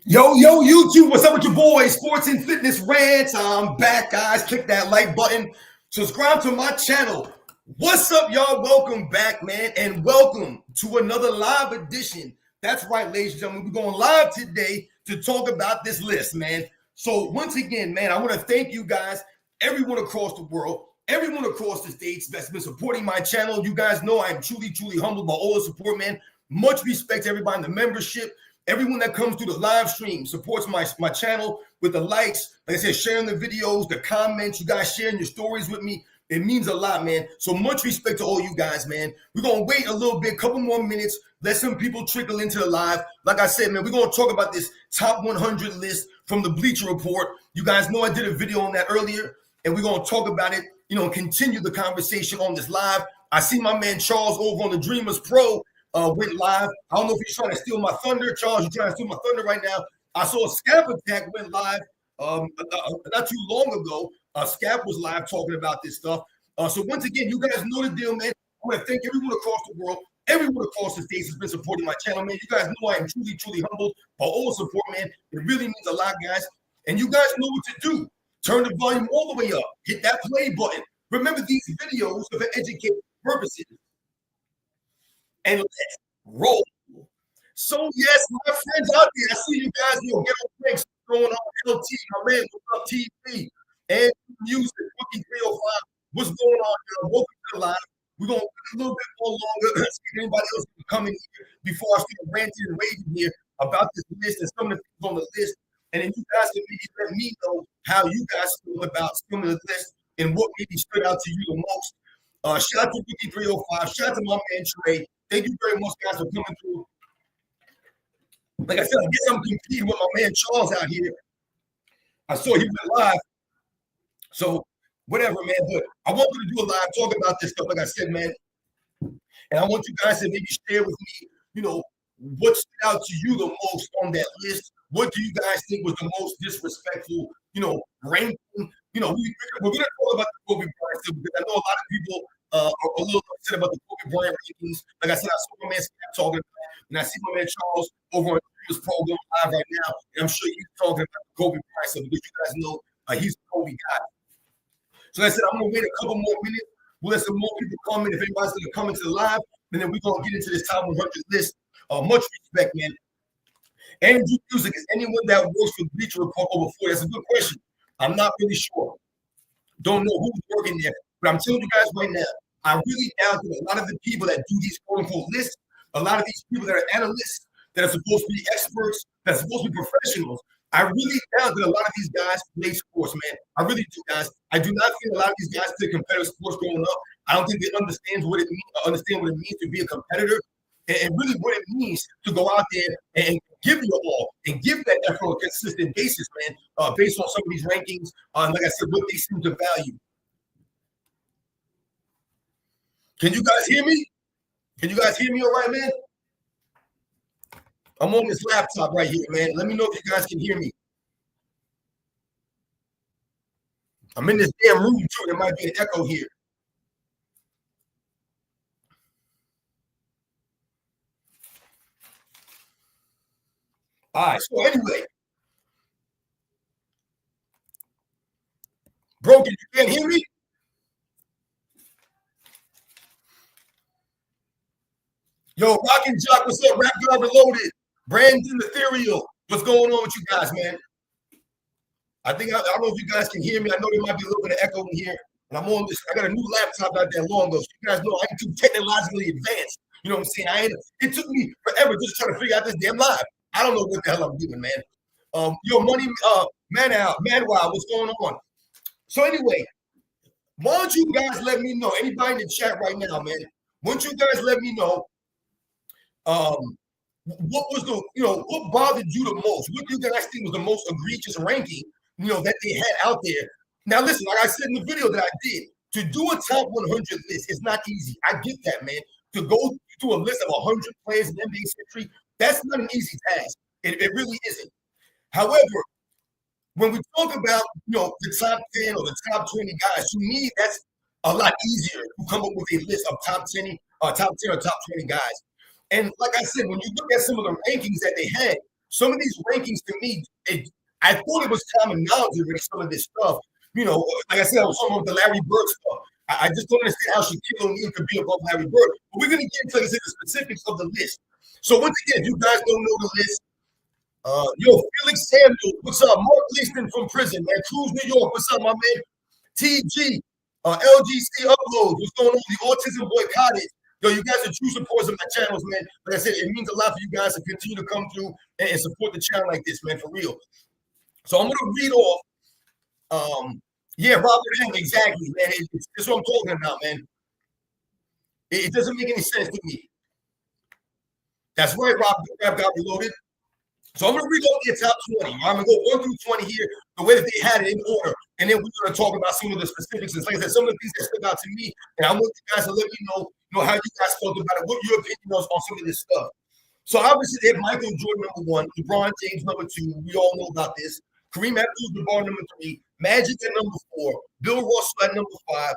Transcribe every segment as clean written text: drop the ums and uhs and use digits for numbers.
Yo, YouTube, what's up with your boys? Sports and Fitness Rants. I'm back, guys. Click that like button. Subscribe to my channel. What's up, y'all? Welcome back, man, and welcome to another live edition. That's right, ladies and gentlemen. We're going live today to talk about this list, man. So once again, man, I want to thank you guys, everyone across the world, everyone across the states that's been supporting my channel. You guys know I am truly, truly humbled by all the support, man. Much respect to everybody in the membership. Everyone that comes through the live stream supports my channel with the likes, like I said, sharing the videos, the comments, you guys sharing your stories with me. It means a lot, man. So much respect to all you guys, man. We're going to wait a little bit, couple more minutes, let some people trickle into the live. Like I said, man, we're going to talk about this top 100 list from the Bleacher Report. You guys know I did a video on that earlier, and we're going to talk about it, continue the conversation on this live. I see my man Charles over on the Dreamers Pro. Went live. I don't know if he's trying to steal my thunder. Charles, you're trying to steal my thunder right now. I saw Scap Attack went live not too long ago. Scap was live talking about this stuff. So once again, you guys know the deal, man. I want to thank everyone across the world, everyone across the states has been supporting my channel, man. You guys know I am truly, truly humbled by all the support, man. It really means a lot, guys. And you guys know what to do. Turn the volume all the way up. Hit that play button. Remember, these videos are for educational purposes. And let's roll. So yes, my friends out there, I see you guys. Get on links going on. LT, my man, what's up, TV and music. Rookie 305. What's going on, y'all? Welcome to the live. We're gonna wait a little bit more longer. See if anybody else can come in here before I start ranting and raving here about this list and some of the things on the list. And then you guys can maybe let me know how you guys feel about some of the list and what maybe stood out to you the most. Shout out to Rookie 305. Shout out to my man Trey. Thank you very much, guys, for coming through. Like I said, I guess I'm competing with my man Charles out here. I saw he went live. So, whatever, man. But I want you to do a live talk about this stuff, like I said, man. And I want you guys to maybe share with me, what stood out to you the most on that list. What do you guys think was the most disrespectful, ranking? We're going to talk about the Kobe Bryant stuff because I know a lot of people are a little upset about the Kobe Bryant rankings. Like I said, I saw my man Scott talking about it, and I see my man Charles over on his program live right now, and I'm sure he's talking about the Kobe Bryant stuff because you guys know he's a Kobe guy. So like I said, I'm going to wait a couple more minutes. We'll let some more people come in. If anybody's going to come into the live, and then we're going to get into this top 100 list. Much respect, man. Andrew Music, is anyone that works for Bleacher Report over 40? That's a good question. I'm not really sure. Don't know who's working there. But I'm telling you guys right now, I really doubt that a lot of the people that do these quote-unquote lists, a lot of these people that are analysts, that are supposed to be experts, that are supposed to be professionals, I really doubt that a lot of these guys play sports, man. I really do, guys. I do not think a lot of these guys play competitive sports growing up. I don't think they understand what it means to be a competitor and really what it means to go out there and give your all and give that effort on a consistent basis, man, based on some of these rankings, like I said, what they seem to value. Can you guys hear me? Can you guys hear me all right, man? I'm on this laptop right here, man. Let me know if you guys can hear me. I'm in this damn room, too. There might be an echo here. All right, so anyway. Broken, you can't hear me? Yo, Rockin' Jock, what's up? Rap God Reloaded. Brandon Ethereal. What's going on with you guys, man? I don't know if you guys can hear me. I know there might be a little bit of echo in here. And I'm on this. I got a new laptop out there long ago. So you guys know I ain't too technologically advanced. You know what I'm saying? It took me forever just trying to figure out this damn live. I don't know what the hell I'm doing, man. Yo, Money, Manuel, what's going on? So anyway, why don't you guys let me know? Anybody in the chat right now, man? Why don't you guys let me know? What was what bothered you the most? What do you guys think was the most egregious ranking, that they had out there? Now, listen, like I said in the video that I did, to do a top 100 list is not easy. I get that, man. To go through a list of 100 players in NBA history, that's not an easy task. It really isn't. However, when we talk about, the top 10 or the top 20 guys, to me, that's a lot easier to come up with a list of top 10 or top 20 guys. And like I said, when you look at some of the rankings that they had, some of these rankings to me, I thought it was common knowledge already, some of this stuff. Like I said, I was talking about the Larry Bird stuff. I just don't understand how Shaquille O'Neal could be above Larry Bird. But we're going to get into the specifics of the list. So once again, if you guys don't know the list, Felix Samuel, what's up? Mark Leaston from prison, man. Cruz, New York, what's up, my man? TG, LGC Uploads, what's going on? The Autism Boycotted. Yo, you guys are true supporters of my channels, man. Like I said, it means a lot for you guys to continue to come through and support the channel like this, man, for real. So I'm going to read off. Robert M, exactly, man. That's what I'm talking about, man. It doesn't make any sense to me. That's right, Rap got reloaded. So I'm going to read off the top 20. I'm going to go 1 through 20 here, the way that they had it in order. And then we're going to talk about some of the specifics. And like I said, some of the things that stuck out to me. And I want you guys to let me know how you guys felt about it, what your opinion was on some of this stuff. So obviously, they have Michael Jordan, number 1, LeBron James, number 2. We all know about this. Kareem Abdul-Jabbar, number 3. Magic at number 4. Bill Russell at number 5.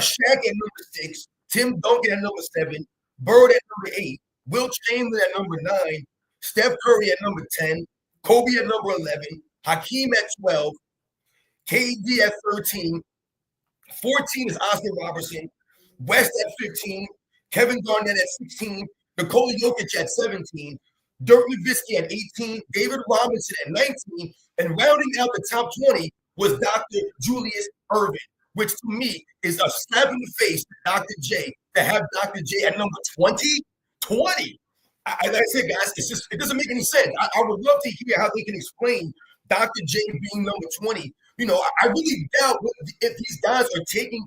Shaq at number 6. Tim Duncan at number 7. Bird at number 8. Will Chamberlain at number 9. Steph Curry at number 10. Kobe at number 11. Hakeem at 12. KD at 13. 14 is Oscar Robertson. West at 15. Kevin Garnett at 16. Nikola Jokic at 17. Dirk Nowitzki at 18. David Robinson at 19. And rounding out the top 20 was Dr. Julius Erving, which to me is a slap in the face to Dr. J to have Dr. J at number 20. 20. Like I said, guys, it doesn't make any sense. I would love to hear how they can explain Dr. J being number 20. I really doubt if these guys are taking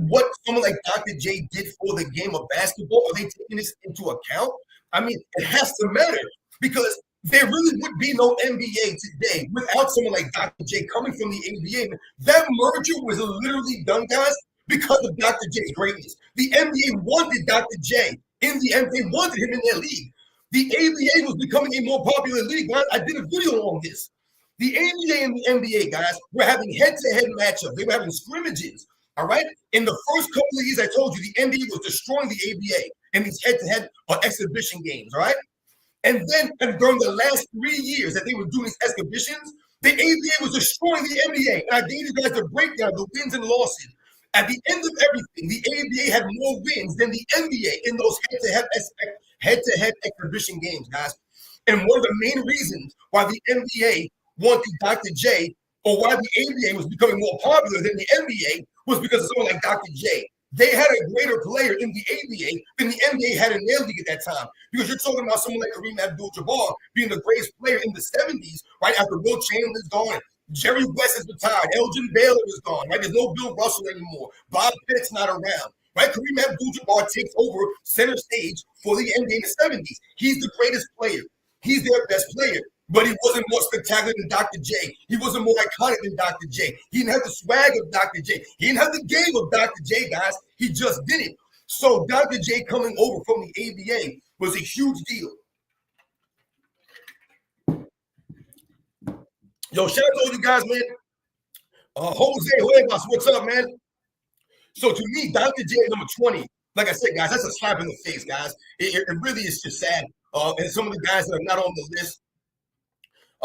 what someone like Dr. J did for the game of basketball. Are they taking this into account? I mean, it has to matter because there really would be no NBA today without someone like Dr. J coming from the NBA. That merger was literally done, guys, because of Dr. J's greatness. The NBA wanted Dr. J in the NBA. They wanted him in their league. The ABA was becoming a more popular league, guys. I did a video on this. The ABA and the NBA, guys, were having head-to-head matchups. They were having scrimmages, all right? In the first couple of years, I told you, the NBA was destroying the ABA in these head-to-head exhibition games, all right? And then during the last 3 years that they were doing these exhibitions, the ABA was destroying the NBA. And I gave you guys the breakdown, the wins and losses. At the end of everything, the ABA had more wins than the NBA in those head-to-head exhibition games, guys. And one of the main reasons why the NBA wanted Dr. J, or why the ABA was becoming more popular than the NBA, was because of someone like Dr. J. They had a greater player in the ABA than the NBA had in their league at that time. Because you're talking about someone like Kareem Abdul-Jabbar being the greatest player in the 70s, right after Will Chamberlain's gone. Jerry West is retired. Elgin Baylor is gone, right? There's no Bill Russell anymore. Bob Pitt's not around, right? Kareem Abdul-Jabbar takes over center stage for the NBA in the 70s. He's the greatest player. He's their best player. But he wasn't more spectacular than Dr. J. He wasn't more iconic than Dr. J. He didn't have the swag of Dr. J. He didn't have the game of Dr. J, guys. He just did it. So Dr. J coming over from the ABA was a huge deal. Yo, shout out to all you guys, man. Jose Huevas, what's up, man? So to me, Dr. J number 20, like I said, guys, that's a slap in the face, guys. It really is just sad. And some of the guys that are not on the list,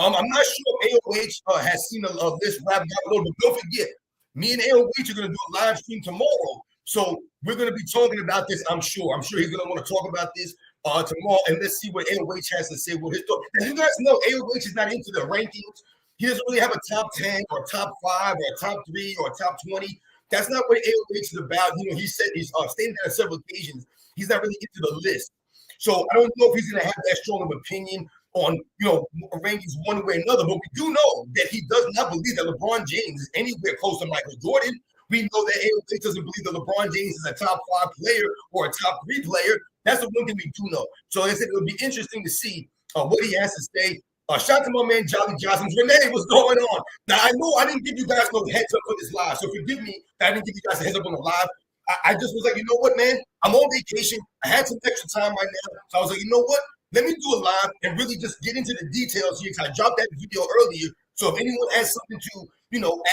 I'm not sure if AOH has seen a list wrapped up a little, but don't forget, me and AOH are going to do a live stream tomorrow. So we're going to be talking about this, I'm sure. I'm sure he's going to want to talk about this tomorrow. And let's see what AOH has to say with his thought. And you guys know AOH is not into the rankings. He doesn't really have a top 10 or top 5 or a top 3 or a top 20. That's not what AOH is about. He said he's stated that on several occasions. He's not really into the list. So I don't know if he's going to have that strong of opinion on, rankings one way or another, but we do know that he does not believe that LeBron James is anywhere close to Michael Jordan. We know that AOH doesn't believe that LeBron James is a top 5 player or a top 3 player. That's the one thing we do know. So like I said, it'll be interesting to see what he has to say. Shout out to my man Jolly Johnson. Renee, what's going on? Now, I know I didn't give you guys no heads up for this live, so forgive me that I didn't give you guys a heads up on the live. I just was like, you know what, man? I'm on vacation. I had some extra time right now. So I was like, you know what? Let me do a live and really just get into the details here because I dropped that video earlier. So if anyone has something to,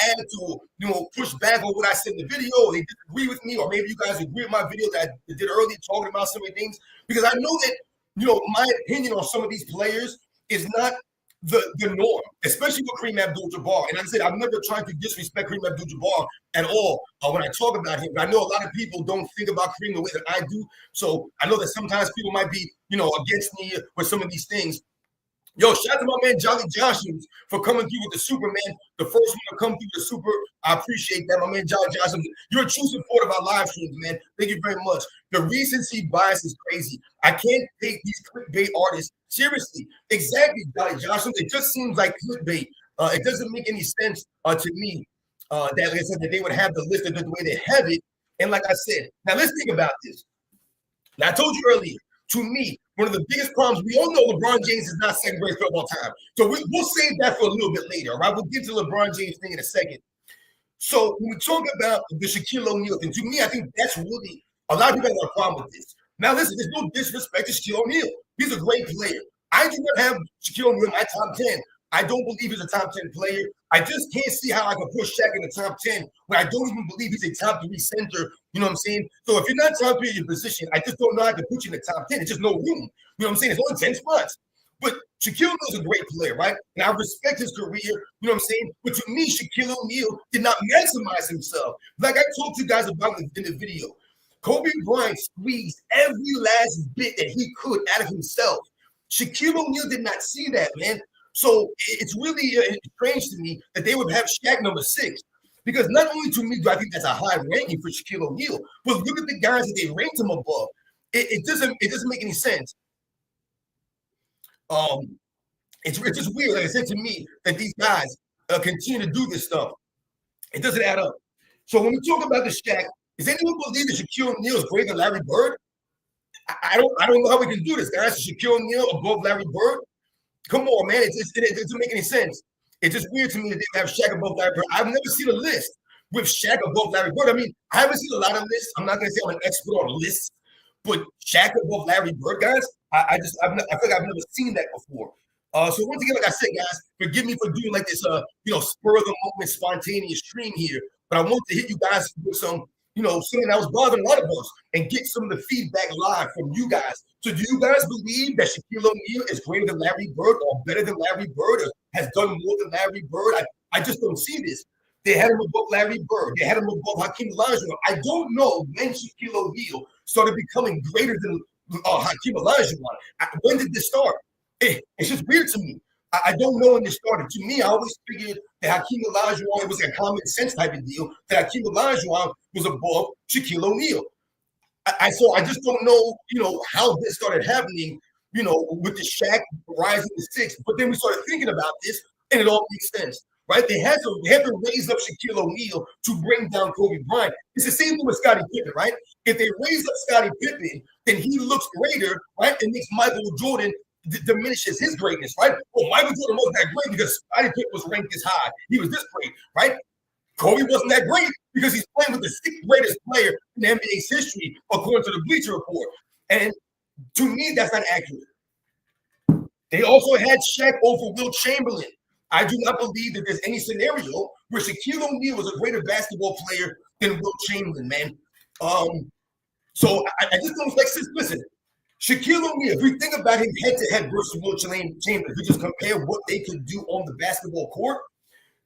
add to, push back on what I said in the video, or they disagree with me, or maybe you guys agree with my video that I did earlier talking about some of the things, because I know that my opinion on some of these players is not the norm, especially with Kareem Abdul-Jabbar. And like I said, I'm never trying to disrespect Kareem Abdul-Jabbar at all when I talk about him. But I know a lot of people don't think about Kareem the way that I do. So I know that sometimes people might be, against me with some of these things. Yo, shout out to my man Jolly Johnsons for coming through with the Super, man. The first one to come through the Super. I appreciate that, my man Jolly Johnson. You're a true supporter of our live streams, man. Thank you very much. The recency bias is crazy. I can't take these clickbait artists seriously. Exactly, Jolly Johnson. It just seems like clickbait. It doesn't make any sense to me that, like I said, that they would have the list of the way they have it. And like I said, now let's think about this. Now, I told you earlier, to me, one of the biggest problems, we all know LeBron James is not second greatest of all time. So we'll save that for a little bit later, all right? We'll get to the LeBron James thing in a second. So when we talk about the Shaquille O'Neal thing, to me, I think that's really, a lot of people have a problem with this. Now, listen, there's no disrespect to Shaquille O'Neal. He's a great player. I do not have Shaquille O'Neal in my top 10. I don't believe he's a top 10 player. I just can't see how I can put Shaq in the top 10 when I don't even believe he's a top 3 center. You know what I'm saying? So if you're not top 3 in your position, I just don't know how to put you in the top 10. It's just no room. You know what I'm saying? It's only 10 spots. But Shaquille O'Neal is a great player, right? And I respect his career. You know what I'm saying? But to me, Shaquille O'Neal did not maximize himself. Like I talked to you guys about in the video. Kobe Bryant squeezed every last bit that he could out of himself. Shaquille O'Neal did not see that, man. So it's really strange to me that they would have Shaq number 6. Because not only to me do I think that's a high ranking for Shaquille O'Neal, but look at the guys that they ranked him above. It doesn't make any sense. It's just weird, like I said to me, that these guys continue to do this stuff. It doesn't add up. So when we talk about the Shaq, does anyone believe that Shaquille O'Neal is greater than Larry Bird? I don't know how we can do this, guys. Shaquille O'Neal above Larry Bird? Come on, man. It doesn't make any sense. It's just weird to me that they have Shaq above Larry Bird. I've never seen a list with Shaq above Larry Bird. I mean, I haven't seen a lot of lists. I'm not going to say I'm an expert on lists, but Shaq above Larry Bird, guys, I feel like I've never seen that before. So once again, like I said, guys, forgive me for doing like this, spur of the moment, spontaneous stream here. But I want to hit you guys with some, something that was bothering a lot of us and get some of the feedback live from you guys. So do you guys believe that Shaquille O'Neal is greater than Larry Bird or better than Larry Bird or has done more than Larry Bird? I just don't see this. They had him above Larry Bird. They had him above Hakeem Olajuwon. I don't know when Shaquille O'Neal started becoming greater than Hakeem Olajuwon. When did this start? It's just weird to me. I don't know when this started. To me, I always figured that Hakeem Olajuwon, it was a common sense type of deal, that Hakeem Olajuwon was above Shaquille O'Neal. I just don't know, how this started happening, with the Shaq rising to 6. But then we started thinking about this, and it all makes sense, right? They had to raise up Shaquille O'Neal to bring down Kobe Bryant. It's the same thing with Scottie Pippen, right? If they raise up Scottie Pippen, then he looks greater, right? And makes Michael Jordan diminishes his greatness, right? Well, Michael Jordan wasn't that great because Scottie Pippen was ranked this high. He was this great, right? Kobe wasn't that great because he's playing with the 6th greatest player in the NBA's history, according to the Bleacher Report. And to me, that's not accurate. They also had Shaq over Will Chamberlain. I do not believe that there's any scenario where Shaquille O'Neal was a greater basketball player than Will Chamberlain, man. So I just don't like this. Listen, Shaquille O'Neal, if we think about him head-to-head versus Will Chamberlain, if we just compare what they could do on the basketball court,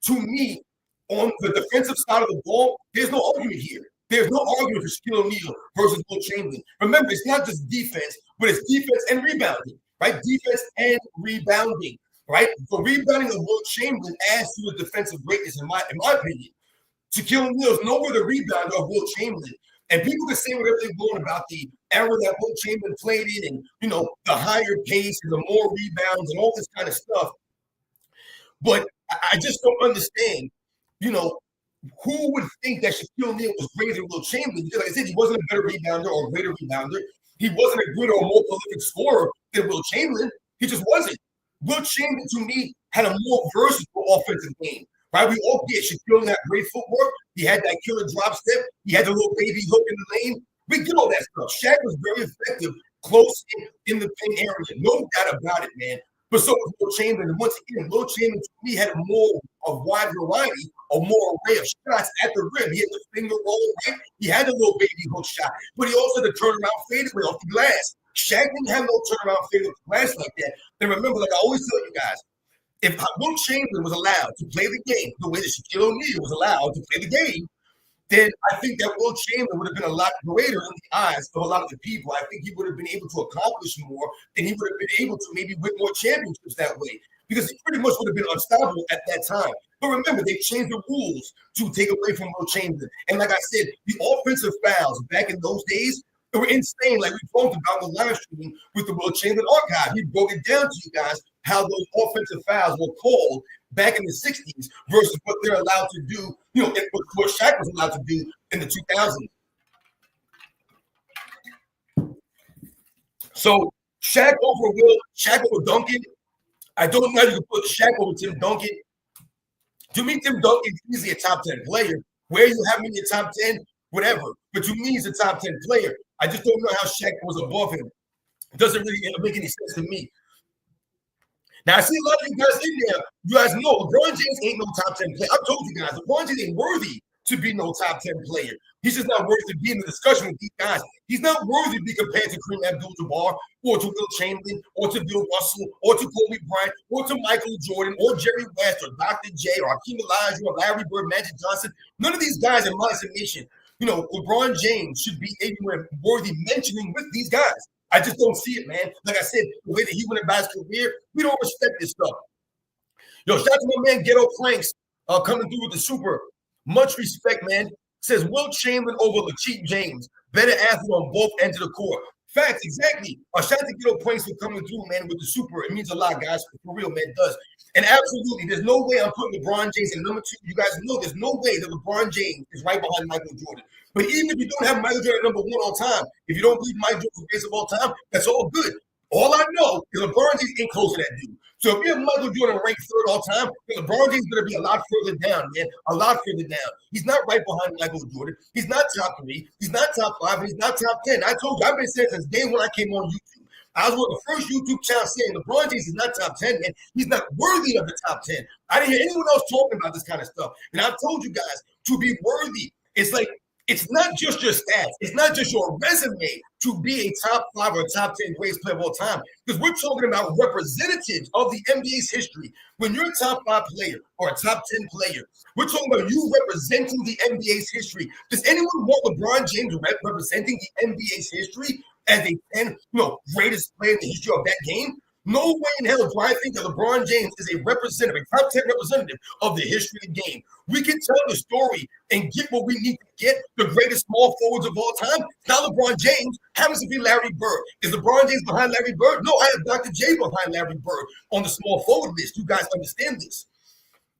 to me, on the defensive side of the ball, there's no argument here. There's no argument for Shaquille O'Neal versus Will Chamberlain. Remember, it's not just defense, but it's defense and rebounding, right? Defense and rebounding, right? The rebounding of Will Chamberlain adds to his defensive greatness, in my opinion. Shaquille O'Neal is nowhere the rebounder of Will Chamberlain. And people can say whatever they want about the era that Will Chamberlain played in and, the higher pace and the more rebounds and all this kind of stuff. But I just don't understand, who would think that Shaquille O'Neal was greater than Will Chamberlain? Because like I said, he wasn't a better rebounder or a greater rebounder. He wasn't a greater or more prolific scorer than Will Chamberlain. He just wasn't. Will Chamberlain, to me, had a more versatile offensive game. Right, we all get Shaquille had great footwork. He had that killer drop step. He had the little baby hook in the lane. We get all that stuff. Shaq was very effective, close in the paint area. No doubt about it, man. But so was Will Chamberlain. And once again, Will Chamberlain to me had a wide variety, a more array of shots at the rim. He had the finger roll, right? He had the little baby hook shot, but he also had the turnaround fadeaway off the glass. Shaq didn't have no turnaround fadeaway glass like that. And remember, like I always tell you guys, if Will Chamberlain was allowed to play the game the way that Shaquille O'Neal was allowed to play the game, then I think that Will Chamberlain would have been a lot greater in the eyes of a lot of the people. I think he would have been able to accomplish more, and he would have been able to maybe win more championships that way, because he pretty much would have been unstoppable at that time. But remember, they changed the rules to take away from Will Chamberlain. And like I said, the offensive fouls back in those days, they were insane. Like we talked about the live streaming with the Will Chamberlain archive. He broke it down to you guys how those offensive fouls were called back in the 60s versus what they're allowed to do, what Shaq was allowed to do in the 2000s. So Shaq over Duncan. I don't know how you can put Shaq over Tim Duncan. To me, Tim Duncan is easily a top 10 player. Where you have him in your top 10, whatever. But to me, he's a top 10 player. I just don't know how Shaq was above him. It doesn't really make any sense to me. Now, I see a lot of you guys in there. You guys know LeBron James ain't no top 10 player. I've told you guys, LeBron James ain't worthy to be no top 10 player. He's just not worthy to be in the discussion with these guys. He's not worthy to be compared to Kareem Abdul-Jabbar or to Will Chamberlain or to Bill Russell or to Kobe Bryant or to Michael Jordan or Jerry West or Dr. J or Hakeem Olajuwon or Larry Bird, Magic Johnson. None of these guys, in my estimation, LeBron James should be anywhere worthy mentioning with these guys. I just don't see it, man. Like I said, the way that he went about his career, we don't respect this stuff. Shout out to my man Ghetto Planks coming through with the super. Much respect, man. Says Will Chamberlain over LeCheap James. Better athlete on both ends of the court. Facts, exactly. Shout out to Ghetto Planks for coming through, man, with the super. It means a lot, guys. For real, man, it does. And absolutely, there's no way I'm putting LeBron James in number 2. You guys know there's no way that LeBron James is right behind Michael Jordan. But even if you don't have Michael Jordan number 1 all time, if you don't believe Michael Jordan's the greatest of all time, that's all good. All I know is LeBron James ain't close to that dude. So if you have Michael Jordan ranked 3rd all time, then LeBron James is going to be a lot further down, man. A lot further down. He's not right behind Michael Jordan. He's not top 3. He's not top 5. And he's not top 10. I told you, I've been saying since day one I came on YouTube. I was one of the first YouTube channels saying LeBron James is not top 10, man. He's not worthy of the top 10. I didn't hear anyone else talking about this kind of stuff. And I've told you guys, to be worthy, it's not just your stats. It's not just your resume to be a top 5 or top 10 greatest player of all time. Because we're talking about representatives of the NBA's history. When you're a top 5 player or a top 10 player, we're talking about you representing the NBA's history. Does anyone want LeBron James representing the NBA's history as a 10, greatest player in the history of that game? No way in hell do I think that LeBron James is a representative, a top 10 representative of the history of the game. We can tell the story and get what we need to get, the greatest small forwards of all time. Now LeBron James happens to be Larry Bird. Is LeBron James behind Larry Bird? No, I have Dr. J behind Larry Bird on the small forward list. You guys understand this.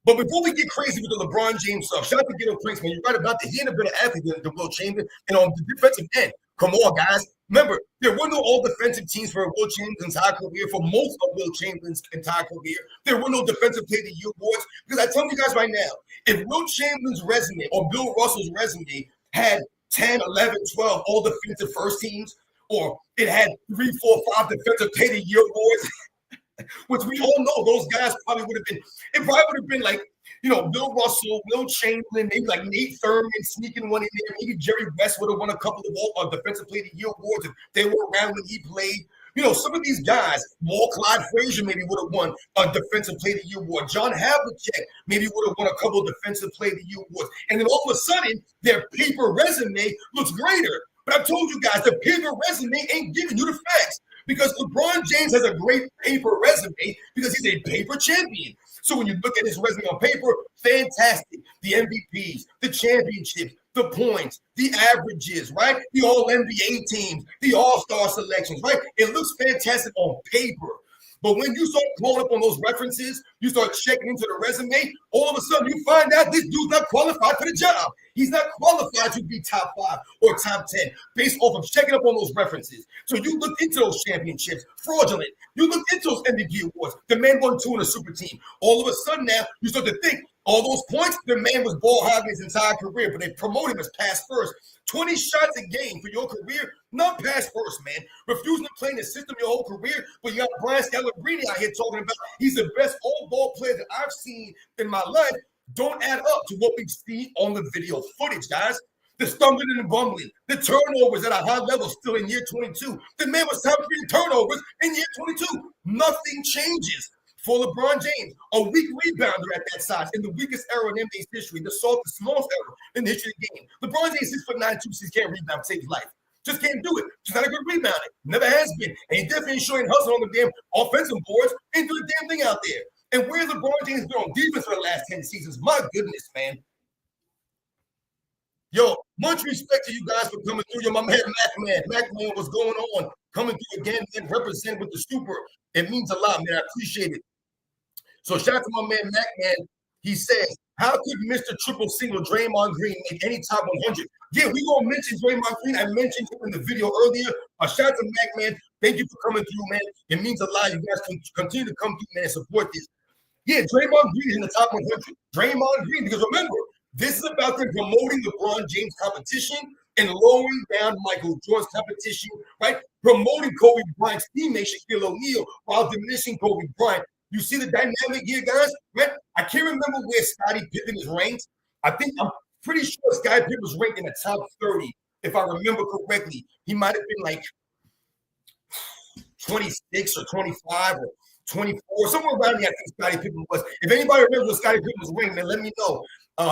But before we get crazy with the LeBron James stuff, shout out to Ghetto Prince, man. You're right about that. He ain't a better athlete than Will Chamberlain. And on the defensive end, come on, guys. Remember, there were no all-defensive teams for Will Chamberlain's entire career, for most of Will Chamberlain's entire career. There were no defensive player of the year awards. Because I tell you guys right now, if Will Chamberlain's resume or Bill Russell's resume had 10, 11, 12 all-defensive first teams, or it had 3, 4, 5 defensive player of the year awards, which we all know those guys probably would have been, it probably would have been like, Bill Russell, Will Chamberlain, maybe like Nate Thurman sneaking one in there. Maybe Jerry West would have won a couple of defensive player of the year awards if they were around when he played. Some of these guys, Clyde Frazier maybe would have won a defensive player of the year award. John Havlicek maybe would have won a couple of defensive player of the year awards. And then all of a sudden, their paper resume looks greater. But I've told you guys, the paper resume ain't giving you the facts. Because LeBron James has a great paper resume because he's a paper champion. So when you look at his resume on paper, fantastic. The MVPs, the championships, the points, the averages, right? The all-NBA teams, the all-star selections, right? It looks fantastic on paper. But when you start pulling up on those references, you start checking into the resume, all of a sudden you find out this dude's not qualified for the job. He's not qualified to be top 5 or top 10 based off of checking up on those references. So you look into those championships, fraudulent. You look into those MVP awards. The man won 2 in a super team. All of a sudden now, you start to think, all those points, the man was ball hogging his entire career, but they promote him as pass first. 20 shots a game for your career, not pass first, man. Refusing to play in the system your whole career, but you got Bryant Scalabrine out here talking about he's the best all-ball player that I've seen in my life. Don't add up to what we see on the video footage, guys. the stumbling and bumbling, the turnovers at a high level still in year 22. The man was top 3 in turnovers in year 22. Nothing changes for LeBron James, a weak rebounder at that size, in the weakest era in NBA's history, the smallest era in the history of the game. LeBron James, 6'9", 260, can't rebound, save his life. Just can't do it. He's not a good rebounder. Never has been. And he definitely ain't showing hustle on the damn offensive boards. Ain't doing the damn thing out there. And where's LeBron James been on defense for the last 10 seasons? My goodness, man. Yo, much respect to you guys for coming through. Yo, my man, Mac Man, what's going on? Coming through again and represent with the super. It means a lot, man. I appreciate it. So shout out to my man, Mac Man. He says, how could Mr. Triple Single Draymond Green make any top 100? Yeah, we gonna mention Draymond Green. I mentioned him in the video earlier. Shout out to Mac Man. Thank you for coming through, man. It means a lot. You guys can continue to come through, man, and support this. Yeah, Draymond Green is in the top 100. Draymond Green, because remember, this is about them promoting LeBron James competition and lowering down Michael Jordan's competition, right? Promoting Kobe Bryant's teammate, Shaquille O'Neal, while diminishing Kobe Bryant. You see the dynamic here, guys? Right? I can't remember where Scottie Pippen is ranked. I'm pretty sure Scottie Pippen was ranked in the top 30, if I remember correctly. He might have been like 26 or 25 or 24, somewhere around there. I think Scottie Pippen was. If anybody remembers what Scottie Pippen was ranked, then let me know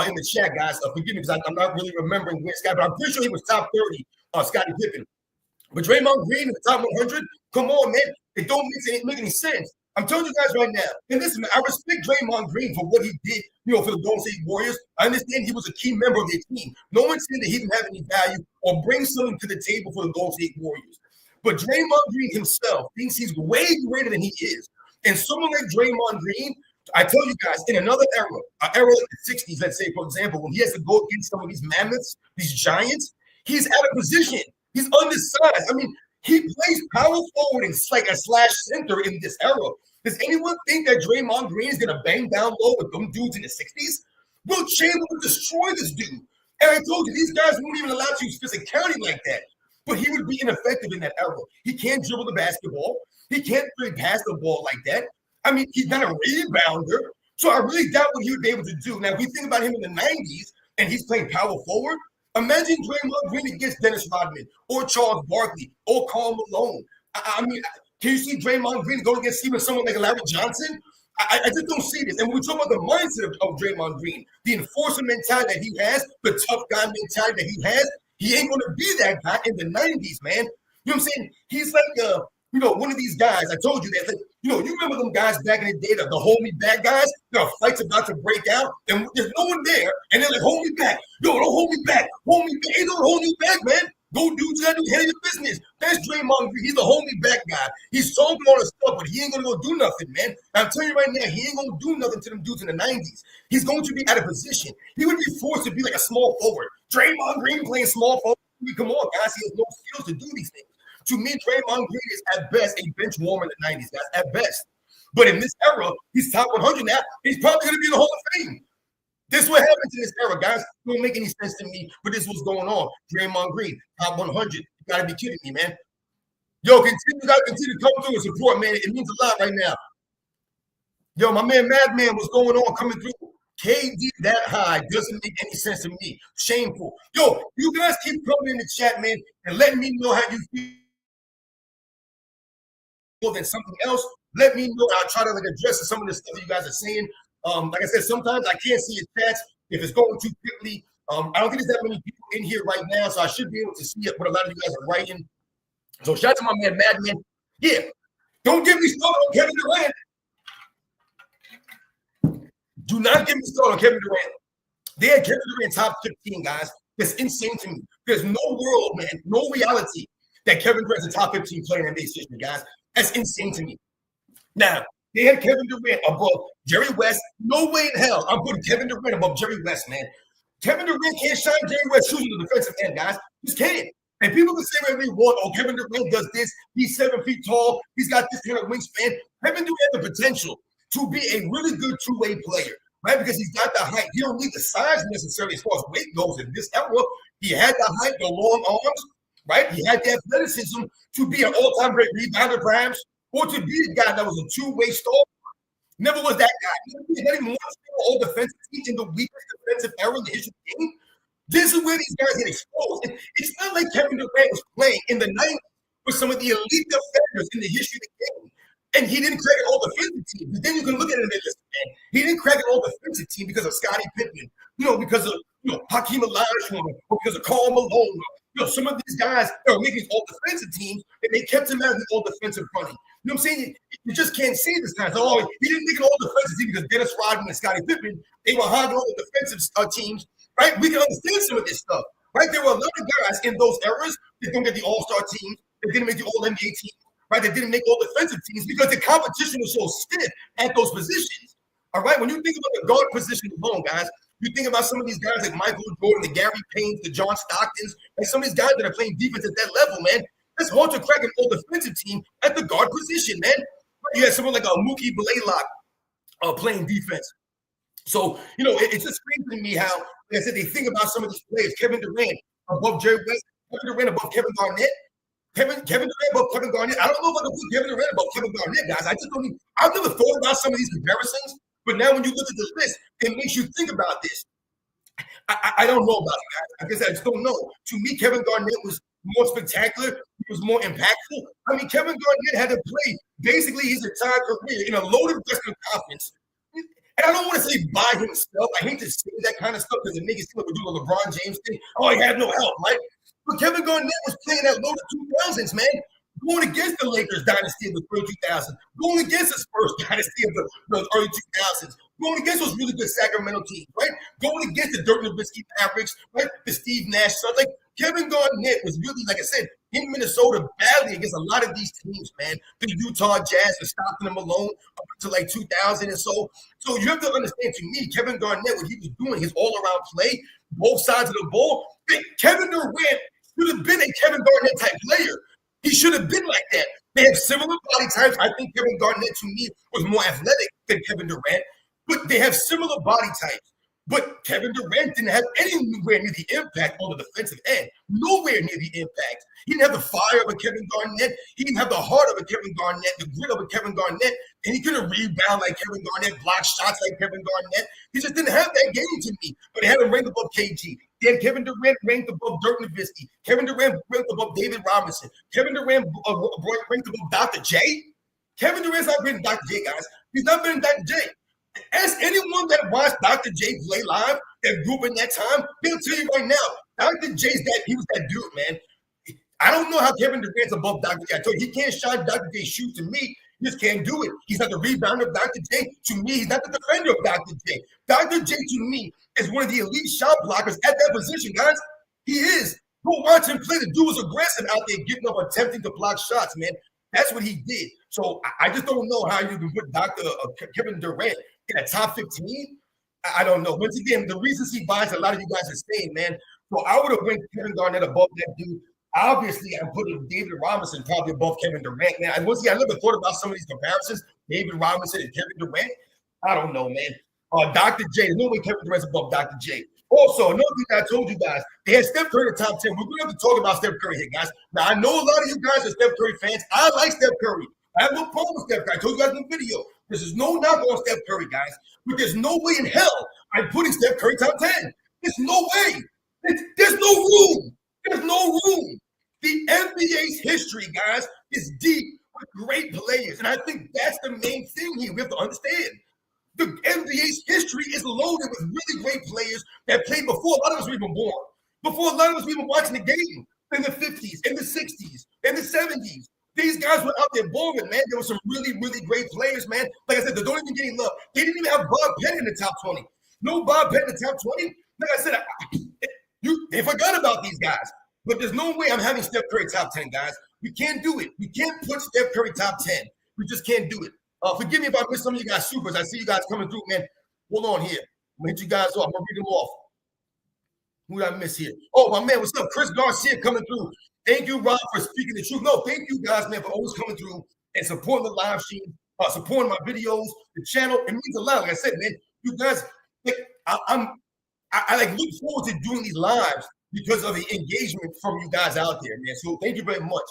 in the chat, guys. Forgive me because I'm not really remembering where Scottie, but I'm pretty sure he was top 30, Scottie Pippen. But Draymond Green in the top 100, come on, man. It don't make any sense. I'm telling you guys right now, and listen, man, I respect Draymond Green for what he did, for the Golden State Warriors. I understand he was a key member of their team. No one said that he didn't have any value or bring something to the table for the Golden State Warriors. But Draymond Green himself thinks he's way greater than he is. And someone like Draymond Green, I tell you guys, in another era, an era like the 60s, let's say, for example, when he has to go against some of these mammoths, these giants, he's out of position. He's undersized. I mean, he plays power forward and like a slash center in this era. Does anyone think that Draymond Green is going to bang down low with them dudes in the 60s? Will Chamberlain would destroy this dude. And I told you, these guys won't even allow to use physicality like that. But he would be ineffective in that era. He can't dribble the basketball. He can't really pass the ball like that. I mean, he's not a rebounder. So I really doubt what he would be able to do. Now, if we think about him in the 90s and he's playing power forward, imagine Draymond Green against Dennis Rodman or Charles Barkley or Karl Malone. I mean, can you see Draymond Green going against even someone like Larry Johnson? I just don't see this. And when we talk about the mindset of Draymond Green, the enforcer mentality that he has, the tough guy mentality that he has, he ain't going to be that guy in the 90s, man. You know what I'm saying? He's like, one of these guys. I told you that. Like, you remember them guys back in the day, the hold me back guys? The fight's about to break out, and there's no one there, and they're like, hold me back. Yo, don't hold me back. Hold me back. Ain't no hold you back, man. Go do what you gotta do, head of your business. That's Draymond Green. He's the hold me back guy. He's talking all his stuff, but he ain't gonna go do nothing, man. I'm telling you right now, he ain't gonna do nothing to them dudes in the 90s. He's going to be out of position. He would be forced to be like a small forward. Draymond Green playing small forward. Come on, guys. He has no skills to do these things. To me, Draymond Green is at best a bench warmer in the 90s, guys, at best. But in this era, he's top 100 now. He's probably going to be in the Hall of Fame. This is what happens in this era, guys. It don't make any sense to me, but this is what's going on. Draymond Green, top 100. You got to be kidding me, man. Yo, continue to come through and support, man. It means a lot right now. Yo, my man Madman, what's going on coming through? KD that high doesn't make any sense to me. Shameful. Yo, you guys keep coming in the chat, man, and letting me know how you feel more than something else. Let me know. I'll try to address some of the stuff that you guys are saying. Like I said, sometimes I can't see your chats if it's going too quickly. I don't think there's that many people in here right now, so I should be able to see it, what a lot of you guys are writing. So shout out to my man Madman. Yeah, don't get me started on Kevin Durant. Do not get me started on Kevin Durant. They had Kevin Durant top 15, guys. That's insane to me. There's no world, man, no reality that Kevin Durant's a top 15 player in NBA history, guys. That's insane to me. Now, they had Kevin Durant above Jerry West. No way in hell I'm putting Kevin Durant above Jerry West, man. Kevin Durant can't shine Jerry West's shoes in the defensive end, guys. Just can't. And people can say whatever they want. Oh, Kevin Durant does this. He's 7 feet tall. He's got this kind of wingspan. Kevin Durant has the potential to be a really good two-way player, right? Because he's got the height. He don't need the size necessarily as far as weight goes in this era. He had the height, the long arms, right? He had the athleticism to be an all-time great rebounder, perhaps, or to be the guy that was a two-way star. Never was that guy. He had even one single all defensive team in the weakest defensive era in the history of the game. This is where these guys get exposed. It's not like Kevin Durant was playing in the 90s with some of the elite defenders in the history of the game. And he didn't crack an all-defensive team. But then you can look at it and listen, man. He didn't crack an all-defensive team because of Scottie Pippen, because of Hakeem Olajuwon, or because of Karl Malone. Some of these guys that are making all-defensive teams, and they kept him out of the all-defensive running. You know what I'm saying? You just can't say this time. So, he didn't make an all-defensive team because Dennis Rodman and Scottie Pippen, they were hard on the defensive teams, right? We can understand some of this stuff, right? There were a lot of guys in those eras that didn't get the all-star team, that didn't make the all-NBA team, right? They didn't make all defensive teams because the competition was so stiff at those positions. All right. When you think about the guard position alone, guys, you think about some of these guys like Michael Jordan, the Gary Paynes, the John Stocktons, and some of these guys that are playing defense at that level, man. It's hard to crack an all defensive team at the guard position, man. You had someone like a Mookie Blaylock playing defense. So, it's just crazy to me how, like I said, they think about some of these players. Kevin Durant above Jerry West, Kevin Durant above Kevin Garnett. Kevin Durant above Kevin Garnett. I don't know if I can put Kevin Durant above Kevin Garnett, guys. I've never thought about some of these comparisons, but now when you look at the list, it makes you think about this. I don't know about it, guys. I guess I just don't know. To me, Kevin Garnett was more spectacular. He was more impactful. I mean, Kevin Garnett had to play basically his entire career in a loaded Western Conference. And I don't want to say by himself. I hate to say that kind of stuff because it makes it seem like we're doing a LeBron James thing. Oh, he had no help, right? But Kevin Garnett was playing that loaded 2000s, man. Going against the Lakers dynasty of the early 2000s. Going against the Spurs dynasty of the early 2000s. Going against those really good Sacramento teams, right? Going against the Dirk Nowitzki Mavericks, right? The Steve Nash Suns. Like, Kevin Garnett was really, like I said, in Minnesota badly against a lot of these teams, man. The Utah Jazz, the Stockton and Malone up to like 2000 and so. So you have to understand, to me, Kevin Garnett, what he was doing, his all-around play, both sides of the ball. Kevin Durant should have been a Kevin Garnett type player. He should have been like that. They have similar body types. I think Kevin Garnett, to me, was more athletic than Kevin Durant, but they have similar body types. But Kevin Durant didn't have anywhere near the impact on the defensive end. Nowhere near the impact. He didn't have the fire of a Kevin Garnett. He didn't have the heart of a Kevin Garnett, the grit of a Kevin Garnett. And he couldn't rebound like Kevin Garnett, block shots like Kevin Garnett. He just didn't have that game to me. But they had him ranked above KG. They had Kevin Durant ranked above Dirk Nowitzki. Kevin Durant ranked above David Robinson. Kevin Durant ranked above Dr. J. Kevin Durant's not better than Dr. J, guys. He's not better than Dr. J. Ask anyone that watched Dr. J play live, that grew up in that time, they'll tell you right now, Dr. J's he was that dude, man. I don't know how Kevin Durant's above Dr. J. I told you, he can't shot Dr. J's shoes to me. He just can't do it. He's not the rebounder of Dr. J. To me, he's not the defender of Dr. J. Dr. J, to me, is one of the elite shot blockers at that position, guys. He is. Go watch him play. The dude was aggressive out there, getting up, attempting to block shots, man. That's what he did. So I just don't know how you can put Kevin Durant in a top 15. I don't know. Once again, the recency bias a lot of you guys are saying, man. So I would have ranked Kevin Garnett above that dude. Obviously, I'm putting David Robinson probably above Kevin Durant. Man, I never thought about some of these comparisons. David Robinson and Kevin Durant. I don't know, man. Dr. J. There's no way Kevin Durant's above Dr. J. Also, another thing I told you guys, they had Steph Curry in the top 10. We're going to have to talk about Steph Curry here, guys. Now, I know a lot of you guys are Steph Curry fans. I like Steph Curry. I have no problem with Steph Curry. I told you guys in the video. There's no knock on Steph Curry, guys. But there's no way in hell I'm putting Steph Curry top 10. There's no way. There's no room. There's no room. The NBA's history, guys, is deep with great players. And I think that's the main thing here. We have to understand. The NBA's history is loaded with really great players that played before a lot of us were even born. Before a lot of us were even watching the game in the 50s, in the 60s, in the 70s. These guys were out there balling, man. There were some really, really great players, man. Like I said, they don't even get any love. They didn't even have Bob Pettit in the top 20. No Bob Pettit in the top 20. Like I said, they forgot about these guys. But there's no way I'm having Steph Curry top 10, guys. We can't do it. We can't put Steph Curry top 10. We just can't do it. Forgive me if I miss some of you guys supers. I see you guys coming through, man. Hold on here. I'm going to hit you guys off. I'm going to read them off. Who did I miss here? Oh, my man, what's up? Chris Garcia coming through. Thank you, Rob, for speaking the truth. No, thank you guys, man, for always coming through and supporting the live stream, supporting my videos, the channel. It means a lot. Like I said, man, you guys, I look forward to doing these lives because of the engagement from you guys out there, man. So thank you very much.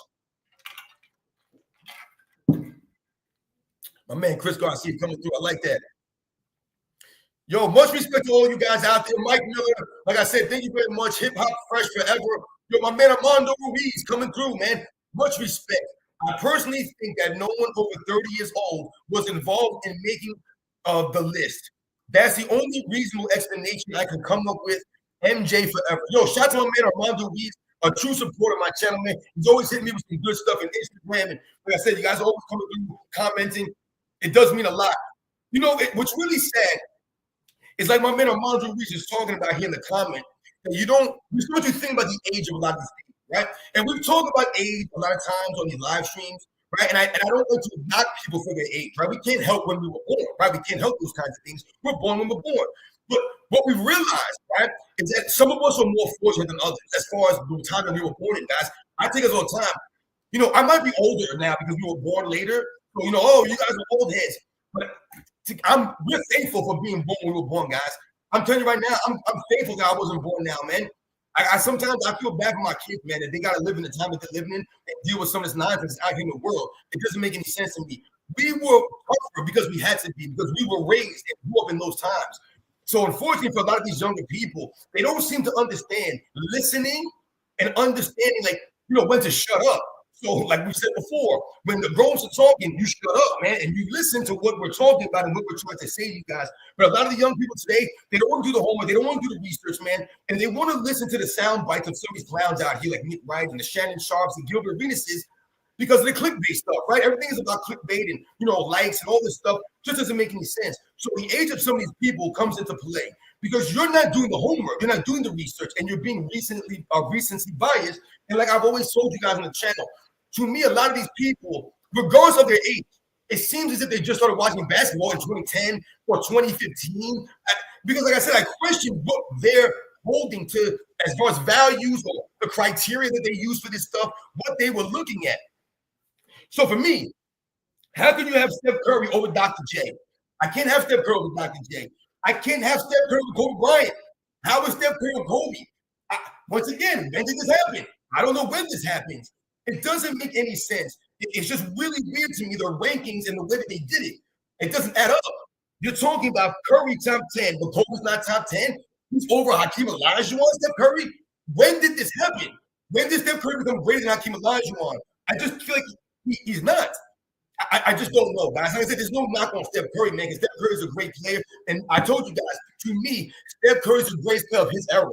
My man, Chris Garcia coming through. I like that. Yo, much respect to all you guys out there. Mike Miller, like I said, thank you very much. Hip Hop Fresh Forever. Yo, my man Armando Ruiz coming through, man. Much respect. I personally think that no one over 30 years old was involved in making the list. That's the only reasonable explanation I can come up with. MJ forever. Yo, shout out to my man Armando Ruiz, a true supporter of my channel, man. He's always hitting me with some good stuff on Instagram. And like I said, you guys are always coming through, commenting. It does mean a lot. You know, what's really sad is like my man Armando Ruiz is talking about here in the comment that you see what you think about the age of a lot of these things, right? And we've talked about age a lot of times on these live streams, right? And I don't want to knock people for their age, right? We can't help when we were born, right? We can't help those kinds of things. We're born when we're born. But what we realized, right, is that some of us are more fortunate than others as far as the time that we were born in, guys. I think it's all the time. You know, I might be older now because we were born later. So, you know, oh, you guys are old heads. But we're thankful for being born when we were born, guys. I'm telling you right now, I'm thankful that I wasn't born now, man. I sometimes feel bad for my kids, man, that they got to live in the time that they're living in and deal with some of this nonsense out here in the world. It doesn't make any sense to me. We were tougher because we had to be, because we were raised and grew up in those times. So unfortunately for a lot of these younger people, they don't seem to understand listening and understanding, like, you know, when to shut up. So like we said before, when the grown are talking, you shut up, man, and you listen to what we're talking about and what we're trying to say to you guys. But a lot of the young people today, they don't want to do the homework. They don't want to do the research, man. And they want to listen to the sound bites of some of these clowns out here like Nick Wright and the Shannon Sharps and Gilbert Arenases because of the clickbait stuff, right? Everything is about clickbait and, you know, likes and all this stuff. Just doesn't make any sense. So the age of some of these people comes into play because you're not doing the homework. You're not doing the research and you're being recency biased. And like I've always told you guys on the channel, to me, a lot of these people, regardless of their age, it seems as if they just started watching basketball in 2010 or 2015. Because like I said, I question what they're holding to as far as values or the criteria that they use for this stuff, what they were looking at. So for me, how can you have Steph Curry over Dr. J? I can't have Steph Curry over Dr. J. I can't have Steph Curry with Kobe Bryant. How is Steph Curry with Kobe? Once again, when did this happen? I don't know when this happens. It doesn't make any sense. It's just really weird to me, the rankings and the way that they did it. It doesn't add up. You're talking about Curry top 10, but Kobe's not top 10. He's over Hakeem Olajuwon, Steph Curry. When did this happen? When did Steph Curry become greater than Hakeem Olajuwon? I just feel like he's not. I just don't know, guys. Like I said, there's no knock on Steph Curry, man, because Steph Curry is a great player. And I told you guys, to me, Steph Curry is the greatest player of his era.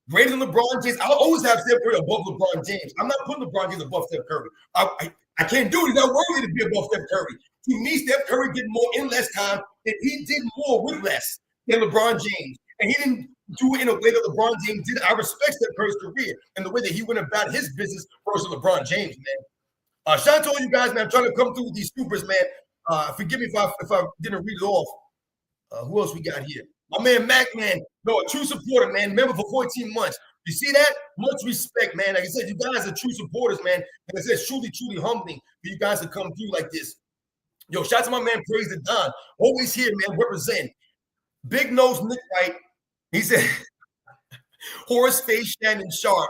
Greater than LeBron James. I'll always have Steph Curry above LeBron James. I'm not putting LeBron James above Steph Curry. I can't do it. He's not worthy to be above Steph Curry. To me, Steph Curry did more in less time, and he did more with less than LeBron James. And he didn't do it in a way that LeBron James did. I respect Steph Curry's career and the way that he went about his business versus LeBron James, man. Shout out to all you guys, man. I'm trying to come through with these supers, man. Forgive me if I didn't read it off. Who else we got here? My man Mac, man. No, a true supporter, man. Member for 14 months. You see that? Much respect, man. Like I said, you guys are true supporters, man. Like I said, it's truly, truly humbling for you guys to come through like this. Yo, shout out to my man, Praise the Don. Always here, man. Represent. Big nose Nick Wright. He said, Horace Face Shannon Sharp.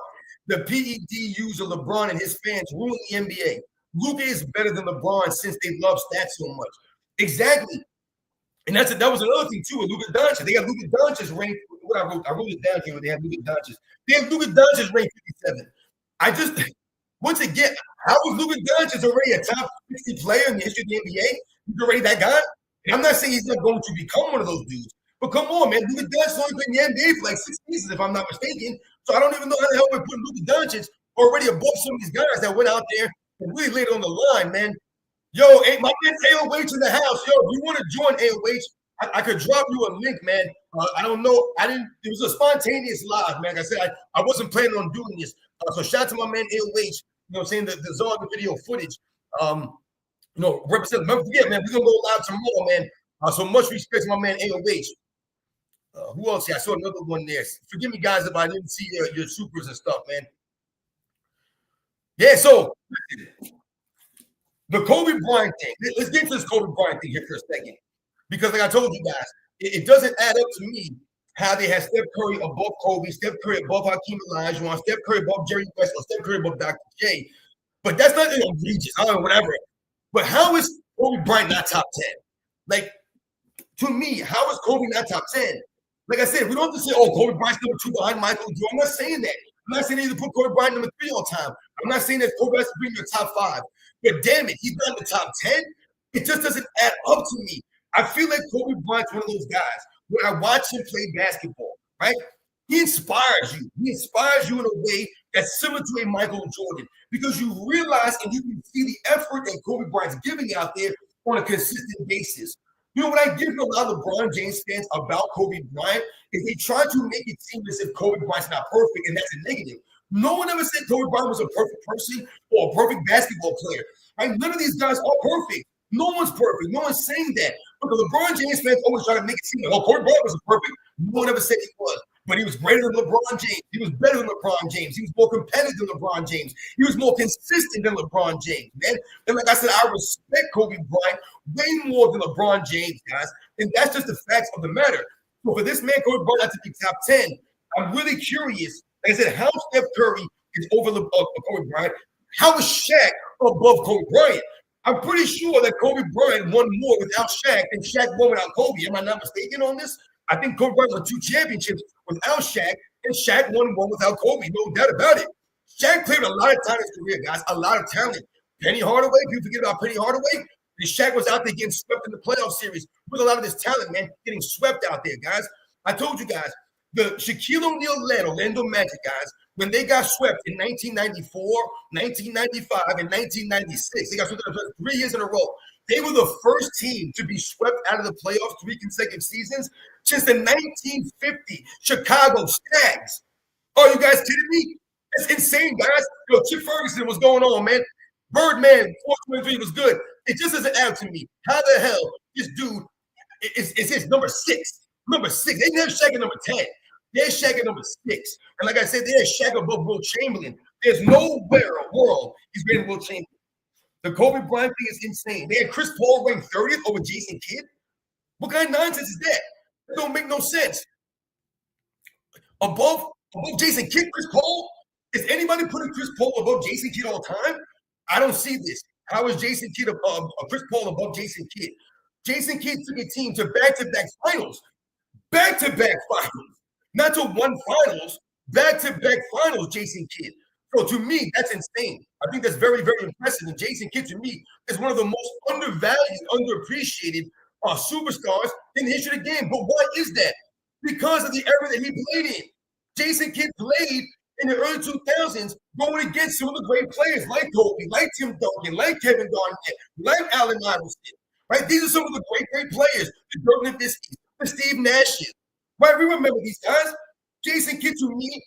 The PED user LeBron and his fans ruin the NBA. Luka is better than LeBron since they love stats so much. Exactly. And that was another thing, too, with Luka Doncic. They got Luka Doncic ranked. What I wrote it down here when they have Luka Doncic. They have Luka Doncic ranked 57. Once again, how was Luka Doncic already a top 60 player in the history of the NBA? He's already that guy. And I'm not saying he's not going to become one of those dudes. But come on, man. Luka Doncic only been in the NBA for like 6 seasons, if I'm not mistaken. So I don't even know how the hell we're putting Luka Doncic already above some of these guys that went out there and really laid it on the line, man. Yo, my man AOH in the house. Yo, if you want to join AOH, I could drop you a link, man. I don't know. It was a spontaneous live, man. Like I said, I wasn't planning on doing this. So shout out to my man AOH, you know what I'm saying, the Zog video footage. Represent. Remember, yeah, man, we're going to go live tomorrow, man. So much respect to my man AOH. Who else? Yeah, I saw another one there. Forgive me, guys, if I didn't see your supers and stuff, man. Yeah, so the Kobe Bryant thing. Let's get to this Kobe Bryant thing here for a second. Because like I told you guys, it doesn't add up to me how they have Steph Curry above Kobe, Steph Curry above Hakeem Olajuwon, Steph Curry above Jerry West, or Steph Curry above Dr. J. But that's not egregious, whatever. But how is Kobe Bryant not top 10? Like, To me, how is Kobe not top 10? Like I said, we don't have to say, oh, Kobe Bryant's number 2 behind Michael Jordan. I'm not saying that. I'm not saying they need to put Kobe Bryant number 3 all time. I'm not saying that Kobe has to be in your top 5. But damn it, he's not in the top 10. It just doesn't add up to me. I feel like Kobe Bryant's one of those guys. When I watch him play basketball, right? He inspires you. He inspires you in a way that's similar to a Michael Jordan because you realize and you can see the effort that Kobe Bryant's giving out there on a consistent basis. You know what I give a lot of LeBron James fans about Kobe Bryant is they try to make it seem as if Kobe Bryant's not perfect, and that's a negative. No one ever said Kobe Bryant was a perfect person or a perfect basketball player. Right? None of these guys are perfect. No one's perfect. No one's saying that. But the LeBron James fans always try to make it seem like, oh, Kobe Bryant wasn't perfect. No one ever said he was. But he was greater than LeBron James. He was better than LeBron James. He was more competitive than LeBron James. He was more consistent than LeBron James, man. And like I said, I respect Kobe Bryant way more than LeBron James, guys. And that's just the facts of the matter. So for this man, Kobe Bryant, not to be top 10, I'm really curious. Like I said, how Steph Curry is over Kobe Bryant. How is Shaq above Kobe Bryant? I'm pretty sure that Kobe Bryant won more without Shaq than Shaq won without Kobe. Am I not mistaken on this? I think Kobe Bryant won 2 championships without Shaq, and Shaq won 1 without Kobe. No doubt about it. Shaq played a lot of time in his career, guys, a lot of talent. Penny Hardaway, people forget about Penny Hardaway. And Shaq was out there getting swept in the playoff series with a lot of this talent, man, getting swept out there, guys. I told you guys, the Shaquille O'Neal-led Orlando Magic, guys, when they got swept in 1994, 1995, and 1996, they got swept 3 years in a row. They were the first team to be swept out of the playoffs 3 consecutive seasons since the 1950 Chicago Stags. Are you guys kidding me? That's insane, guys. Yo, Chip Ferguson, what's going on, man? Birdman, 423 was good. It just doesn't add to me. How the hell this dude is his number 6? Number 6. They didn't have Shaq at number 10. They had Shaq at number 6. And like I said, they had Shaq above Will Chamberlain. There's nowhere in the world he's greater than Will Chamberlain. The Kobe Bryant thing is insane. They had Chris Paul ranked 30th over Jason Kidd. What kind of nonsense is that? That don't make no sense. Above Jason Kidd, Chris Paul? Is anybody putting Chris Paul above Jason Kidd all the time? I don't see this. How is Jason Kidd Chris Paul above Jason Kidd? Jason Kidd took a team to back-to-back finals. Back-to-back finals. Not to one finals. Back-to-back finals, Jason Kidd. So to me, that's insane. I think that's very, very impressive. And Jason Kidd, to me, is one of the most undervalued, underappreciated superstars in the history of the game. But why is that? Because of the era that he played in. Jason Kidd played in the early 2000s going against some of the great players like Kobe, like Tim Duncan, like Kevin Garnett, like Allen Iverson. Right? These are some of the great players. The Dirk Nowitzki, the Steve Nashes. Right? We remember these guys. Jason Kidd, to me,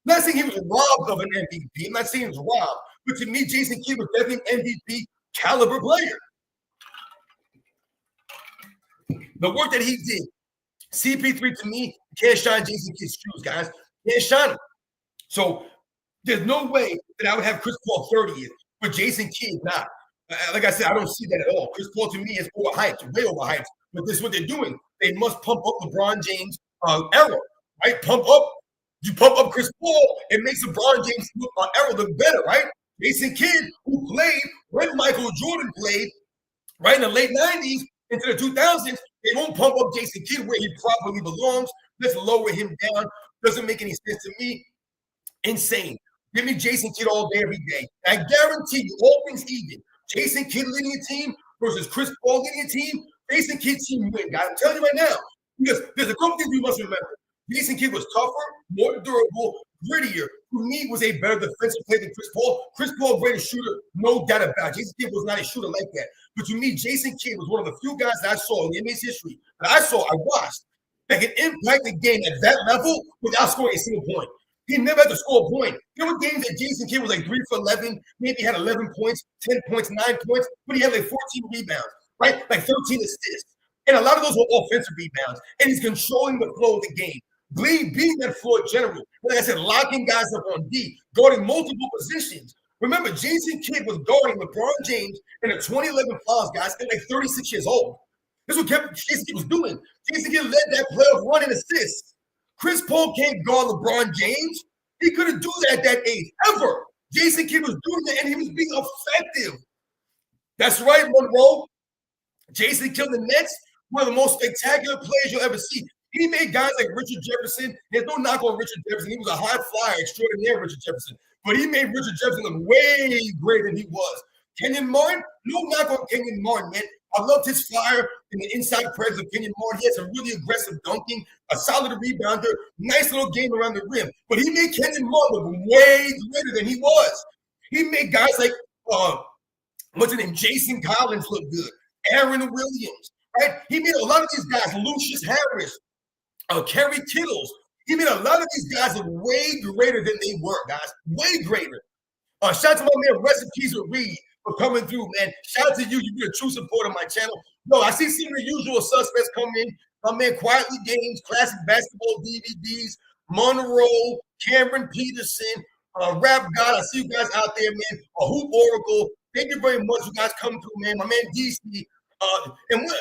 not saying he was robbed of an MVP. I'm not saying he was robbed. But to me, Jason Kidd was definitely an MVP caliber player. The work that he did, CP3 to me, can't shine Jason Kidd's shoes, guys. Can't shine him. So there's no way that I would have Chris Paul 30th, but Jason Kidd not. Like I said, I don't see that at all. Chris Paul to me is overhyped, way overhyped. But this is what they're doing. They must pump up LeBron James' era, right? Pump up. You pump up Chris Paul, it makes LeBron James' era look better, right? Jason Kidd, who played when Michael Jordan played, right in the late 90s into the 2000s, they won't pump up Jason Kidd where he probably belongs. Let's lower him down. Doesn't make any sense to me. Insane. Give me Jason Kidd all day, every day. I guarantee you, all things even, Jason Kidd leading a team versus Chris Paul leading a team, Jason Kidd team win, guys. I'm telling you right now. Because there's a couple things we must remember. Jason Kidd was tougher, more durable, grittier. To me, was a better defensive player than Chris Paul. Chris Paul, greater shooter, no doubt about it. Jason Kidd was not a shooter like that. But to me, Jason Kidd was one of the few guys that I saw in NBA's history that I watched, that can impact the game at that level without scoring a single point. He never had to score a point. There were games that Jason Kidd was like 3 for 11, maybe had 11 points, 10 points, 9 points, but he had like 14 rebounds, right? Like 13 assists. And a lot of those were offensive rebounds. And he's controlling the flow of the game. Being that floor general. Like I said, locking guys up on D, guarding multiple positions. Remember, Jason Kidd was guarding LeBron James in the 2011 finals, guys, at like 36 years old. This is what Jason Kidd was doing. Jason Kidd led that playoff run in assists. Chris Paul can't guard LeBron James. He couldn't do that at that age, ever. Jason Kidd was doing that, and he was being effective. That's right, Monroe. Jason Kidd the Nets one of the most spectacular players you'll ever see. He made guys like Richard Jefferson. There's no knock on Richard Jefferson. He was a high flyer extraordinaire, Richard Jefferson. But he made Richard Jefferson look way greater than he was. Kenyon Martin, no knock on Kenyon Martin, man. I loved his fire and the inside presence of Kenyon Martin. He had some really aggressive dunking, a solid rebounder, nice little game around the rim. But he made Kenyon Martin look way greater than he was. He made guys like, what's his name, Jason Collins look good. Aaron Williams, right? He made a lot of these guys, Lucius Harris, Kerry Kittles. He made a lot of these guys look way greater than they were, guys. Way greater. Shout out to my man, rest in peace with Reed, for coming through, man. Shout out to you. You've been a true supporter of my channel. No, I see some of the usual suspects come in. My man, Quietly Games, Classic Basketball DVDs, Monroe, Cameron Peterson, Rap God. I see you guys out there, man. Hoop Oracle. Thank you very much. You guys come through, man. My man, DC.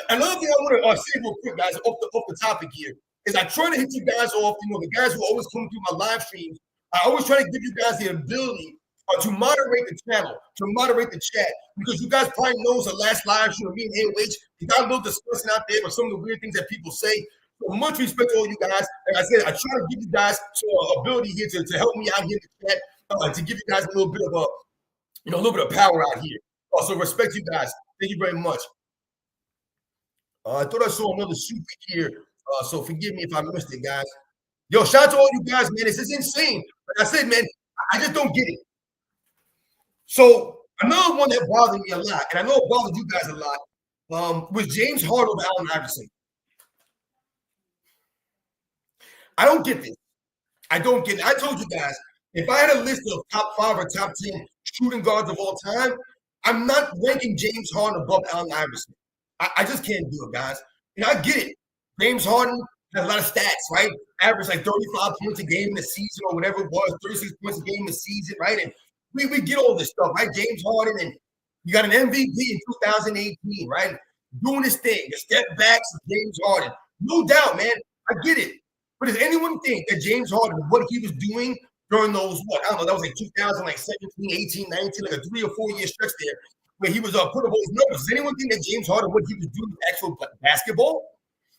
Another thing I want to say real quick, guys, off the topic here, is I try to hit you guys off, the guys who always come through my live streams. I always try to give you guys the ability to moderate the channel, to moderate the chat, because you guys probably know the last live stream of me and AOH, you got a little discussion out there with some of the weird things that people say. So much respect to all you guys. Like I said, I try to give you guys some ability here to help me out here in the chat, to give you guys a little bit of a little bit of power out here. Also, respect you guys. Thank you very much. I thought I saw another super here, so forgive me if I missed it, guys. Yo, shout out to all you guys, man. This is insane. Like I said, man, I just don't get it. So another one that bothered me a lot, and I know it bothered you guys a lot, was James Harden over Allen Iverson. I don't get this. I don't get it. I told you guys, if I had a list of top 5 or top 10 shooting guards of all time, I'm not ranking James Harden above Allen Iverson. I just can't do it, guys. And I get it. James Harden has a lot of stats, right? Average like 35 points a game in the season or whatever it was, 36 points a game in the season, right? And we get all this stuff, right? James Harden, and you got an MVP in 2018, right? Doing his thing, the step backs of James Harden. No doubt, man. I get it. But does anyone think that James Harden, what he was doing during those, I don't know, that was like 2017, 18, 19, like a 3 or 4 year stretch there, where he was putting up all his numbers. Does anyone think that James Harden, what he was doing with actual basketball?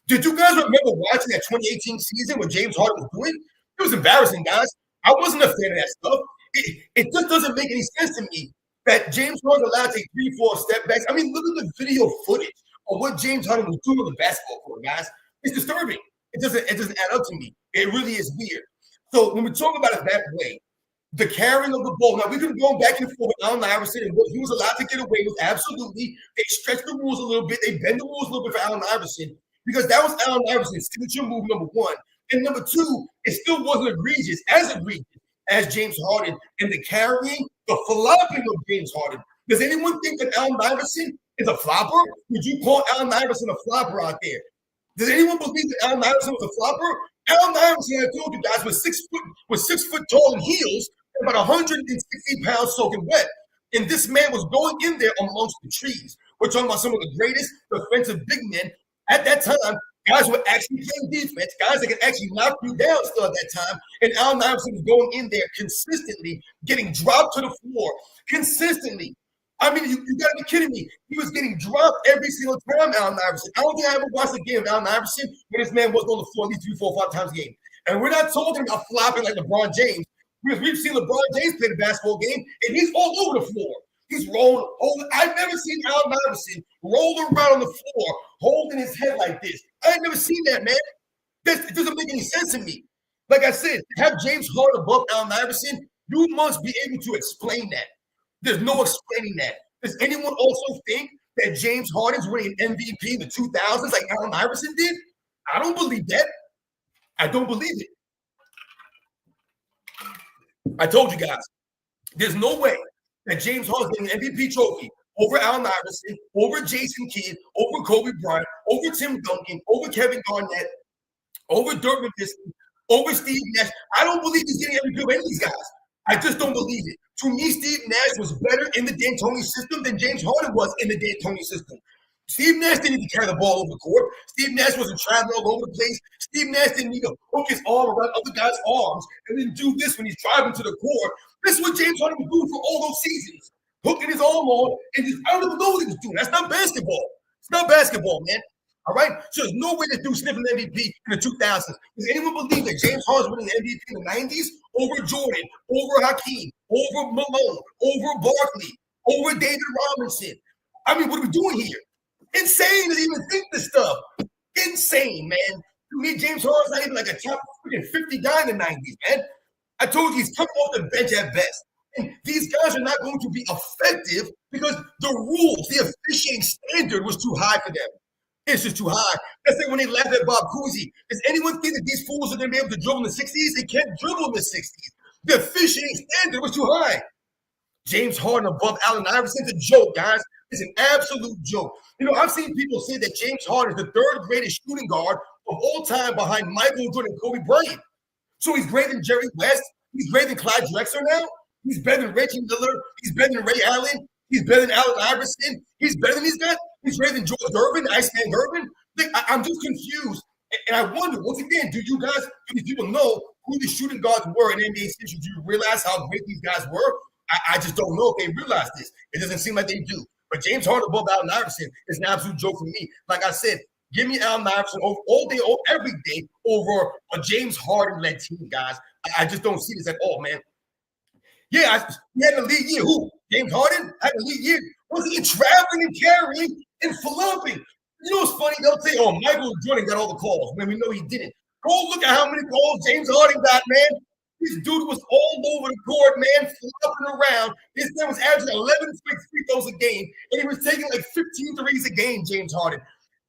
Did you guys remember watching that 2018 season when James Harden was doing? It was embarrassing, guys. I wasn't a fan of that stuff. It just doesn't make any sense to me that James Harden allowed to take 3, 4 step backs. I mean, look at the video footage of what James Harden was doing on the basketball court, guys. It's disturbing. It doesn't add up to me. It really is weird. So when we talk about it that way, the carrying of the ball. Now, we can go back and forth with Allen Iverson and what he was allowed to get away with. Absolutely. They stretched the rules a little bit. They bend the rules a little bit for Allen Iverson because that was Allen Iverson's signature move, number 1. And number 2, it still wasn't egregious as James Harden. And the carrying, the flopping of James Harden. Does anyone think that Allen Iverson is a flopper? Would you call Allen Iverson a flopper out there? Does anyone believe that Allen Iverson was a flopper? Allen Iverson, I told you guys, was 6 foot tall in heels, and about 160 pounds soaking wet. And this man was going in there amongst the trees. We're talking about some of the greatest defensive big men at that time. Guys were actually playing defense, guys that could actually knock you down still at that time. And Allen Iverson was going in there consistently, getting dropped to the floor consistently. I mean, you got to be kidding me. He was getting dropped every single time, Allen Iverson. I don't think I ever watched a game of Allen Iverson when this man was on the floor at least 3, 4, 5 times a game. And we're not talking about flopping like LeBron James, because we've seen LeBron James play the basketball game, and he's all over the floor. He's rolling over. I've never seen Allen Iverson roll around on the floor, holding his head like this. I ain't never seen that, man. It doesn't make any sense to me. Like I said, to have James Harden above Allen Iverson, you must be able to explain that. There's no explaining that. Does anyone also think that James Harden's winning an MVP in the 2000s like Allen Iverson did? I don't believe that. I don't believe it. I told you guys, there's no way that James Harden's getting an MVP trophy over Allen Iverson, over Jason Kidd, over Kobe Bryant, over Tim Duncan, over Kevin Garnett, over Dirk Nowitzki, over Steve Nash. I don't believe he's getting every good of any of these guys. I just don't believe it. To me, Steve Nash was better in the D'Antoni system than James Harden was in the D'Antoni system. Steve Nash didn't need to carry the ball over the court. Steve Nash wasn't traveling all over the place. Steve Nash didn't need to hook his arm around other guys' arms and then do this when he's driving to the court. This is what James Harden was doing for all those seasons. Hooking his arm on and just, I don't even know what he was doing. That's not basketball. It's not basketball, man. All right. So there's no way this dude sniffing the MVP in the 2000s. Does anyone believe that James Harden winning the MVP in the 90s over Jordan, over Hakeem, over Malone, over Barkley, over David Robinson? I mean, what are we doing here? Insane to even think this stuff. Insane, man. To me, James Harden's not even like a top 50 guy in the 90s, man. I told you he's coming off the bench at best. And these guys are not going to be effective because the rules, the officiating standard was too high for them. It's just too high. That's like when they laugh at Bob Cousy. Does anyone think that these fools are going to be able to dribble in the 60s? They can't dribble in the 60s. The officiating standard was too high. James Harden above Allen Iverson's a joke, guys. It's an absolute joke. You know, I've seen people say that James Harden is the third greatest shooting guard of all time behind Michael Jordan and Kobe Bryant. So he's greater than Jerry West. He's greater than Clyde Drexler now. He's better than Reggie Miller. He's better than Ray Allen. He's better than Allen Iverson. He's better than these guys. He's greater than George Gervin, Iceman Gervin. I'm just confused. And I wonder, once again, do these people know who the shooting guards were in NBA history? Do you realize how great these guys were? I just don't know if they realize this. It doesn't seem like they do. But James Harden above Allen Iverson is an absolute joke for me. Like I said, give me Allen Iverson all day, every day over a James Harden-led team, guys. I just don't see this at all, man. Yeah, he had an elite year. Who? James Harden had an elite year. Wasn't he traveling and carrying and flopping? You know what's funny? They'll say, oh, Michael Jordan got all the calls when we know he didn't. Go look at how many calls James Harden got, man. This dude was all over the court, man, flopping around. This man was averaging 11 free throws a game, and he was taking like 15 threes a game, James Harden.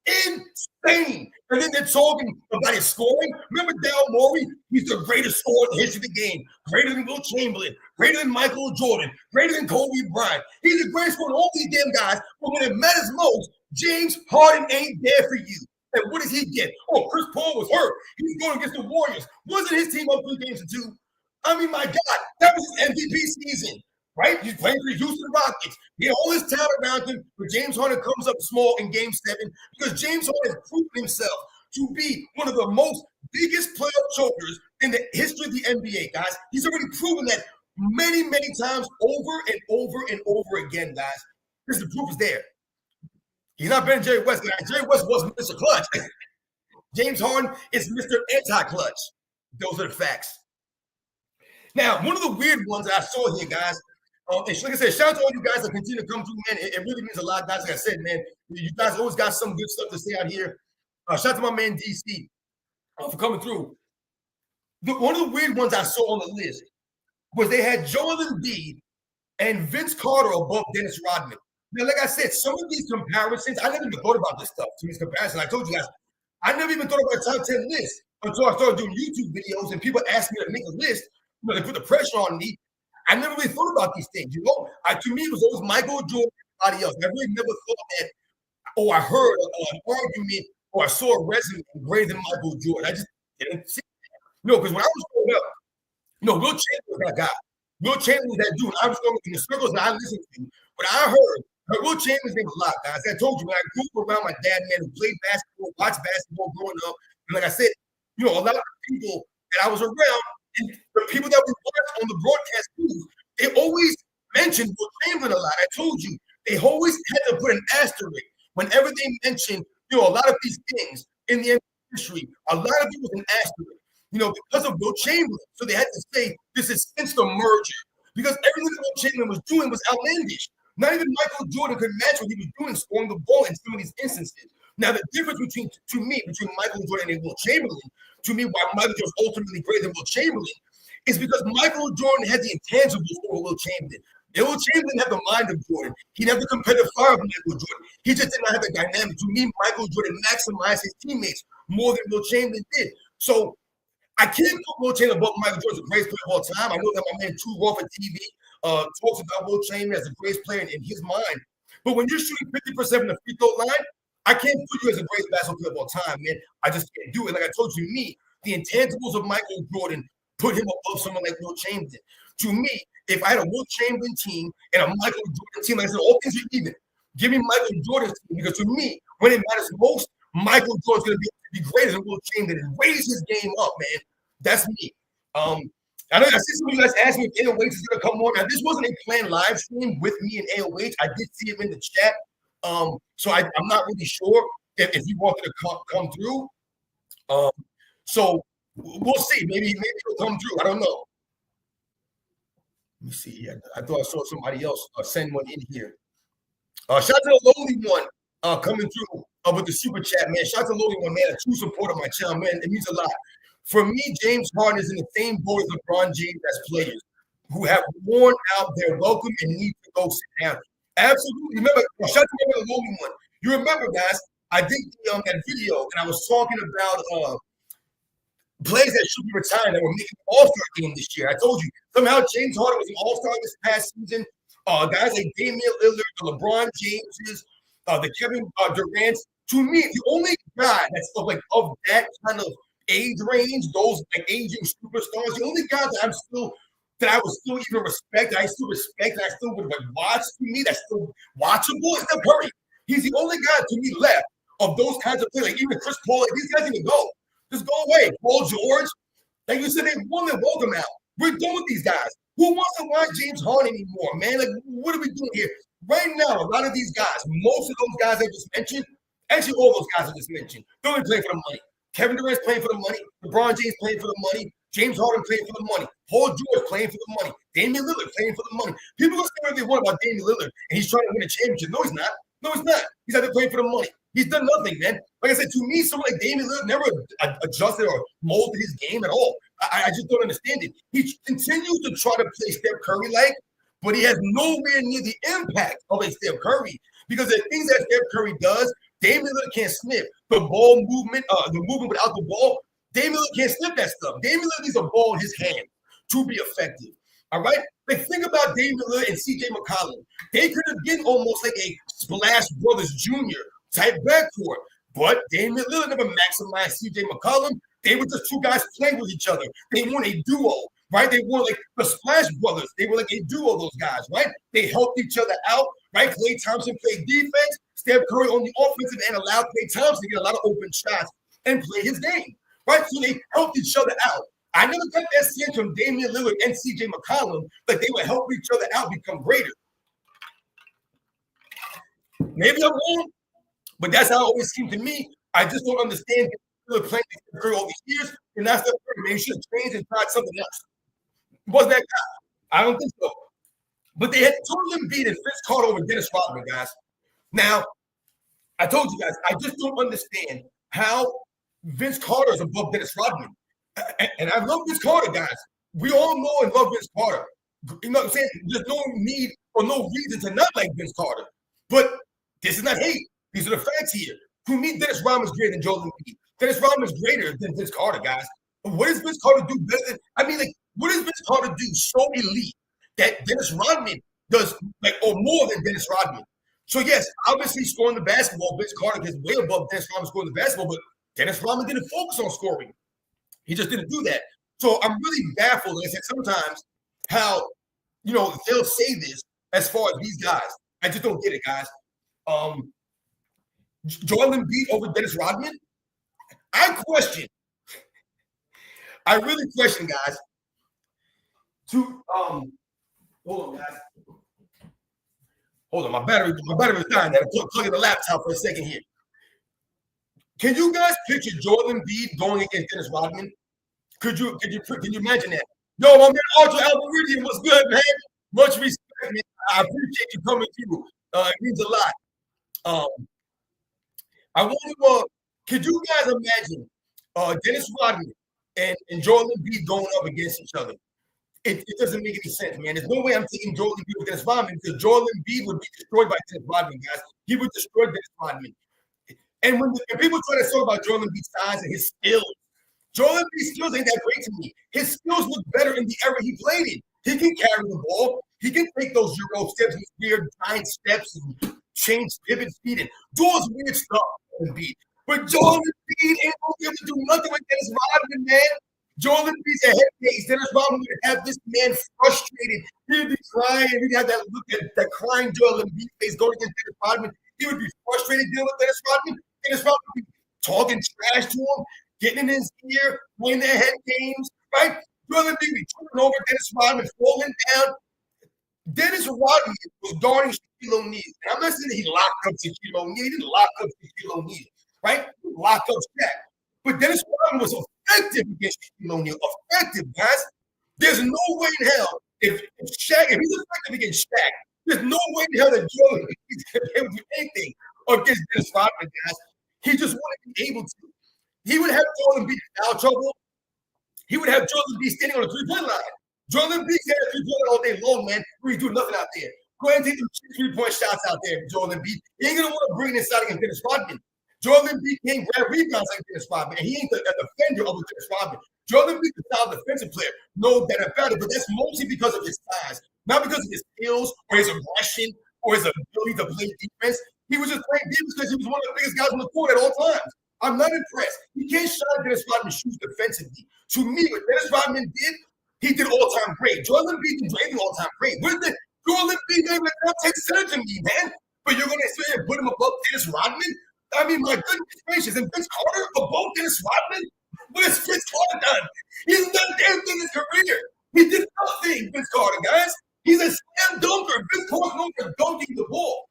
Insane. And then they're talking about his scoring. Remember Daryl Morey? He's the greatest scorer in the history of the game. Greater than Will Chamberlain. Greater than Michael Jordan. Greater than Kobe Bryant. He's the greatest scorer in all these damn guys. But when it matters most, James Harden ain't there for you. And what does he get? Oh, Chris Paul was hurt. He's going against the Warriors. Wasn't his team up 3-2? I mean, my God, that was his MVP season. Right? He's playing for the Houston Rockets. He had all this talent around him, but James Harden comes up small in Game 7 because James Harden has proven himself to be one of the most biggest playoff chokers in the history of the NBA, guys. He's already proven that many, many times over and over and over again, guys. Because the proof is there. He's not better than Jerry West, guys. Jerry West wasn't Mr. Clutch. James Harden is Mr. Anti-Clutch. Those are the facts. Now, one of the weird ones that I saw here, guys, and like I said, shout out to all you guys that continue to come through, man. It really means a lot, guys. Like I said, man, you guys always got some good stuff to say out here. Shout out to my man DC for coming through. One of the weird ones I saw on the list was they had Joel Embiid and Vince Carter above Dennis Rodman. Now, like I said, some of these comparisons, I never even thought about this stuff. To these comparisons, I told you guys, I never even thought about a top 10 list until I started doing YouTube videos and people asked me to make a list. You know, they put the pressure on me. I never really thought about these things, you know. To me, it was always Michael Jordan and everybody else. I really never thought that, I heard an argument or I saw a resume greater than Michael Jordan. I just didn't see that. No, because when I was growing up, Will Chamberlain was that guy. Will Chamberlain was that dude. I was going in the circles that I listened to. But I heard Will Chamberlain's name a lot, guys. I told you, when I grew up around my dad, man, who played basketball, watched basketball growing up. And like I said, a lot of people that I was around, and the people that we watched on the broadcast booth, they always mentioned Will Chamberlain a lot. I told you, they always had to put an asterisk whenever they mentioned, a lot of these things in the industry. A lot of it was an asterisk, because of Will Chamberlain. So they had to say this is since the merger, because everything that Will Chamberlain was doing was outlandish. Not even Michael Jordan could match what he was doing, scoring the ball in some of these instances. Now, the difference between Michael Jordan and Will Chamberlain, to me, why Michael Jordan is ultimately greater than Will Chamberlain, is because Michael Jordan had the intangibles for Will Chamberlain. Will Chamberlain had the mind of Jordan. He didn't have the competitive fire of Michael Jordan. He just did not have the dynamic. To me, Michael Jordan maximized his teammates more than Will Chamberlain did. So I can't put Will Chamberlain above Michael Jordan as the greatest player of all time. I know that my man True Raw for TV talks about Will Chamberlain as the greatest player in his mind. But when you're shooting 50% from the free throw line, I can't put you as the greatest basketball player of all time, man. I just can't do it. Like I told you, the intangibles of Michael Jordan put him above someone like Will Chamberlain. To me, if I had a Will Chamberlain team and a Michael Jordan team, like I said, all things are even. Give me Michael Jordan's team, because to me, when it matters most, Michael Jordan's going to be greater than Will Chamberlain and raise his game up, man. That's me. I see some of you guys ask me if AOH is going to come on. Now, this wasn't a planned live stream with me and AOH. I did see him in the chat. So I'm not really sure. if he wanted to come through. Um, so we'll see. Maybe he'll come through. I don't know. Let me see here. I thought I saw somebody else send one in here. Shout out to the lowly one coming through with the super chat, man. Shout out to the lowly one, man. A true supporter of my channel, man. It means a lot. For me, James Harden is in the same boat as LeBron James as players who have worn out their welcome and need to go sit down. Absolutely. Remember, shout out to the lowly one. You remember, guys, I did that video, and I was talking about players that should be retired that were making the All-Star game this year. I told you, somehow James Harden was an All-Star this past season. Guys like Damian Lillard, the LeBron Jameses, the Kevin Durant. To me, the only guy that's of that kind of age range, those like aging superstars, the only guy that I would still even respect, that I still would watch, to me, that's still watchable is Steph Curry. He's the only guy to me left of those kinds of players. Like even Chris Paul, like these guys even go. Just go away. Paul George, like you said, they won their welcome out. We're done with these guys. Who wants to watch James Harden anymore, man? Like, what are we doing here? Right now, a lot of these guys, most of those guys I just mentioned, actually all those guys I just mentioned, they're only playing for the money. Kevin Durant's playing for the money. LeBron James playing for the money. James Harden playing for the money. Paul George playing for the money. Damian Lillard playing for the money. People are saying what they want about Damian Lillard, and he's trying to win a championship. No, he's not. No, he's not. He's out there playing for the money. He's done nothing, man. Like I said, to me, someone like Damian Lillard never adjusted or molded his game at all. I just don't understand it. He continues to try to play Steph Curry-like, but he has nowhere near the impact of a Steph Curry because the things that Steph Curry does, Damian Lillard can't sniff. The ball movement, the movement without the ball, Damian Lillard can't sniff that stuff. Damian Lillard needs a ball in his hand to be effective. All right? Like, think about Damian Lillard and C.J. McCollum. They could have been almost like a Splash Brothers Jr. type backcourt, but Damian Lillard never maximized C.J. McCollum. They were just two guys playing with each other. They weren't a duo, right? They were like the Splash Brothers. They were like a duo, those guys, right? They helped each other out, right? Klay Thompson played defense. Steph Curry on the offensive end allowed Klay Thompson to get a lot of open shots and play his game, right? So they helped each other out. I never got that sense from Damian Lillard and C.J. McCollum that they would help each other out become greater. Maybe I'm wrong, but that's how it always seemed to me. I just don't understand Lillard playing Steph Curry all these years, and that's Steph Curry. Man, he should have changed and tried something else. He wasn't that guy. I don't think so. But they had totally beaten Vince Carter over Dennis Rodman, guys. Now, I told you guys, I just don't understand how Vince Carter is above Dennis Rodman. And I love Vince Carter, guys. We all know and love Vince Carter. You know what I'm saying? There's no need or no reason to not like Vince Carter. But this is not hate. These are the facts here. To me, Dennis Rodman is greater than Joel Embiid. Dennis Rodman is greater than Vince Carter, guys. What does Vince Carter do better than? I mean, like, what does Vince Carter do so elite that Dennis Rodman does, like, or more than Dennis Rodman? So yes, obviously scoring the basketball, Vince Carter is way above Dennis Rodman scoring the basketball, but Dennis Rodman didn't focus on scoring. He just didn't do that. So I'm really baffled, like I said, sometimes how, you know, they'll say this as far as these guys. I just don't get it, guys. Joel Embiid over Dennis Rodman? I really question, guys. Hold on, guys. Hold on, my battery is dying. I'm plugging the laptop for a second here. Can you guys picture Joel Embiid going against Dennis Rodman? Can you imagine that? Yo, my man, Ultra Alvaridian, what's good, man? Much respect, man. I appreciate you coming through. It means a lot. I want to. Could you guys imagine Dennis Rodman and Joel Embiid going up against each other? It doesn't make any sense, man. There's no way I'm taking Joel Embiid with Dennis Rodman because Joel Embiid would be destroyed by Dennis Rodman, guys. He would destroy Dennis Rodman. And when people try to talk about Joel Embiid's size and his skills, Joel Embiid's skills ain't that great to me. His skills look better in the era he played in. He can carry the ball. He can take those Euro steps, these weird giant steps, and change pivot speed and do all this weird stuff. Embiid. But Joel Embiid ain't going to be able to do nothing with Dennis Rodman, man. Joel Embiid's a head case. Dennis Rodman would have this man frustrated. He'd be crying. He'd have that look at that crying Joel Embiid face going against Dennis Rodman. He would be frustrated dealing with Dennis Rodman. Dennis Rodman would be talking trash to him, getting in his ear, winning their head games, right? Joel Embiid would be turning over Dennis Rodman, falling down. Dennis Rodman was guarding Shaquille O'Neal. And I'm not saying that he locked up Shaquille O'Neal. He didn't lock up Shaquille O'Neal. right? Locked up Shaq. But Dennis Rodman was effective against Shaquille O'Neal. Effective, guys. There's no way in hell if he's effective against Shaq, there's no way in hell that Jordan is going to be able to do anything against Dennis Rodman, guys. He just wouldn't be able to. He would have Jordan be in foul trouble. He would have Jordan be standing on the three-point line. Jordan B standing on the three-point line all day long, man. We do nothing out there. Go ahead and take them three-point shots out there, Jordan B. He ain't going to want to bring it inside against Dennis Rodman. Jordan B can't grab rebounds like Dennis Rodman, and he ain't a defender of Dennis Rodman. Jordan B is a solid defensive player, no doubt about it, but that's mostly because of his size, not because of his skills or his aggression or his ability to play defense. He was just playing defense because he was one of the biggest guys on the court at all times. I'm not impressed. He can't shine Dennis Rodman's shoes defensively. To me, what Dennis Rodman did, he did all-time great. Jordan B did anything all-time great. Where's the Jordan B gave a top 10 center to me, man? But you're going to sit here and put him above Dennis Rodman? I mean, my goodness gracious. And Vince Carter above Dennis Rodman? What has Vince Carter done? He's done damn thing in his career. He did nothing, Vince Carter, guys. He's a slam dunker. Vince Carter's known for dunking the ball.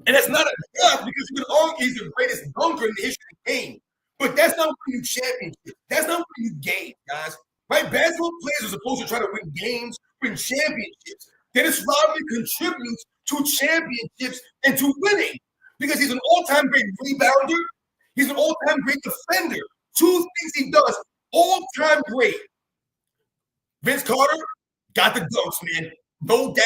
And that's not a job because you can argue he's the greatest dunker in the history of the game. But that's not what you championship. That's not what you game, guys. Right? Basketball players are supposed to try to win games, win championships. Dennis Rodman contributes to championships and to winning because he's an all-time great rebounder. He's an all-time great defender. Two things he does all-time great. Vince Carter got the dunks, man. No doubt.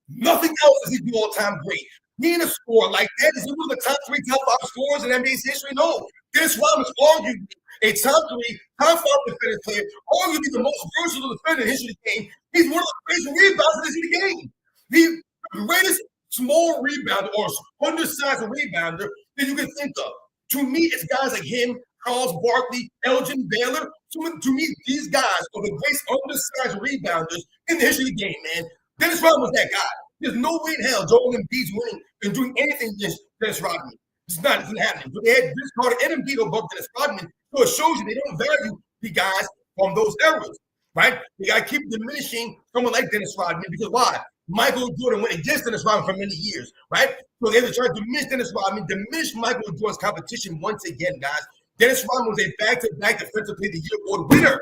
Nothing else does he do all-time great. Being a scorer like that, is he one of the top 3, top 5 scorers in NBA's history? No. Dennis Rodman is arguably a top 3, top 5 defensive player, arguably the most versatile defender in the history of the game. He's one of the greatest rebounders in the game. The greatest small rebounder or undersized rebounder that you can think of. To me, it's guys like him, Charles Barkley, Elgin Baylor. To me, these guys are the greatest undersized rebounders in the history of the game, man. Dennis Rodman was that guy. There's no way in hell Joel Embiid's winning and doing anything against Dennis Rodman. It's not happening. But they had Vince Carter and Embiid above Dennis Rodman, so it shows you they don't value the guys from those eras, right? They got to keep diminishing someone like Dennis Rodman because why? Michael Jordan went against Dennis Rodman for many years, right? So they had to try to diminish Dennis Rodman, diminish Michael Jordan's competition once again, guys. Dennis Rodman was a back-to-back Defensive Player of the Year award winner.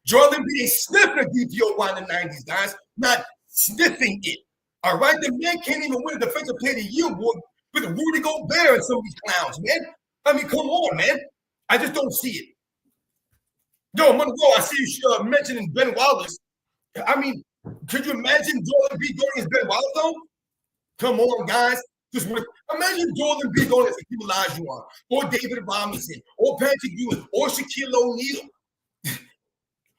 Joel Embiid ain't sniffing a DPOY in the 90s, guys. Not sniffing it. All right? The man can't even win a Defensive Player of the Year award with Rudy Gobert and some of these clowns, man. I mean, come on, man. I just don't see it. Yo, Monroe, I see you mentioning Ben Wallace. I mean, could you imagine Joel Embiid going against Ben Wallace, though? Come on, guys. Just imagine Joel Embiid going against Hakeem Olajuwon or David Robinson or Patrick Ewing or Shaquille O'Neal.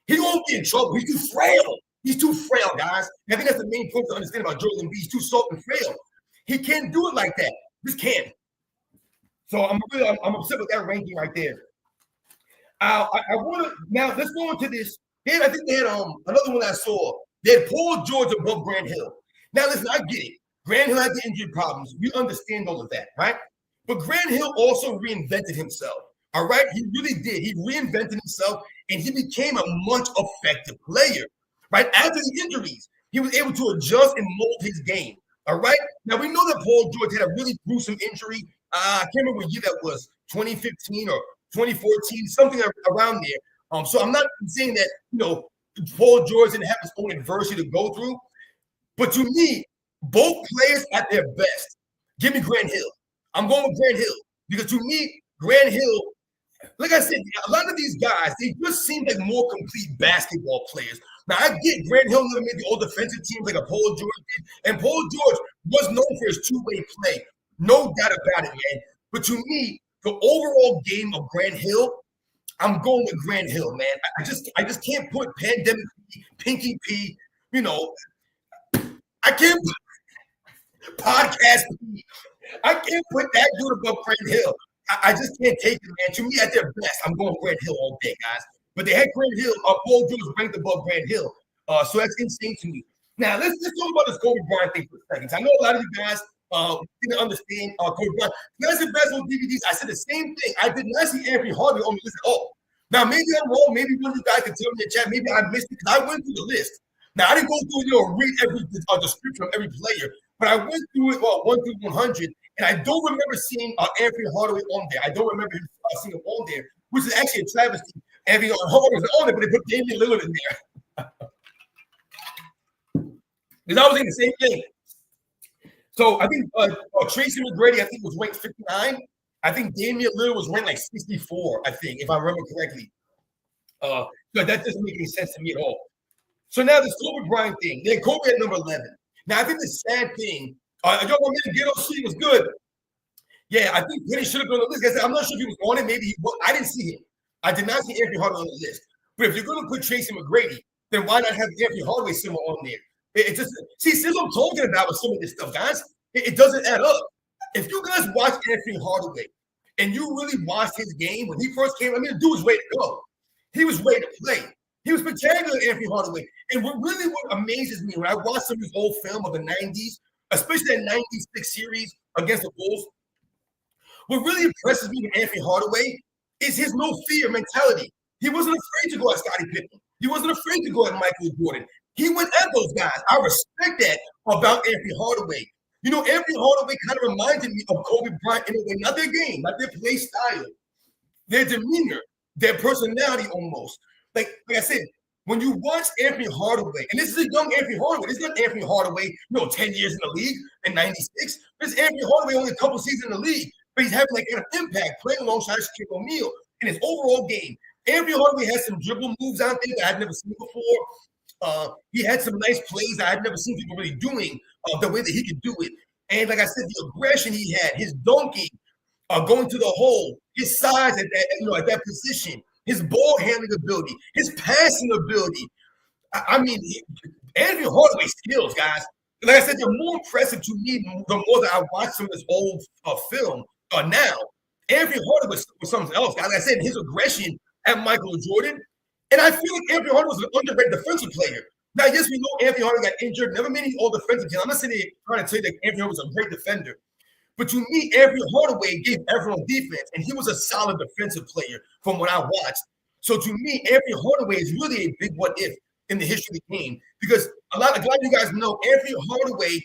He won't be in trouble. He's too frail. He's too frail, guys. I think that's the main point to understand about Joel Embiid. He's too soft and frail. He can't do it like that. Just can't. So I'm upset with that ranking right there. I want to now. Let's go into this. Then I think they had another one I saw. They had Paul George above Grant Hill. Now listen, I get it. Grant Hill had the injury problems. We understand all of that, right? But Grant Hill also reinvented himself. All right, he really did. He reinvented himself, and he became a much effective player. Right after the injuries, he was able to adjust and mold his game. All right. Now we know that Paul George had a really gruesome injury. I can't remember what year that was, 2015 or 2014, something around there. So I'm not saying that Paul George didn't have his own adversity to go through, but to me, both players at their best. Give me Grant Hill. I'm going with Grant Hill because to me, Grant Hill, like I said, a lot of these guys, they just seem like more complete basketball players. Now, I get Grant Hill never made the old defensive teams like a Paul George did, and Paul George was known for his two-way play. No doubt about it, man. But to me, the overall game of Grant Hill, I'm going with Grant Hill, man. I just can't put Pandemic P, Pinky P, I can't put Podcast P. I can't put that dude above Grant Hill. I just can't take it, man. To me, at their best, I'm going Grant Hill all day, guys. But they had Grant Hill, Paul George ranked above Grant Hill. So that's insane to me. Now, let's talk about this Kobe Bryant thing for a second. I know a lot of you guys didn't understand Kobe Bryant. When I said basketball DVDs, I said the same thing. I did not see Anthony Hardaway on the list at all. Now, maybe I'm wrong. Maybe one of you guys can tell me in the chat. Maybe I missed it because I went through the list. Now, I didn't go through, read every description of every player. But I went through it 1 through 100, and I don't remember seeing Anthony Hardaway on there. I don't remember seeing him on there, which is actually a travesty. Anthony Hardaway was on there, but they put Damian Lillard in there. Because I was thinking the same thing. So I think Tracy McGrady, I think, was ranked 59. I think Damian Lillard was ranked like 64, I think, if I remember correctly. So that doesn't make any sense to me at all. So now this Kobe Bryant thing. Then Kobe at number 11. Now I think the sad thing, yo, my man Ghetto C was good. Yeah, I think Penny should have been on the list. I said, I'm not sure if he was on it. Maybe he was. I didn't see him. I did not see Anthony Hardaway on the list. But if you're going to put Tracy McGrady, then why not have Anthony Hardaway somewhere on there? It just see what I'm talking about with some of this stuff, guys. It doesn't add up. If you guys watch Anthony Hardaway and you really watched his game when he first came, I mean, the dude was ready to go. He was ready to play. He was spectacular, Anthony Hardaway. And what amazes me when I watch some of his old film of the 90s, especially that 96 series against the Bulls, what really impresses me with Anthony Hardaway is his no fear mentality. He wasn't afraid to go at Scottie Pippen. He wasn't afraid to go at Michael Jordan. He went at those guys. I respect that about Anthony Hardaway. You know, Anthony Hardaway kind of reminded me of Kobe Bryant in a way, not their game, not their play style, their demeanor, their personality almost. Like I said, when you watch Anthony Hardaway, and this is a young Anthony Hardaway, this is not Anthony Hardaway, 10 years in the league in 96. This is Anthony Hardaway only a couple seasons in the league, but he's having like an impact playing alongside Shaquille O'Neal in his overall game. Anthony Hardaway has some dribble moves out there that I've never seen before. He had some nice plays that I've never seen people really doing the way that he could do it. And like I said, the aggression he had, his dunking, going to the hole, his size at that position, his ball handling ability, his passing ability. I mean, Anthony Hardaway's skills, guys. Like I said, they're more impressive to me the more that I watch some of this old film now. Anthony Hardaway was something else, guys. Like I said, his aggression at Michael Jordan. And I feel like Anthony Hardaway was an underrated defensive player. Now, yes, we know Anthony Hardaway got injured, never made any all defensive team. I'm not sitting here trying to tell you that Anthony Hardaway was a great defender. But to me, Anthony Hardaway gave everyone defense, and he was a solid defensive player from what I watched. So to me, Anthony Hardaway is really a big what if in the history of the game, because a lot of you guys know Anthony Hardaway,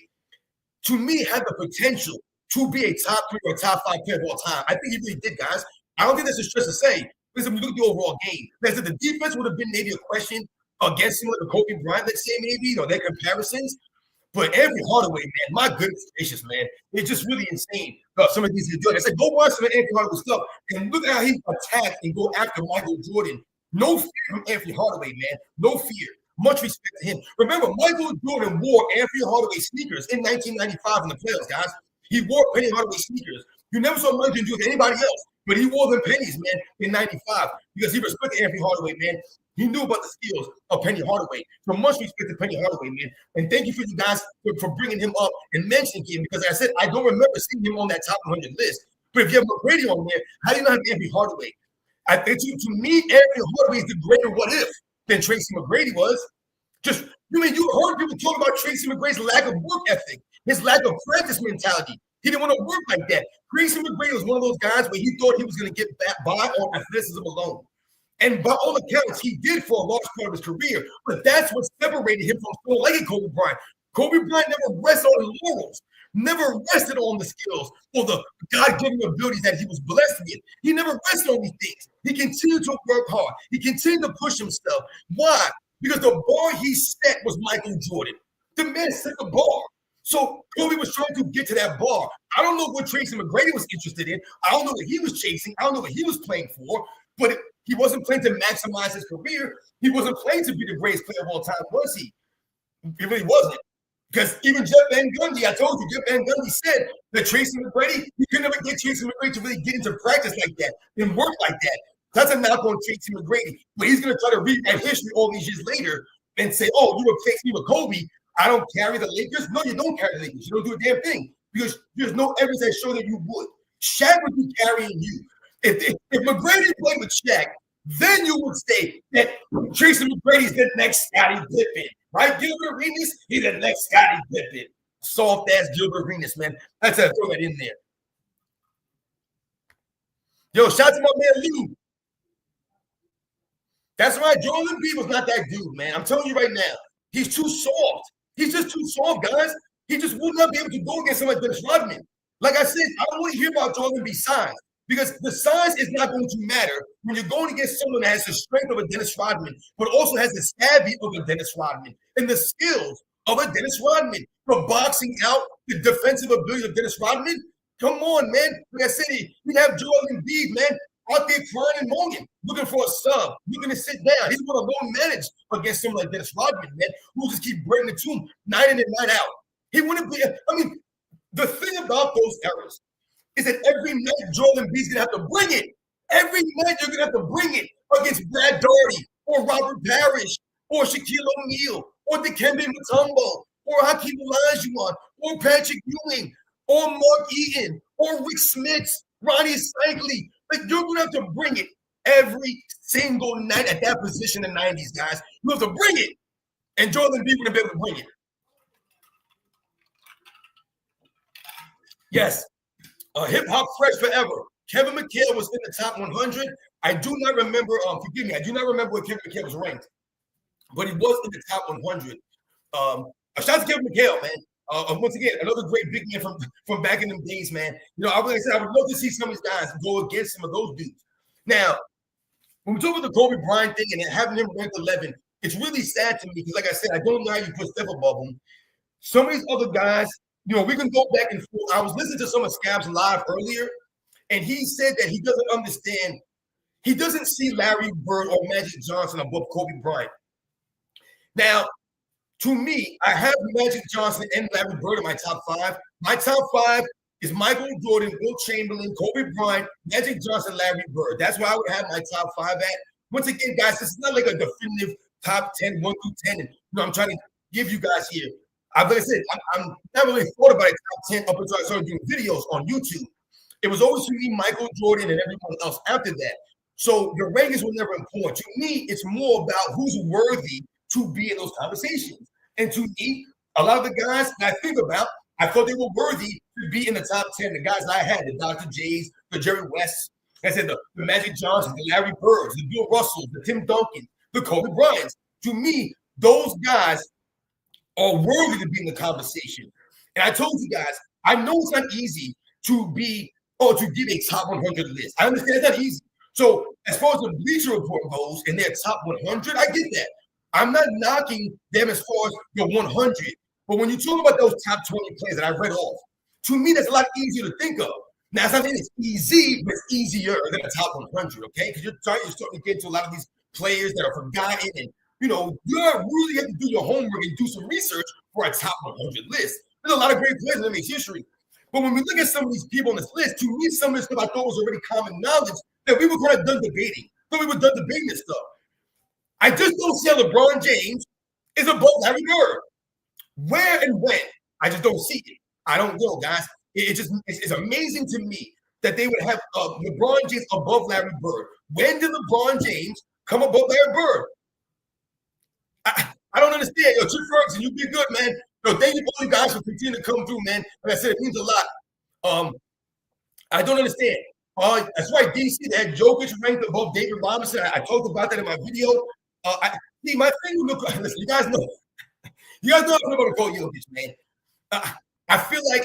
to me, had the potential to be a top 3 or top 5 player of all time. I think he really did, guys. I don't think that's a stress to say, because if we look at the overall game, like I said, the defense would have been maybe a question against him, like the Kobe Bryant, let's say, maybe, their comparisons. But Anthony Hardaway, man, my goodness gracious, man, it's just really insane. Some of these he's doing. I said, go watch some of Anthony Hardaway stuff and look at how he attacked and go after Michael Jordan. No fear from Anthony Hardaway, man. No fear. Much respect to him. Remember, Michael Jordan wore Anthony Hardaway sneakers in 1995 in the playoffs, guys. He wore Penny Hardaway sneakers. You never saw Michael do it with anybody else, but he wore them pennies, man, in 95 because he respected Anthony Hardaway, man. He knew about the skills of Penny Hardaway. So much respect to Penny Hardaway, man. And thank you for you guys for bringing him up and mentioning him, because like I said, I don't remember seeing him on that top 100 list. But if you have McGrady on there, how do you not have Anthony Hardaway? I think to me, Anthony Hardaway is the greater what if than Tracy McGrady was. You heard people talk about Tracy McGrady's lack of work ethic, his lack of practice mentality. He didn't want to work like that. Tracy McGrady was one of those guys where he thought he was going to get by on athleticism alone. And by all accounts, he did for a large part of his career. But that's what separated him from someone like Kobe Bryant. Kobe Bryant never rested on his laurels, never rested on the skills or the God-given abilities that he was blessed with. He never rested on these things. He continued to work hard. He continued to push himself. Why? Because the bar he set was Michael Jordan. The man set the bar. So Kobe was trying to get to that bar. I don't know what Tracy McGrady was interested in. I don't know what he was chasing. I don't know what he was playing for. But he wasn't playing to maximize his career. He wasn't playing to be the greatest player of all time, was he? He really wasn't. Because even Jeff Van Gundy, I told you, Jeff Van Gundy said that Tracy McGrady, he could never get Tracy McGrady to really get into practice like that and work like that. That's a knock on Tracy McGrady. But he's going to try to rewrite history all these years later and say, oh, you replaced me with Kobe. I don't carry the Lakers. No, you don't carry the Lakers. You don't do a damn thing because there's no evidence that shows that you would. Shaq would be carrying you. If McGrady played with Shaq, then you would say that Tracy McGrady's the next Scottie Pippen, right? Gilbert Arenas, he's the next Scottie Pippen. Soft ass Gilbert Arenas, man. That's how I throw that in there. Yo, shout out to my man Lou. That's right. Joel Embiid was not that dude, man. I'm telling you right now. He's too soft. He's just too soft, guys. He just will not be able to go against someone like Dennis Rodman. Like I said, I don't want to hear about Jordan B. size because the size is not going to matter when you're going against someone that has the strength of a Dennis Rodman, but also has the savvy of a Dennis Rodman and the skills of a Dennis Rodman. For boxing out the defensive ability of Dennis Rodman, come on, man. Like I said, he'd have Joel Embiid, man, out there crying and moaning, looking for a sub, looking to sit down. He's going to go manage against someone like Dennis Rodman, man, who just keep bringing it to him night in and night out. He wouldn't be. I mean, the thing about those eras is that every night Joel Embiid's going to have to bring it. Every night you're going to have to bring it against Brad Daugherty or Robert Parrish or Shaquille O'Neal or Dikembe Mutombo or Hakeem Olajuwon or Patrick Ewing or Mark Eaton or Rick Smits, Ronnie Cycli. Like, you're going to have to bring it every single night at that position in the 90s, guys. You have to bring it. And Joel Embiid wouldn't be able to bring it. Yes, Hip Hop Fresh Forever. Kevin McHale was in the top 100. I do not remember, forgive me, I do not remember where Kevin McHale was ranked, but he was in the top 100. Shout out to Kevin McHale, man. Once again, another great big man from back in them days, man. You know, like I said, I would love to see some of these guys go against some of those dudes. Now, when we talk about the Kobe Bryant thing and having him ranked 11, it's really sad to me because, like I said, I don't know how you put Steph above him. Some of these other guys, you know, we can go back and forth. I was listening to some of Scabs live earlier, and he said that he doesn't understand. He doesn't see Larry Bird or Magic Johnson above Kobe Bryant. Now, to me, I have Magic Johnson and Larry Bird in my top five. My top five is Michael Jordan, Will Chamberlain, Kobe Bryant, Magic Johnson, Larry Bird. That's where I would have my top five at. Once again, guys, this is not like a definitive top 10, 1 through 10. And, you know, I'm trying to give you guys here. Like I said, I'm not really thought about a top 10 up until I started doing videos on YouTube. It was always to me Michael Jordan and everyone else after that. So the rankings were never important. To me, it's more about who's worthy to be in those conversations. And to me, a lot of the guys that I think about, I thought they were worthy to be in the top 10. The guys I had, the Dr. J's, the Jerry West, like I said, the Magic Johnson, the Larry Birds, the Bill Russells, the Tim Duncan, the Kobe Bryants. To me, those guys are worthy to be in the conversation. And I told you guys, I know it's not easy to be or to give a top 100 list. I understand it's not easy. So as far as the Bleacher Report goes and their top 100, I get that. I'm not knocking them as far as the 100. But when you talk about those top 20 players that I read off, to me, that's a lot easier to think of. Now, it's not saying it's easy, but it's easier than a top 100, okay? Because you're starting to get into a lot of these players that are forgotten. And, you know, you really have to do your homework and do some research for a top 100 list. There's a lot of great players that makes history. But when we look at some of these people on this list, to me, some of this stuff I thought was already common knowledge that we were kind of done debating. So we were done debating this stuff. I just don't see how LeBron James is above Larry Bird. Where and when? I just don't see it. I don't know, guys. It's amazing to me that they would have LeBron James above Larry Bird. When did LeBron James come above Larry Bird? I don't understand. Yo, Chip Ferguson, you be good, man. Yo, thank you all you guys for continuing to come through, man. Like I said, it means a lot. I don't understand. That's right, DC, they had Jokic ranked above David Robinson. I talked about that in my video. My thing would look, listen, you guys know I'm about to call Jokic, man. I feel like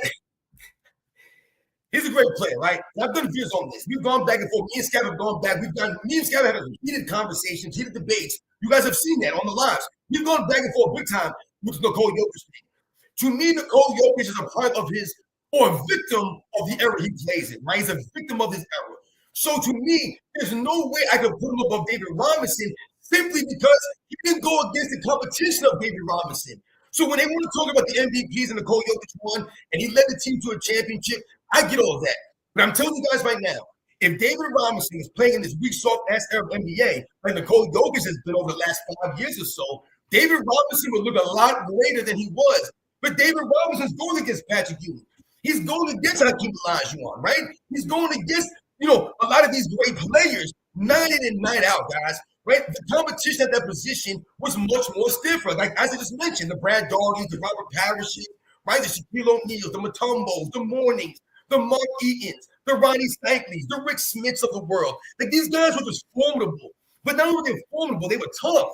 he's a great player, right? I've done videos on this. We've gone back and forth. Me and Scab have gone back. Me and Scab have heated conversations, heated debates. You guys have seen that on the lives. We've gone back and forth big time with Nikola Jokic. To me, Nikola Jokic is a part of his, or a victim of the era he plays in, right? He's a victim of his era. So to me, there's no way I could put him above David Robinson simply because he didn't go against the competition of David Robinson. So when they want to talk about the MVPs and Nikola Jokic won, and he led the team to a championship, I get all of that. But I'm telling you guys right now, if David Robinson is playing in this weak, soft-ass era of NBA, like Nikola Jokic has been over the last 5 years or so, David Robinson would look a lot greater than he was. But David Robinson's going against Patrick Ewing. He's going against Hakeem Olajuwon, right? He's going against, a lot of these great players night in and night out, guys, right? The competition at that position was much more stiffer. Like, as I just mentioned, the Brad Daughertys, the Robert Parishes, right? The Shaquille O'Neals, the Mutombos, the Mornings, the Mark Eatons, the Ronnie Cyclis, the Rick Smits of the world. Like, these guys were just formidable. But not only were they formidable, they were tough.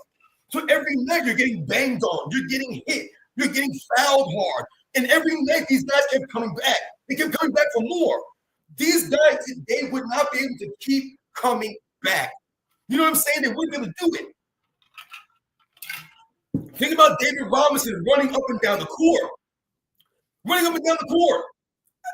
So every night you're getting banged on, you're getting hit, you're getting fouled hard. And every night, these guys kept coming back. They kept coming back for more. These guys, they would not be able to keep coming back. You know what I'm saying? They wouldn't be able to do it. Think about David Robinson running up and down the court. Running up and down the court.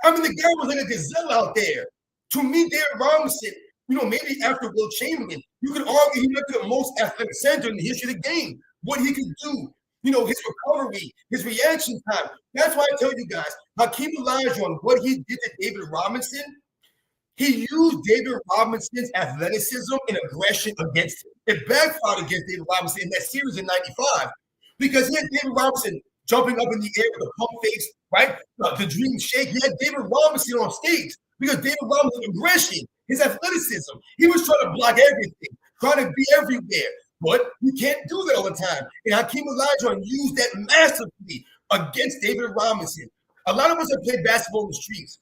I mean, the guy was like a gazelle out there. To me, David Robinson, maybe after Will Chamberlain, you could argue he might be the most athletic center in the history of the game. What he could do, his recovery, his reaction time. That's why I tell you guys, Hakeem Olajuwon, what he did to David Robinson, he used David Robinson's athleticism and aggression against him. It backfired against David Robinson in that series in '95 because he had David Robinson jumping up in the air with a pump face, right? The dream shake. He had David Robinson on stage because David Robinson's aggression, his athleticism, he was trying to block everything, trying to be everywhere. But you can't do that all the time. And Hakeem Olajuwon used that masterfully against David Robinson. A lot of us have played basketball in the streets.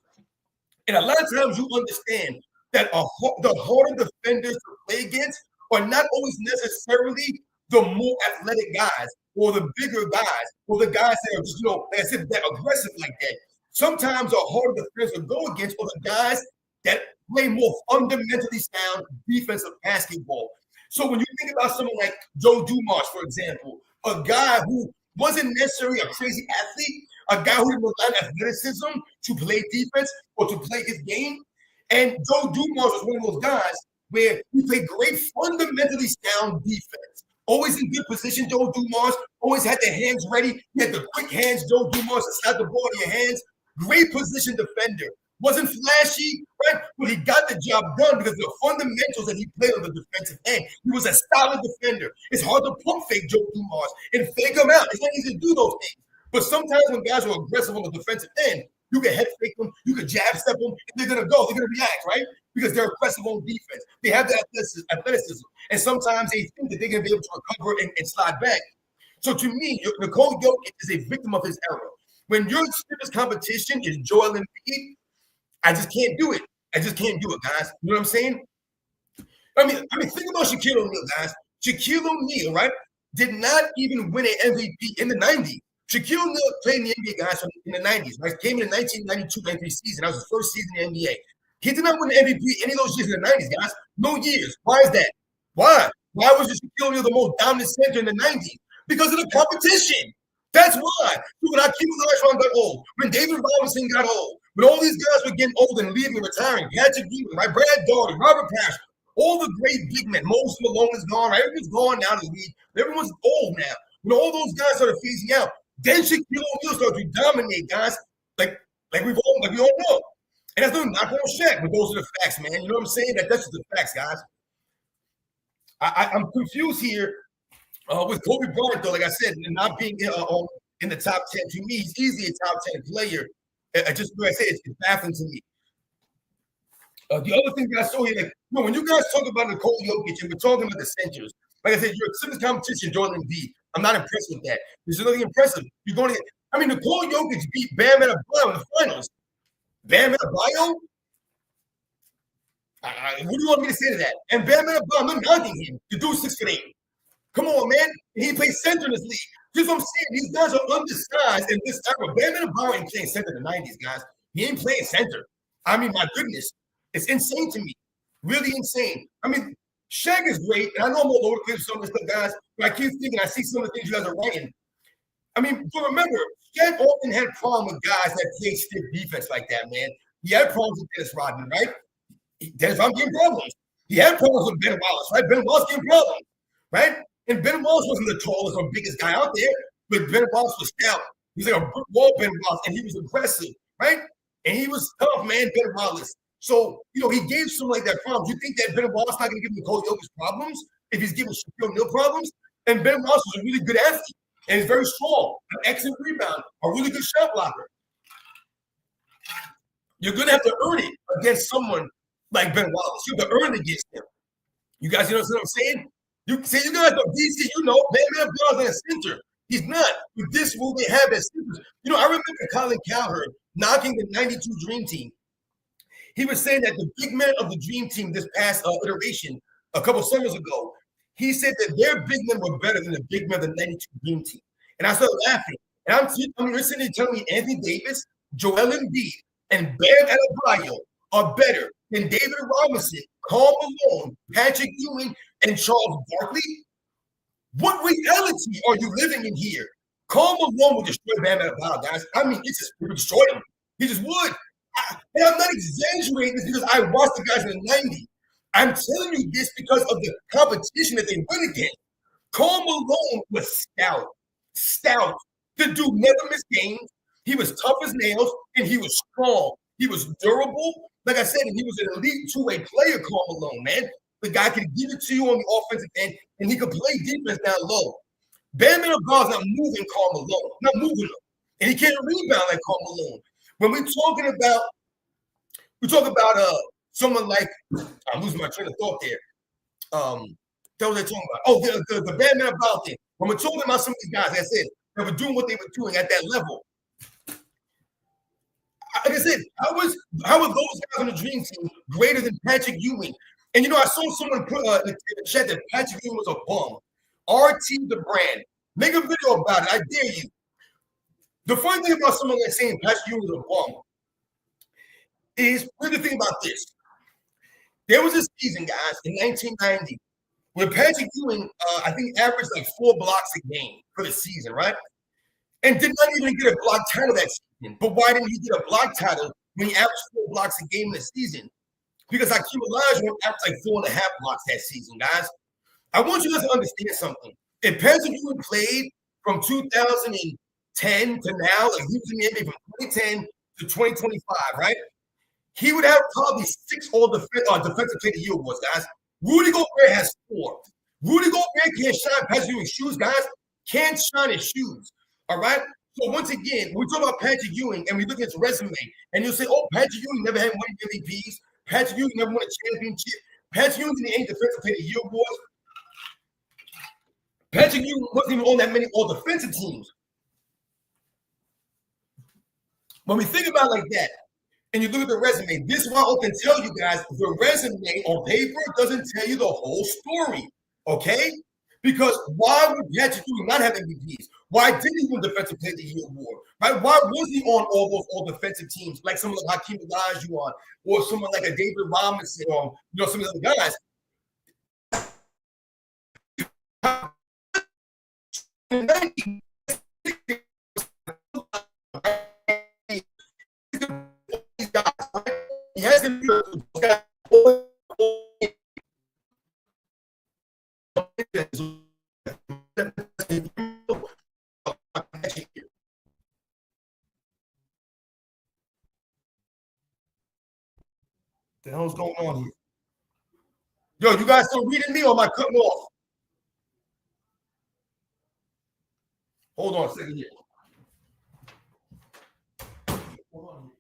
And a lot of times you understand that the harder defenders to play against are not always necessarily the more athletic guys or the bigger guys or the guys that are just, like I said, that aggressive like that. Sometimes the harder defenders to go against are the guys that play more fundamentally sound defensive basketball. So when you think about someone like Joe Dumars, for example, a guy who wasn't necessarily a crazy athlete, a guy who didn't rely on athleticism to play defense or to play his game. And Joe Dumars was one of those guys where he played great fundamentally sound defense. Always in good position, Joe Dumars. Always had the hands ready. He had the quick hands, Joe Dumars, to slap the ball in your hands. Great position defender. Wasn't flashy, right? But he got the job done because of the fundamentals that he played on the defensive end. He was a solid defender. It's hard to pump fake Joe Dumars and fake him out. It's not easy to do those things. But sometimes when guys are aggressive on the defensive end, you can head fake them, you can jab step them, and they're going to go. They're going to react, right? Because they're aggressive on defense. They have that athleticism. And sometimes they think that they're going to be able to recover and slide back. So to me, Nikola Jokic is a victim of his era. When your stiffest competition is Joel Embiid, I just can't do it. I just can't do it, guys. You know what I'm saying? I mean, think about Shaquille O'Neal, guys. Shaquille O'Neal, right, did not even win an MVP in the 90s. Shaquille O'Neal played in the NBA, guys, in the 90s, right? Came in the 1992-93 season. That was his first season in the NBA. He did not win the MVP any of those years in the 90s, guys. No years. Why is that? Why? Why was Shaquille O'Neal the most dominant center in the 90s? Because of the competition. That's why. When Hakeem Olajuwon got old, when David Robinson got old, when all these guys were getting old and leaving, retiring, Patrick Ewing, right? Brad Daugherty, Robert Parrish, all the great big men. Moses Malone is gone, right? Everyone's gone now in the league. Everyone's old now. When all those guys started phasing out, then Shaquille O'Neal started to dominate, guys, like we all know. And that's not going to Shaq, but those are the facts, man. You know what I'm saying? That's just the facts, guys. I'm confused here with Kobe Bryant, though, like I said, and not being in the top 10. To me, he's easily a top 10 player. Just like I said, it's baffling to me. The other thing that I saw here, when you guys talk about Nikola Jokic and we're talking about the centers, like I said, you're a serious competition, Joel Embiid. I'm not impressed with that. There's nothing impressive. You're going to Nikola Jokic beat Bam Adebayo in the finals. Bam Adebayo? What do you want me to say to that? And Bam Adebayo, I'm not knocking him. The dude's 6'8". Come on, man. He plays center in this league. Just what I'm saying. These guys are undersized in this era. Bam Adebayo ain't playing center in the 90s, guys. He ain't playing center. I mean, my goodness. It's insane to me. Really insane. I mean, Shaq is great, and I know I'm all over the place with some of this stuff, guys, but I keep thinking, I see some of the things you guys are writing. I mean, but remember, Shaq often had problems with guys that played stiff defense like that, man. He had problems with Dennis Rodman, right? Dennis Rodman getting problems. He had problems with Ben Wallace, right? Ben Wallace getting problems, right? And Ben Wallace wasn't the tallest or biggest guy out there, but Ben Wallace was stout. He was like a brick wall, Ben Wallace, and he was aggressive, right? And he was tough, man, Ben Wallace. So, he gave someone like that problems. You think that Ben Wallace not going to give Nikola Jokic problems if he's giving Shaquille O'Neal problems? And Ben Wallace was a really good athlete, and he's very strong, an excellent rebound, a really good shot blocker. You're going to have to earn it against someone like Ben Wallace. You have to earn it against him. You guys, what I'm saying? You guys know DC, Ben Wallace is a center. He's not. With this rule they have as centers. I remember Colin Cowherd knocking the 92 Dream Team. He was saying that the big men of the Dream Team this past iteration, a couple summers ago, he said that their big men were better than the big men of the 92 Dream Team. And I started laughing. And you're sitting there telling me Anthony Davis, Joel Embiid, and Bam Adebayo are better than David Robinson, Karl Malone, Patrick Ewing, and Charles Barkley? What reality are you living in here? Karl Malone would destroy Bam Adebayo, guys. I mean, he would destroy him. He just would. And I'm not exaggerating this because I watched the guys in the 90s. I'm telling you this because of the competition that they went against. Karl Malone was stout. The dude never missed games. He was tough as nails, and he was strong. He was durable. Like I said, he was an elite two-way player, Karl Malone, man. The guy could give it to you on the offensive end, and he could play defense down low. Bam Adebayo's not moving Karl Malone, not moving him. And he can't rebound like Karl Malone. When we talk about someone like, I'm losing my train of thought there. That was they talking about. Oh, the Bam Adebayo thing. When we're talking about some of these guys, like I said, that were doing what they were doing at that level. Like I said, how were those guys on the Dream Team greater than Patrick Ewing? And I saw someone put in the chat that Patrick Ewing was a bum. RT the brand. Make a video about it. I dare you. The funny thing about someone like saying Patrick Ewing was a bum is, here's the thing about this. There was a season, guys, in 1990 when Patrick Ewing, I think, averaged like 4 blocks a game for the season, right? And did not even get a block title that season. But why didn't he get a block title when he averaged 4 blocks a game in the season? Because Hakeem Olajuwon averaged like 4.5 blocks that season, guys. I want you guys to understand something. If Patrick Ewing played from 2010 to now, like he was in the NBA from 2010 to 2025, right? He would have probably 6 all defensive player of the year awards, guys. Rudy Gobert has 4. Rudy Gobert can't shine Patrick Ewing's shoes, guys. Can't shine his shoes. All right. So once again, we talk about Patrick Ewing and we look at his resume, and you'll say, "Oh, Patrick Ewing never had winning MVPs. Patrick Ewing never won a championship. Patrick Ewing didn't ain't defensive player of the year awards. Patrick Ewing wasn't even on that many all defensive teams." When we think about it like that, and you look at the resume, this is why I can tell you guys the resume on paper doesn't tell you the whole story. Okay? Because why would Patrick Ewing not have MVPs? Why didn't he win Defensive Player of the Year award? Right? Why was he on all those all defensive teams, like someone like Hakeem Olajuwon or someone like a David Robinson or some of the other guys? He has to the hell's going on here? Yo, you guys still reading me or am I cutting off? Hold on a second here. Hold on here.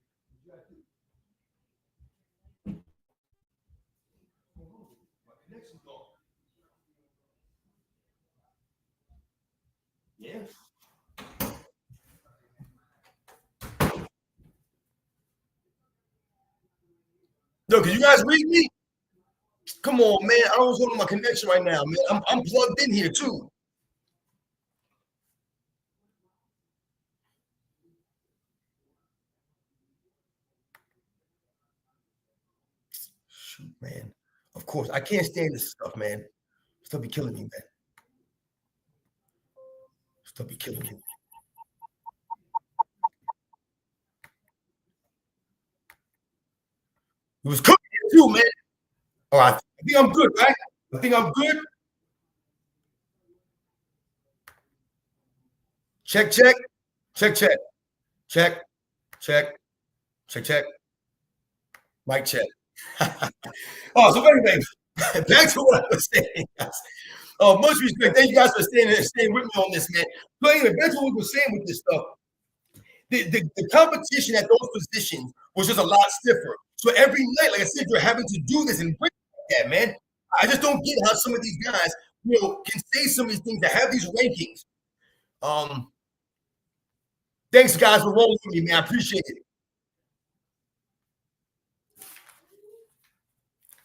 Yeah. Yo, can you guys read me? Come on, man. I don't know what's going on with my connection right now, man. I'm plugged in here too. Shoot, man. Of course, I can't stand this stuff, man. Still be killing me, man. Still be killing me. It was cooking too, man. All right. I think I'm good, right? I think I'm good. Check, check. Check, check. Check. Check. Check, check. Mic check. Oh, so anyway, back to what I was saying, guys. Much respect. Thank you guys for staying with me on this, man. But anyway, back to what we were saying with this stuff. The competition at those positions was just a lot stiffer. So every night, like I said, you're having to do this and bring that, man. I just don't get how some of these guys, can say some of these things that have these rankings. Thanks, guys, for rolling with me, man. I appreciate it.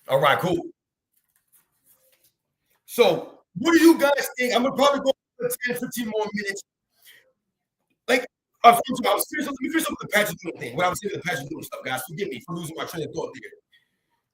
All right, cool. So, what do you guys think? I'm gonna probably go for 10, 15 more minutes. Like, I was serious. Let me finish up with the Patrick Ewing thing. What I was saying, the Patrick Ewing stuff, guys. Forgive me for losing my train of thought there.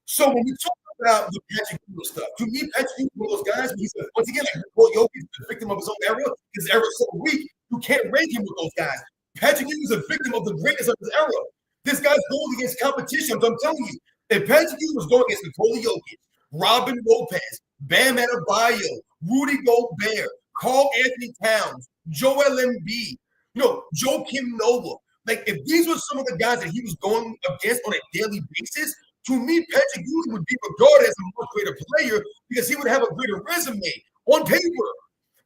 So when we talk about the Patrick Ewing stuff, to me, Patrick Ewing is one of those guys. He's once again like Jokic, the victim of his own era. His era is so weak, you can't rank him with those guys. Patrick Ewing is a victim of the greatness of his era. This guy's going against competition. I'm telling you, if Patrick Ewing was going against Nikola Jokic, Robin Lopez, Bam Adebayo, Rudy Gobert, Karl Anthony Towns, Joel Embiid, Joakim Noah. Like, if these were some of the guys that he was going against on a daily basis, to me, Patrick Ewing would be regarded as a much greater player because he would have a greater resume on paper.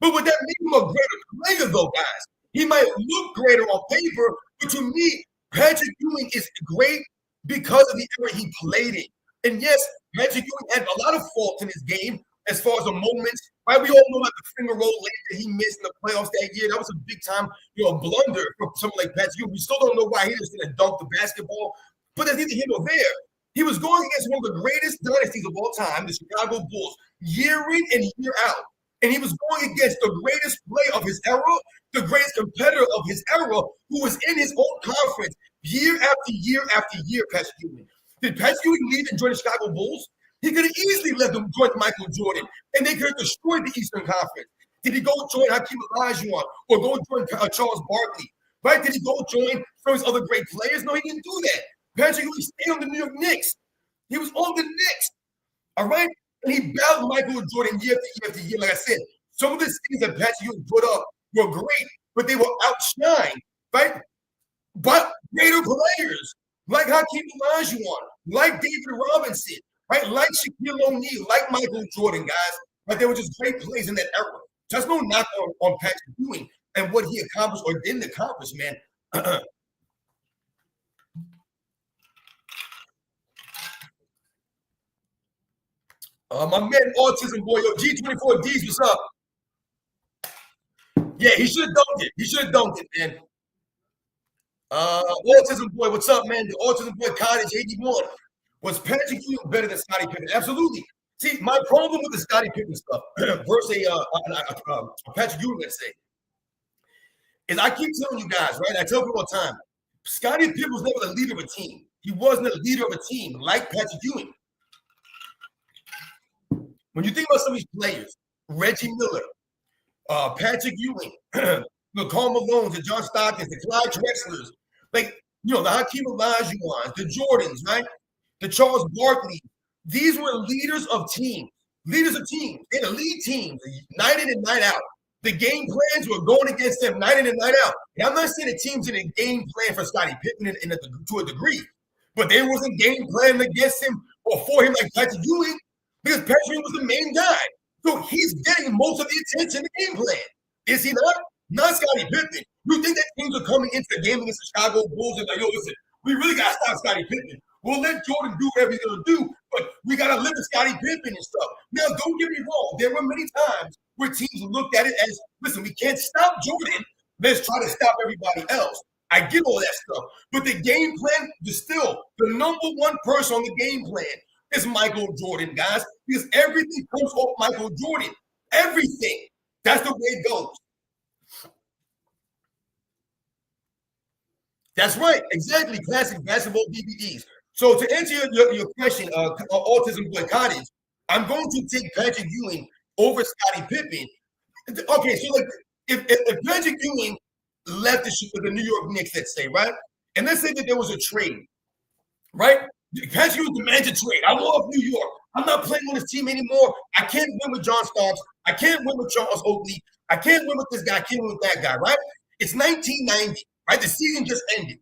But would that make him a greater player, though, guys? He might look greater on paper, but to me, Patrick Ewing is great because of the era he played in. And yes, Patrick Ewing had a lot of faults in his game as far as the moments. Right? We all know about the finger roll late that he missed in the playoffs that year. That was a big time, blunder for someone like Patrick Ewing. We still don't know why he just didn't dunk the basketball, but that's neither here nor there. He was going against one of the greatest dynasties of all time, the Chicago Bulls, year in and year out. And he was going against the greatest player of his era, the greatest competitor of his era, who was in his own conference year after year after year, Patrick Ewing. Did Patrick Ewing leave and join the Chicago Bulls? He could have easily let them join Michael Jordan, and they could have destroyed the Eastern Conference. Did he go join Hakeem Olajuwon or go join Charles Barkley? Right? Did he go join some of his other great players? No, he didn't do that. Patrick Ewing stayed on the New York Knicks. He was on the Knicks. All right? And he battled Michael Jordan year after year after year. Like I said, some of the things that Patrick Ewing put up were great, but they were outshined, right? But greater players like Hakeem Olajuwon, like David Robinson, right? Like Shaquille O'Neal, like Michael Jordan, guys. Right? They were just great players in that era. Just no knock on Patrick Ewing and what he accomplished or didn't accomplish, man. My man, Autism Boy, G24Ds, what's up? Yeah, he should have dunked it. He should have dunked it, man. Autism Boy, what's up, man? The Autism Boy Cottage 81. Was Patrick Ewing better than Scottie Pippen? Absolutely. See, my problem with the Scottie Pippen stuff versus Patrick Ewing, let's say, is I keep telling you guys, right? I tell people all the time, Scottie Pippen was never the leader of a team. He wasn't a leader of a team like Patrick Ewing. When you think about some of these players, Reggie Miller, Patrick Ewing, the Karl Malones, the John Stocktons, the Clyde Drexlers, like, the Hakeem Olajuwons, the Jordans, right? The Charles Barkley. These were leaders of teams. Leaders of teams. They had lead teams, night in and night out. The game plans were going against them night in and night out. And I'm not saying the teams in a game plan for Scottie Pippen to a degree, but there wasn't game plan against him or for him like Patrick Ewing, because Patrick Ewing was the main guy. So he's getting most of the attention in the game plan. Is he not? Not Scottie Pippen. You think that teams are coming into the game against the Chicago Bulls and like, yo, listen, we really got to stop Scottie Pippen. We'll let Jordan do whatever he's going to do, but we got to limit Scottie Pippen and stuff. Now, don't get me wrong. There were many times where teams looked at it as, listen, we can't stop Jordan. Let's try to stop everybody else. I get all that stuff. But the game plan is still the number one person on the game plan is Michael Jordan, guys, because everything comes off Michael Jordan. Everything. That's the way it goes. That's right. Exactly. Classic basketball DVDs. So to answer your question, Autism Boy Cottage, I'm going to take Patrick Ewing over Scottie Pippen. Okay, so like if Patrick Ewing left the New York Knicks, let's say, right? And let's say that there was a trade, right? Patrick Ewing demands a trade. I love New York. I'm not playing on this team anymore. I can't win with John Starks. I can't win with Charles Oakley. I can't win with this guy. I can't win with that guy, right? It's 1990, right? The season just ended.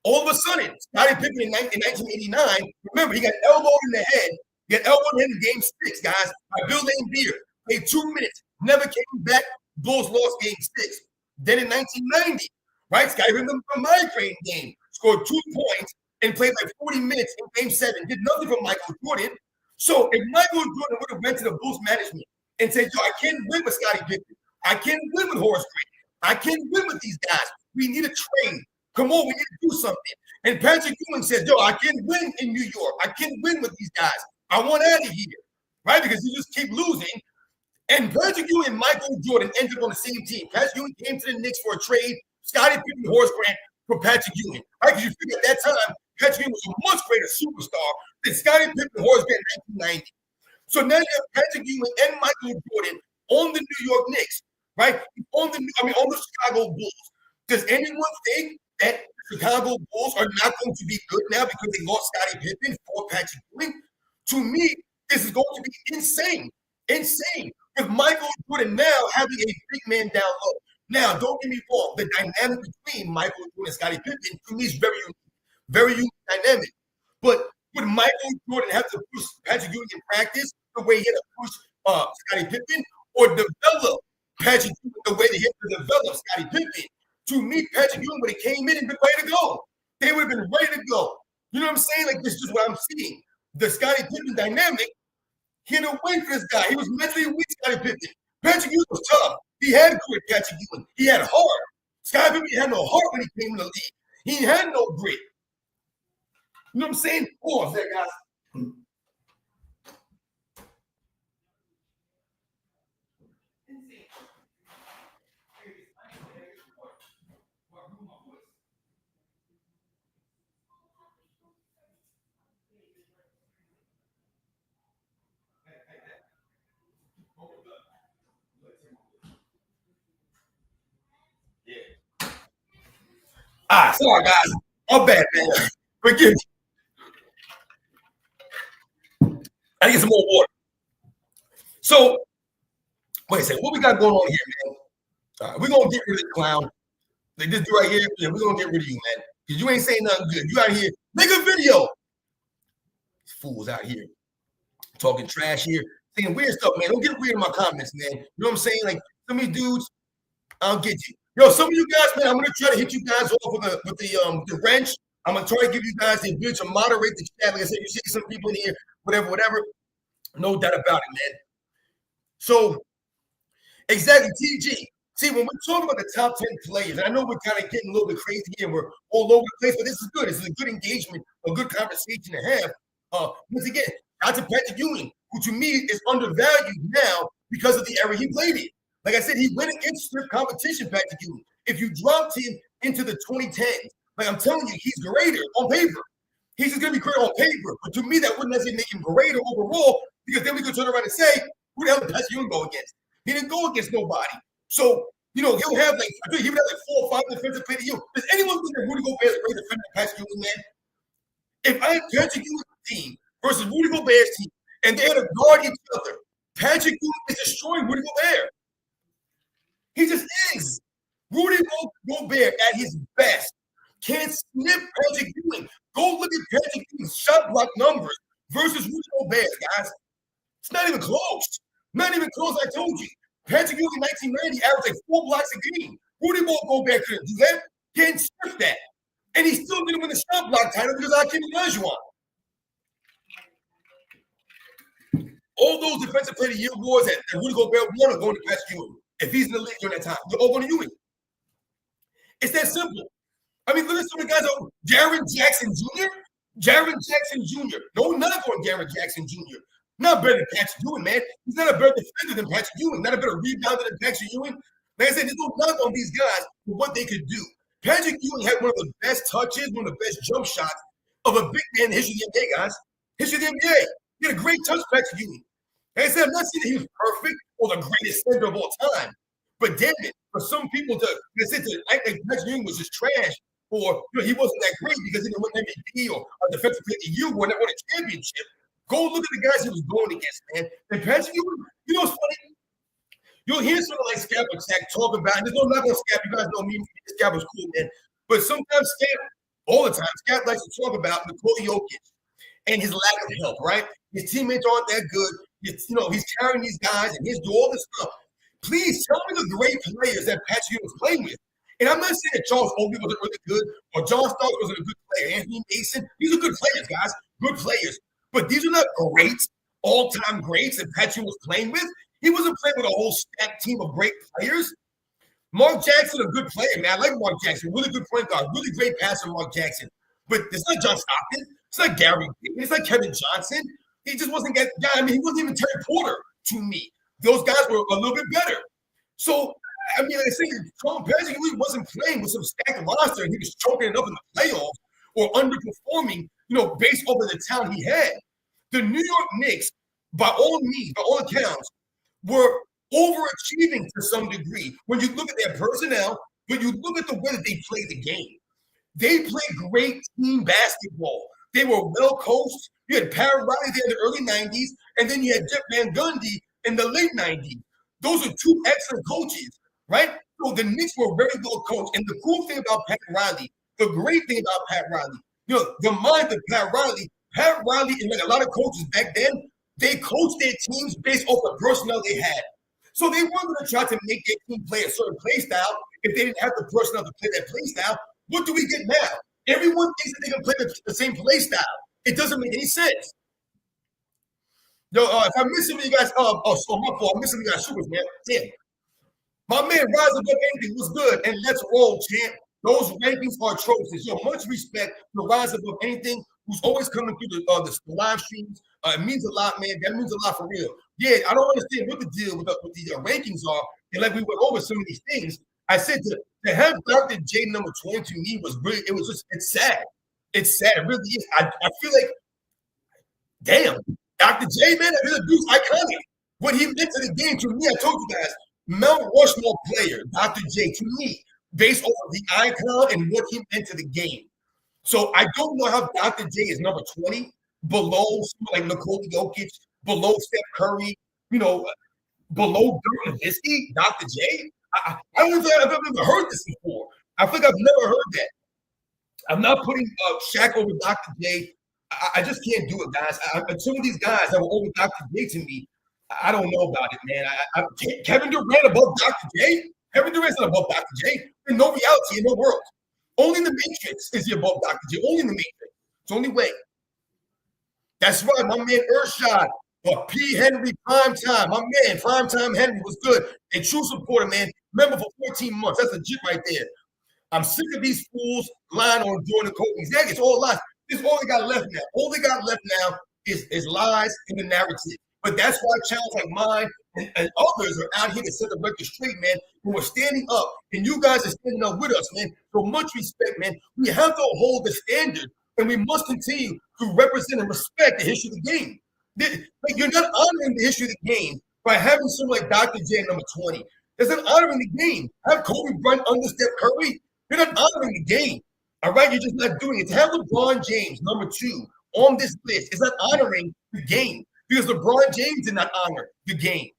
All of a sudden, Scottie Pippen in 1989, remember, he got elbowed in the head. He got elbowed in game 6, guys, by Bill Laimbeer. Played 2 minutes, never came back. Bulls lost game 6. Then in 1990, right, Scottie Pippen a migraine game, scored 2 points, and played like 40 minutes in game 7. Did nothing for Michael Jordan. So if Michael Jordan would have went to the Bulls management and said, yo, I can't win with Scottie Pippen. I can't win with Horace Grant. I can't win with these guys. We need a trade. Come on, we need to do something. And Patrick Ewing said, yo, I can't win in New York. I can't win with these guys. I want out of here, right? Because you just keep losing. And Patrick Ewing and Michael Jordan ended up on the same team. Patrick Ewing came to the Knicks for a trade. Scottie Pippen, Horace Grant for Patrick Ewing, right? Because you figure at that time, Patrick Ewing was a much greater superstar than Scottie Pippen, Horace Grant in 1990. So now you have Patrick Ewing and Michael Jordan on the New York Knicks, right? On the Chicago Bulls. Does anyone think that Chicago Bulls are not going to be good now because they lost Scottie Pippen for Patrick Ewing? To me, this is going to be insane. Insane. With Michael Jordan now having a big man down low. Now, don't get me wrong. The dynamic between Michael Jordan and Scottie Pippen, to me, is very unique dynamic. But would Michael Jordan have to push Patrick Ewing in practice the way he had to push Scottie Pippen, or develop Patrick Ewing the way they had to develop Scottie Pippen? To me, Patrick Ewing would have came in and been ready to go. They would have been ready to go. You know what I'm saying? Like, this is what I'm seeing. The Scottie Pippen dynamic, he had to wait for this guy. He was mentally weak, Scottie Pippen. Patrick Ewing was tough. He had grit, Patrick Ewing. He had heart. Scottie Pippen had no heart when he came in the league. He had no grit. You know what I'm saying? Pause there, guys. Sorry, guys. I'm bad, man. Forgive me. I need some more water. So, wait a second. What we got going on here, man? All right, we're going to get rid of the clown. Like this dude right here, yeah, we're going to get rid of you, man. Because you ain't saying nothing good. You out here, make a video. These fools out here talking trash here, saying weird stuff, man. Don't get weird in my comments, man. You know what I'm saying? Like, some of these dudes, I'll get you. Yo, some of you guys, man, I'm gonna try to hit you guys off with the wrench. I'm gonna try to give you guys the ability to moderate the chat. Like I said, you see some people in here, whatever. No doubt about it, man. So, exactly, TG. See, when we're talking about the top 10 players, and I know we're kind of getting a little bit crazy here, and we're all over the place, but this is good. This is a good engagement, a good conversation to have. Once again, out to Patrick Ewing, who to me is undervalued now because of the era he played in. Like I said, he went against strict competition, Patrick Ewing. If you dropped him into the 2010s, like I'm telling you, he's greater on paper. He's just going to be great on paper. But to me, that wouldn't necessarily make him greater overall, because then we could turn around and say, who the hell did Patrick Ewing go against? He didn't go against nobody. So, he'll have he would have like 4 or 5 defensive player to you. Does anyone think that Rudy Gobert is a great defender than Patrick Ewing, man? If I had Patrick Ewing's team versus Rudy Gobert's team, and they had to guard each other, Patrick Ewing is destroying Rudy Gobert. He just is. Rudy Gobert at his best can't snip Patrick Ewing. Go look at Patrick Ewing's shot block numbers versus Rudy Gobert, guys. It's not even close. Not even close, I told you. Patrick Ewing in 1990 averaged like 4 blocks a game. Rudy Gobert couldn't do that. Can't snip that. And he still didn't win the shot block title because I couldn't measure one. All those defensive player of the year awards that Rudy Gobert won are going to Patrick Ewing. If he's in the league during that time, they're all going to Ewing. It's that simple. I mean, look at some of the guys. Jaren Jackson Jr. Jaren Jackson Jr. No, not on Jaren Jackson Jr. Not better than Patrick Ewing, man. He's not a better defender than Patrick Ewing. Not a better rebounder than Patrick Ewing. Like I said, there's no knock on these guys for what they could do. Patrick Ewing had one of the best touches, one of the best jump shots of a big man in the history of the NBA, guys. History of the NBA. He had a great touch, Patrick Ewing. Like I said, I'm not saying that he was perfect or the greatest center of all time. But damn it, for some people to act like Patrick Ewing was just trash, or he wasn't that great because he didn't win MVP or a defensive player of the year or a championship. Go look at the guys he was going against, man. And Patrick Ewing, you know what's funny? You'll hear someone like Scap or Shaq talk about, and there's no knock on Scap. You guys know me. Scap was cool, man. But sometimes Scap, all the time, Scap likes to talk about Nikola Jokic and his lack of help, right? His teammates aren't that good. He's carrying these guys and he's doing all this stuff. Please tell me the great players that Patrick Ewing was playing with. And I'm not saying that Charles Oakley wasn't really good or John Starks wasn't a good player. Anthony Mason, these are good players, guys. Good players. But these are not greats, all-time greats that Patrick Ewing was playing with. He wasn't playing with a whole stacked team of great players. Mark Jackson, a good player, man. I like Mark Jackson. Really good point guard. Really great passer, Mark Jackson. But it's not John Stockton. It's not Gary Payton. It's not Kevin Johnson. He just wasn't that guy. I mean, he wasn't even Terry Porter to me. Those guys were a little bit better. So I mean, I think Tom Perry wasn't playing with some stacked roster and he was choking it up in the playoffs or underperforming, based off of the talent he had. The New York Knicks, by all means, by all accounts, were overachieving to some degree when you look at their personnel, but you look at the way that they played the game. They played great team basketball. They were well coached. You had Pat Riley there in the early 90s, and then you had Jeff Van Gundy in the late 90s. Those are two excellent coaches, right? So the Knicks were very well coached. And the cool thing about Pat Riley, the great thing about Pat Riley, the mind of Pat Riley and like a lot of coaches back then, they coached their teams based off the personnel they had. So they weren't going to try to make their team play a certain play style if they didn't have the personnel to play that play style. What do we get now? Everyone thinks that they can play the same play style. It doesn't make any sense. If I'm missing you guys, my fault. I'm missing you guys, super man. Damn. My man, Rise Above Anything was good, and let's roll, champ. Those rankings are atrocious. Much respect to Rise Above Anything, who's always coming through the live streams. It means a lot, man. That means a lot for real. Yeah, I don't understand what the deal with the rankings are. And like we went over some of these things, I said to have Dr. J number 20 to me was really, it's sad. It's sad. It really is. I feel like, damn, Dr. J, man, that dude's iconic. What he meant to the game, to me, I told you guys, Mount Rushmore player, Dr. J, to me, based off of the icon and what he meant to the game. So I don't know how Dr. J is number 20, below someone like Nikola Jokic, below Steph Curry, below Dirk Nowitzki, Dr. J. I don't think I've ever heard this before. I think I've never heard that. I'm not putting Shaq over Dr. J. I just can't do it, guys. Some of these guys that were over Dr. J to me, I don't know about it, man. Kevin Durant above Dr. J? Kevin Durant's not above Dr. J. There's no reality in the world. Only in the Matrix is he above Dr. J. Only in the Matrix. It's the only way. That's right, my man Urshad. P. Henry Primetime. My man, Primetime Henry was good. A true supporter, man. Member for 14 months. That's legit right there. I'm sick of these fools lying on Jordan Kobe. Exactly. It's all lies. This is all they got left now. All they got left now is lies and the narrative. But that's why channels like mine and others are out here to set the record straight, man. And we're standing up. And you guys are standing up with us, man. So much respect, man. We have to hold the standard. And we must continue to represent and respect the history of the game. Like, you're not honoring the history of the game by having someone like Dr. J number 20. That's not honoring the game. Have Kobe Bryant under Steph Curry. You're not honoring the game. All right? You're just not doing it. To have LeBron James number 2 on this list is not honoring the game because LeBron James did not honor the game.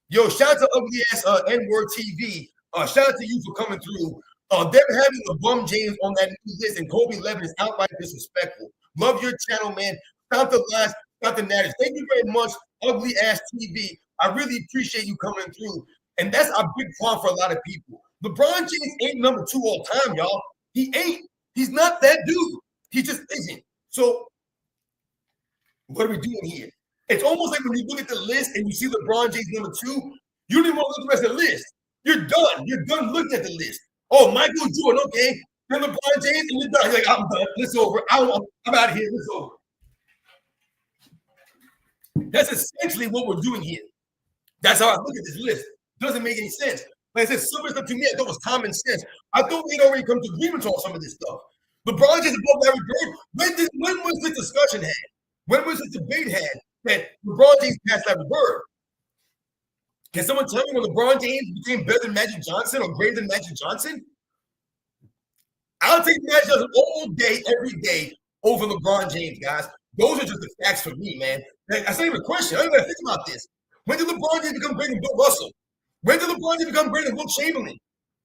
Yo, shout out to ugly ass N-word TV. Shout out to you for coming through. Them having LeBron James on that new list and Kobe 11 is outright disrespectful. Love your channel, man. Stop the lies, stop the narratives. Thank you very much, ugly ass TV. I really appreciate you coming through. And that's a big problem for a lot of people. LeBron James ain't number 2 all time, y'all. He ain't. He's not that dude. He just isn't. So what are we doing here? It's almost like when you look at the list and you see LeBron James number 2, you don't even want to look at the rest of the list. You're done. You're done looking at the list. Oh, Michael Jordan, okay. Then LeBron James, and you're done. You're like, I'm done. It's over. I'm out of here. It's over. That's essentially what we're doing here. That's how I look at this list. Doesn't make any sense. Like I said, some of stuff to me, I thought was common sense. I thought we'd already come to agreement on some of this stuff. LeBron James above Larry Bird. When was this discussion had? When was this debate had that LeBron James passed Larry Bird? Can someone tell me when LeBron James became better than Magic Johnson or greater than Magic Johnson? I'll take Magic Johnson all day, every day over LeBron James, guys. Those are just the facts for me, man. That's not even a question. I don't even think about this. When did LeBron James become greater than Bill Russell? When did LeBron James become greater than Will Chamberlain?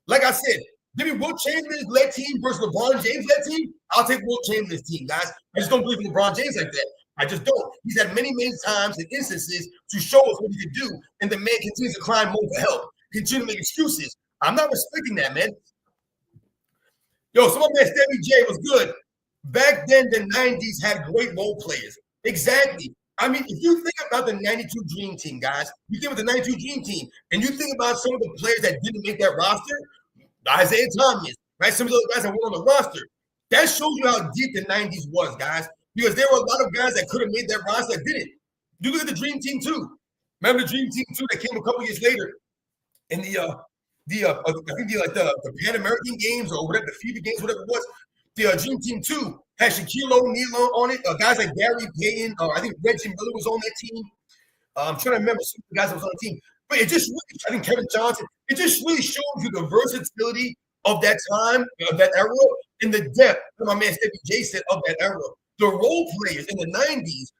Like I said, give me Will Chamberlain's led team versus LeBron James' led team. I'll take Will Chamberlain's team, guys. I just don't believe in LeBron James like that. I just don't. He's had many, many times and instances to show us what he could do, and the man continues to climb more for help, continue to make excuses. I'm not respecting that, man. Yo, some of my man Stevie J was good. Back then, the 90s had great role players. Exactly. I mean, if you think about the 92 Dream Team, guys, you think about the 92 Dream Team, and you think about some of the players that didn't make that roster, Isaiah Thomas, right? Some of those guys that were on the roster. That shows you how deep the 90s was, guys, because there were a lot of guys that could have made that roster that didn't. You look at the Dream Team 2. Remember the Dream Team 2 that came a couple years later? in I think the Pan American Games or whatever, the FIBA Games, whatever it was. The Dream Team 2 had Shaquille O'Neal on it. Guys like Gary Payton, I think Reggie Miller was on that team. I'm trying to remember some of the guys that was on the team. But it just really, I think Kevin Johnson, it just really shows you the versatility of that time, of that era, and the depth, like my man Stevie J said, of that era. The role players in the 90s,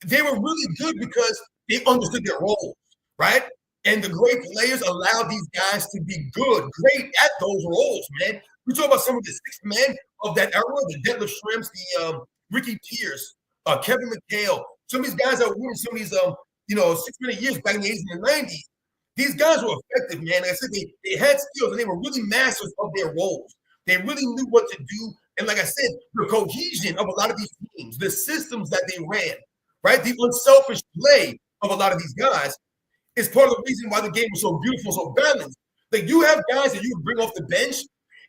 they were really good because they understood their roles, right? And the great players allowed these guys to be good, great at those roles, man. We talk about some of the six men of that era, the Detlef Schrempf, the Ricky Pierce, Kevin McHale, some of these guys that were winning some of these 6 minute years back in the 80s and the 90s. These guys were effective, man. Like I said, they had skills and they were really masters of their roles. They really knew what to do. And like I said, the cohesion of a lot of these teams, the systems that they ran, right? The unselfish play of a lot of these guys is part of the reason why the game was so beautiful, so balanced. Like you have guys that you bring off the bench,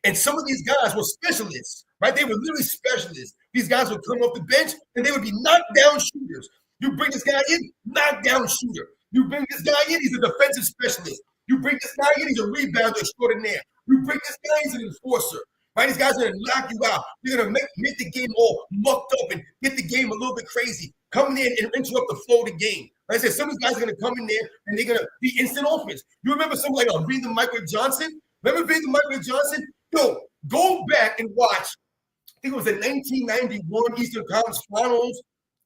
and some of these guys were specialists, right? They were literally specialists. These guys would come off the bench and they would be knockdown shooters. You bring this guy in, knockdown shooter. You bring this guy in, he's a defensive specialist. You bring this guy in, he's a rebounder extraordinaire. You bring this guy in, he's an enforcer. Right? These guys are going to knock you out. They're going to make the game all mucked up and get the game a little bit crazy. Coming in and interrupt the flow of the game. Like I said, some of these guys are going to come in there and they're going to be instant offense. You remember something like Vin the Microwave Johnson? Remember Vin the Microwave Johnson? Yo, go back and watch. I think it was the 1991 Eastern Conference Finals.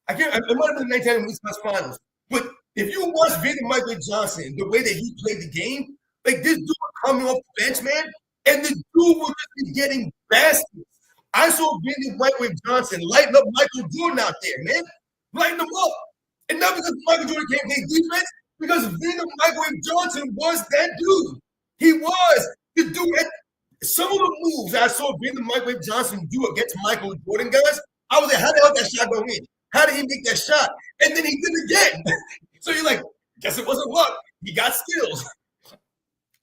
It might have been the 1991 Eastern Conference Finals. But if you watch Vin the Microwave Johnson, the way that he played the game, like this dude coming off the bench, man, and the dude would just be getting baskets. I saw Vin the Microwave Johnson lighting up Michael Jordan out there, man. Lighting him up. And not because Michael Jordan can't play defense, because Vin the Microwave Johnson was that dude. He was the dude. Some of the moves I saw Vin the Microwave Johnson do against Michael Jordan, guys, I was like, how the hell did that shot go in? How did he make that shot? And then he did it again. So you're like, guess it wasn't luck. He got skills.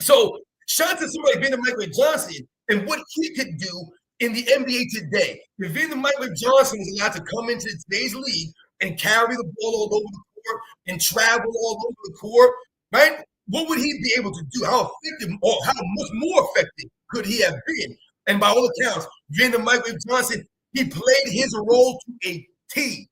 So shout out to somebody like Vin the Microwave Johnson and what he could do in the NBA today. If Vin the Microwave Johnson was allowed to come into today's league and carry the ball all over the court and travel all over the court, right? What would he be able to do? How effective or how much more effective could he have been? And by all accounts, Vin the Microwave Johnson, he played his role to a T.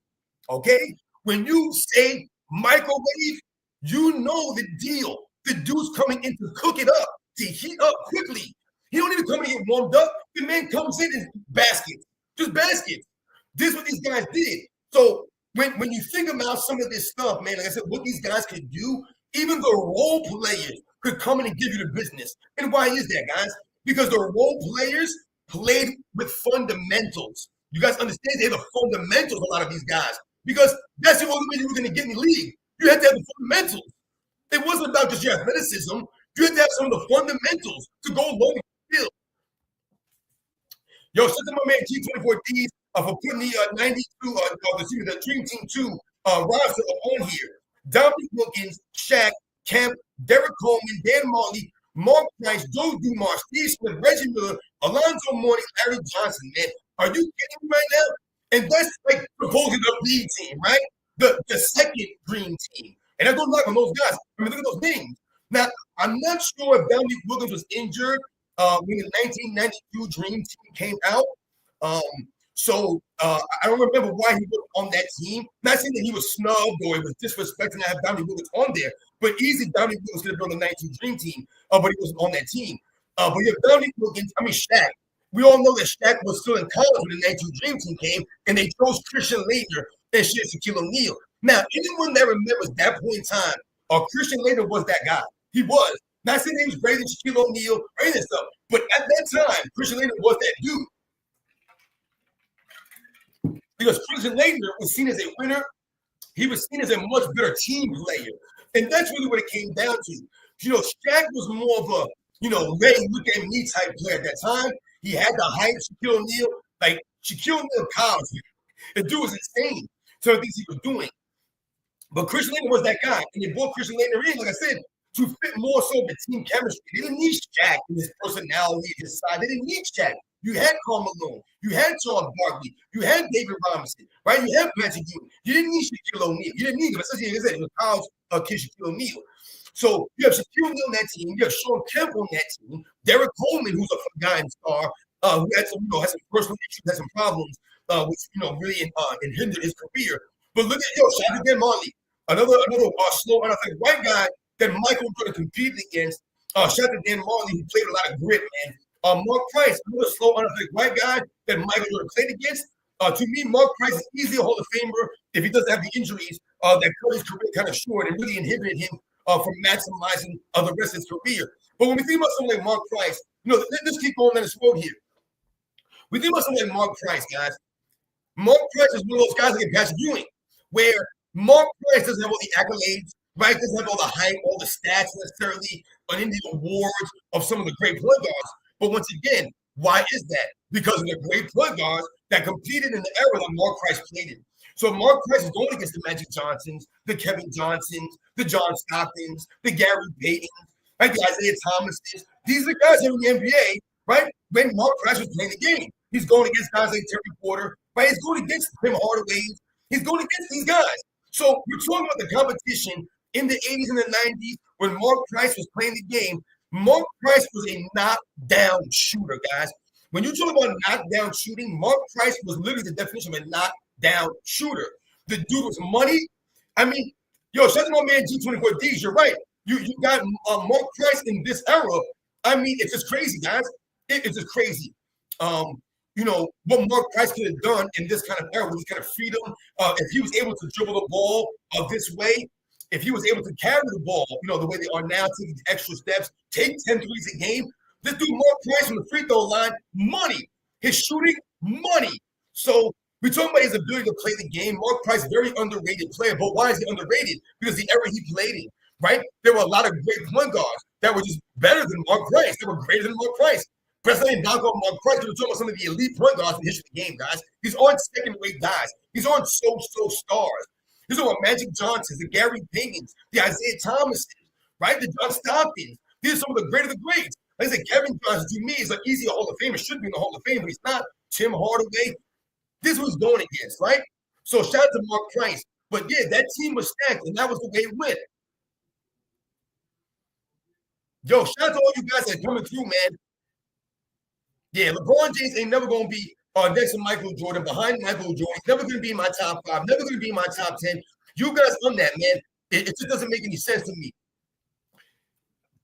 Okay? When you say microwave, you know the deal. The dude's coming in to cook it up, to heat up quickly. He don't even come in and get warmed up. The man comes in and baskets. Just baskets. This is what these guys did. So when you think about some of this stuff, man, like I said, what these guys could do, even the role players could come in and give you the business. And why is that, guys? Because the role players played with fundamentals. You guys understand? They have the fundamentals, a lot of these guys. Because that's the only way you were going to get in the league. You had to have the fundamentals. It wasn't about just your athleticism. You had to have some of the fundamentals to go along with the field. Yo, shout out to my man G24Ds for putting the 92, the Dream Team 2 roster on here. Dominique Wilkins, Shaq, Kemp, Derek Coleman, Dan Marley, Mark Price, Joe Dumars, Steve Smith, Reggie Miller, Alonzo Mourning, Larry Johnson, man. Are you kidding me right now? And that's like supposing the lead team, right? The second dream team. And I don't knock on those guys. I mean, look at those names. Now, I'm not sure if Dominique Wilkins was injured when the 1992 Dream Team came out. I don't remember why he was on that team. Not saying that he was snubbed or it was disrespecting to have Dominique Wilkins on there, but easy Dominique Wilkins could have been on the 92 Dream Team, but he wasn't on that team. But you have Dominique Wilkins, Shaq. We all know that Shaq was still in college when the 92 Dream Team came, and they chose Christian Laettner and Shaquille O'Neal. Now, anyone that remembers that point in time, Christian Laettner was that guy. He was. Not saying he was greater than Shaquille O'Neal or any of that stuff, but at that time, Christian Laettner was that dude. Because Christian Laettner was seen as a winner. He was seen as a much better team player. And that's really what it came down to. Shaq was more of a, ready, look at me type player at that time. He had the hype, Shaquille O'Neal. Like, Shaquille O'Neal college. The dude was insane. Some of the things he was doing. But Christian Laettner was that guy. And they brought Christian Laettner in, like I said, to fit more so the team chemistry. They didn't need Shaq and his personality, his side. They didn't need Shaq. You had Karl Malone. You had Charles Barkley. You had David Robinson, right? You had Patrick Ewing. You didn't need Shaquille O'Neal. You didn't need him. Especially, like I said, it was college kid Shaquille O'Neal. So you have Shaquille O'Neal on that team. You have Sean Kemp on that team. Derek Coleman, who's a forgotten star, who had some, has some personal issues, had some problems, which really hindered his career. But look at Shaq again, Marley, another slow, unathletic white guy that Michael could have competed against. Shout out to Dan Marley, who played a lot of grit, man. Mark Price, another slow, unathletic white guy that Michael would have played against. To me, Mark Price is easily a Hall of Famer if he doesn't have the injuries that cut his career kind of short and really inhibited him from maximizing the rest of his career. But when we think about someone like Mark Price, let's keep going down this road here. We think about someone like Mark Price, guys. Mark Price is one of those guys like Patrick Ewing, where Mark Price doesn't have all the accolades, right? Doesn't have all the hype, all the stats necessarily, or any awards of some of the great point guards. But once again, why is that? Because of the great point guards that competed in the era that Mark Price played in. So Mark Price is going against the Magic Johnsons, the Kevin Johnsons, the John Stocktons, the Gary Paytons, right? The Isaiah Thomases. These are the guys in the NBA, right? When Mark Price was playing the game. He's going against guys like Terry Porter, right? He's going against Tim Hardaway. He's going against these guys. So we're talking about the competition in the 80s and the 90s when Mark Price was playing the game. Mark Price was a knockdown shooter, guys. When you talk about knockdown shooting, Mark Price was literally the definition of a knockdown shooter. The dude was money. I mean, shout out to my man G24Ds. You're right. You got Mark Price in this era. I mean, it's just crazy, guys. It's just crazy. What Mark Price could have done in this kind of era with this kind of freedom, if he was able to dribble the ball this way, if he was able to carry the ball, the way they are now, taking extra steps, take 10 threes a game, this dude Mark Price from the free throw line, money. His shooting, money. So we're talking about his ability to play the game. Mark Price, very underrated player. But why is he underrated? Because the era he played in, right? There were a lot of great point guards that were just better than Mark Price. They were greater than Mark Price. Presley and knock on Mark Price. We're talking about some of the elite point guards in the history of the game, guys. These aren't second-rate guys. These aren't so stars. These are Magic Johnsons, the Gary Paytons, the Isaiah Thomases, right? The John Stocktons. These are some of the great of the greats. Like I said, Kevin Johnson, to me, is an easy Hall of Famer. Should be in the Hall of Fame, but he's not. Tim Hardaway. This was going against, right? So shout out to Mark Price. But yeah, that team was stacked, and that was the way it went. Shout out to all you guys that are coming through, man. Yeah, LeBron James ain't never going to be next to Michael Jordan, behind Michael Jordan. He's never going to be in my top 5, never going to be in my top 10. You guys on that, man. It just doesn't make any sense to me.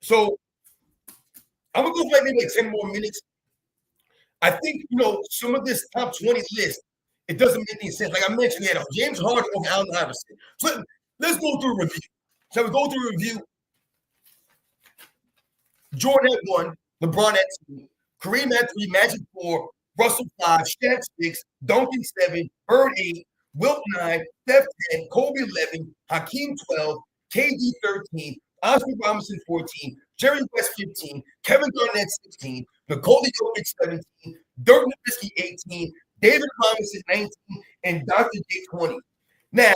So I'm going to go for maybe 10 more minutes. I think, some of this top 20 list, it doesn't make any sense. Like I mentioned, James Harden over Allen Iverson. So let's go through a review. Shall we go through a review? Jordan at 1, LeBron at 2, Kareem at 3, Magic 4, Russell 5, Shaq 6, Duncan 7, Bird 8, Wilt 9, Steph 10, Kobe 11, Hakeem 12, KD 13, Oscar Robinson 14, Jerry West 15, Kevin Garnett 16, Nikola Jokic 17, Dirk Nowitzki 18, David Robinson 19, and Dr. J 20. Now,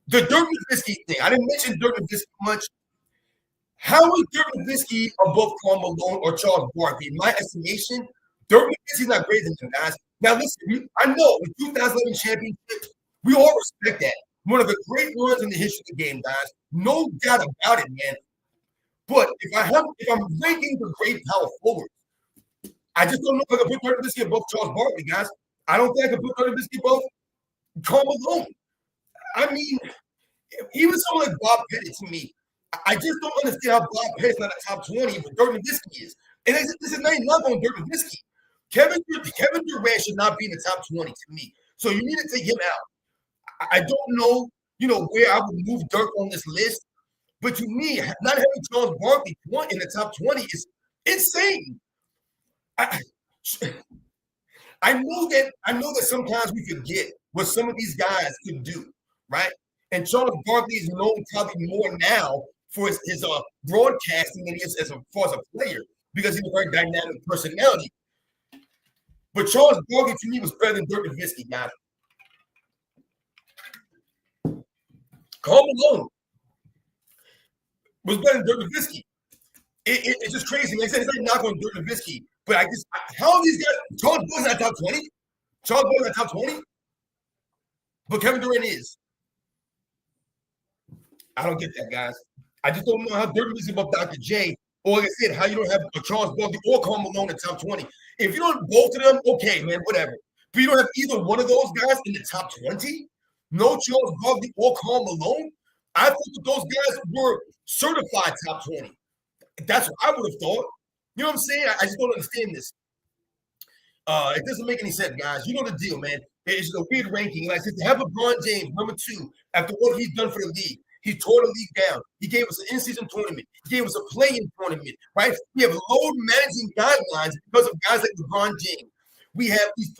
the Dirk Nowitzki thing, I didn't mention Dirk Nowitzki much. How is Dirk Nowitzki above Karl Malone or Charles Barkley? In my estimation, Dirk Nowitzki's not greater than them, guys. Now, listen, I know the 2011 championship, we all respect that. One of the great runs in the history of the game, guys. No doubt about it, man. But if I'm ranking the great power forwards, I just don't know if I can put Dirk Nowitzki above Charles Barkley, guys. I don't think I can put Dirk Nowitzki above Karl Malone. I mean, even someone like Bob Pettit, to me, I just don't understand how Bob Pettit's not a top 20, but Dirk Nowitzki is. And this is not even love on Dirk Nowitzki. Kevin Durant should not be in the top 20 to me. So you need to take him out. I don't know, where I would move Dirk on this list. But to me, not having Charles Barkley in the top 20 is insane. I know that sometimes we forget what some of these guys could do, right? And Charles Barkley is known probably more now for his broadcasting than he is as far as a player, because he's a very dynamic personality. But Charles Barkley, to me, was better than Dirk Nowitzki, guys. Karl Malone was better than Dirk Nowitzki. It's just crazy, man. It's like knock on Dirk Nowitzki. But how are these guys? Charles Barkley's not top 20. Charles Barkley's not top 20. But Kevin Durant is. I don't get that, guys. I just don't know how dirty is about Dr. J. Or like I said, how you don't have Charles Barkley or Karl Malone in the top 20. If you don't both of them, okay, man, whatever. But you don't have either one of those guys in the top 20? No Charles Barkley or Karl Malone? I thought that those guys were certified top 20. That's what I would have thought. You know what I'm saying? I just don't understand this. It doesn't make any sense, guys. You know the deal, man. It's just a weird ranking. Like I said, to have LeBron James, number 2, after what he's done for the league, he tore the league down. He gave us an in-season tournament. He gave us a play-in tournament, right? We have load managing guidelines because of guys like LeBron James. We have these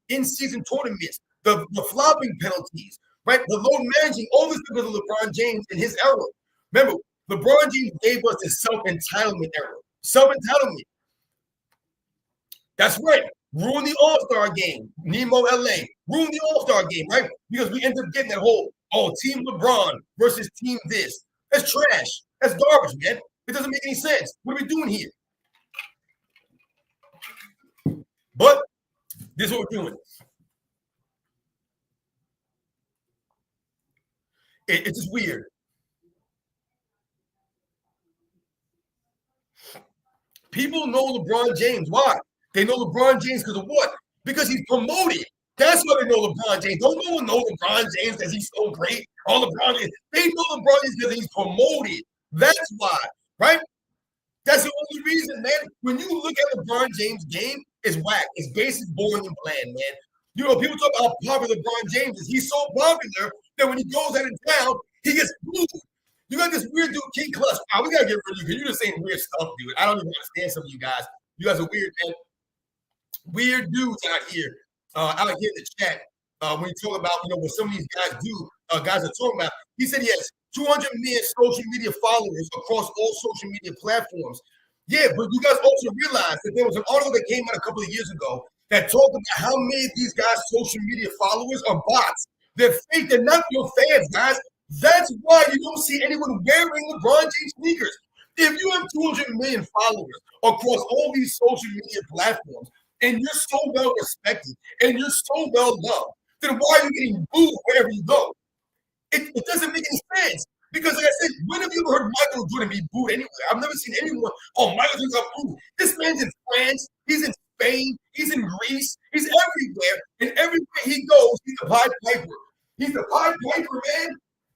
in-season tournaments, the flopping penalties, right? The load managing, all this because of LeBron James in his era. Remember, LeBron James gave us the self-entitlement era. Self-entitlement. That's right. Ruin the All-Star game. Nemo LA. Ruin the All-Star game, right? Because we end up getting that whole, Team LeBron versus Team this. That's trash. That's garbage, man. It doesn't make any sense. What are we doing here? But this is what we're doing. It's just weird. People know LeBron James. Why? They know LeBron James because of what? Because he's promoted. That's why they know LeBron James. Don't no one know LeBron James because he's so great. All LeBron James. They know LeBron James because he's promoted. That's why, right? That's the only reason, man. When you look at LeBron James' game, it's whack. It's basic, boring, and bland, man. You know, people talk about how popular LeBron James is. He's so popular that when he goes out of town, he gets booed. You got this weird dude, King Clutch. We gotta get rid of you because you're just saying weird stuff, dude. I don't even understand some of you guys. You guys are weird, man. Weird dudes out here in the chat. When you talk about, what some of these guys do, guys are talking about. He said he has 200 million social media followers across all social media platforms. Yeah, but you guys also realize that there was an article that came out a couple of years ago that talked about how many of these guys' social media followers are bots. They're fake. They're not your fans, guys. That's why you don't see anyone wearing LeBron James sneakers. If you have 200 million followers across all these social media platforms, and you're so well respected, and you're so well loved, then why are you getting booed wherever you go? It doesn't make any sense. Because like I said, when have you ever heard Michael Jordan be booed anywhere? I've never seen anyone, Michael Jordan got booed. This man's in France, he's in Spain, he's in Greece, he's everywhere, and everywhere he goes, he's a Pied Piper. He's a Pied Piper, man.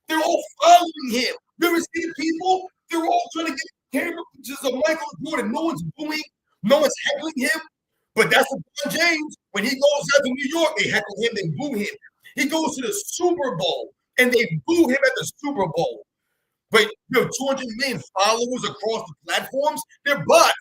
They're all following him. You ever see the people? They're all trying to get camera pictures of Michael Jordan. No one's booing, no one's heckling him. But that's LeBron James. When he goes out to New York, they heckle him, they boo him. He goes to the Super Bowl, and they boo him at the Super Bowl. But 200 million followers across the platforms, they're bots.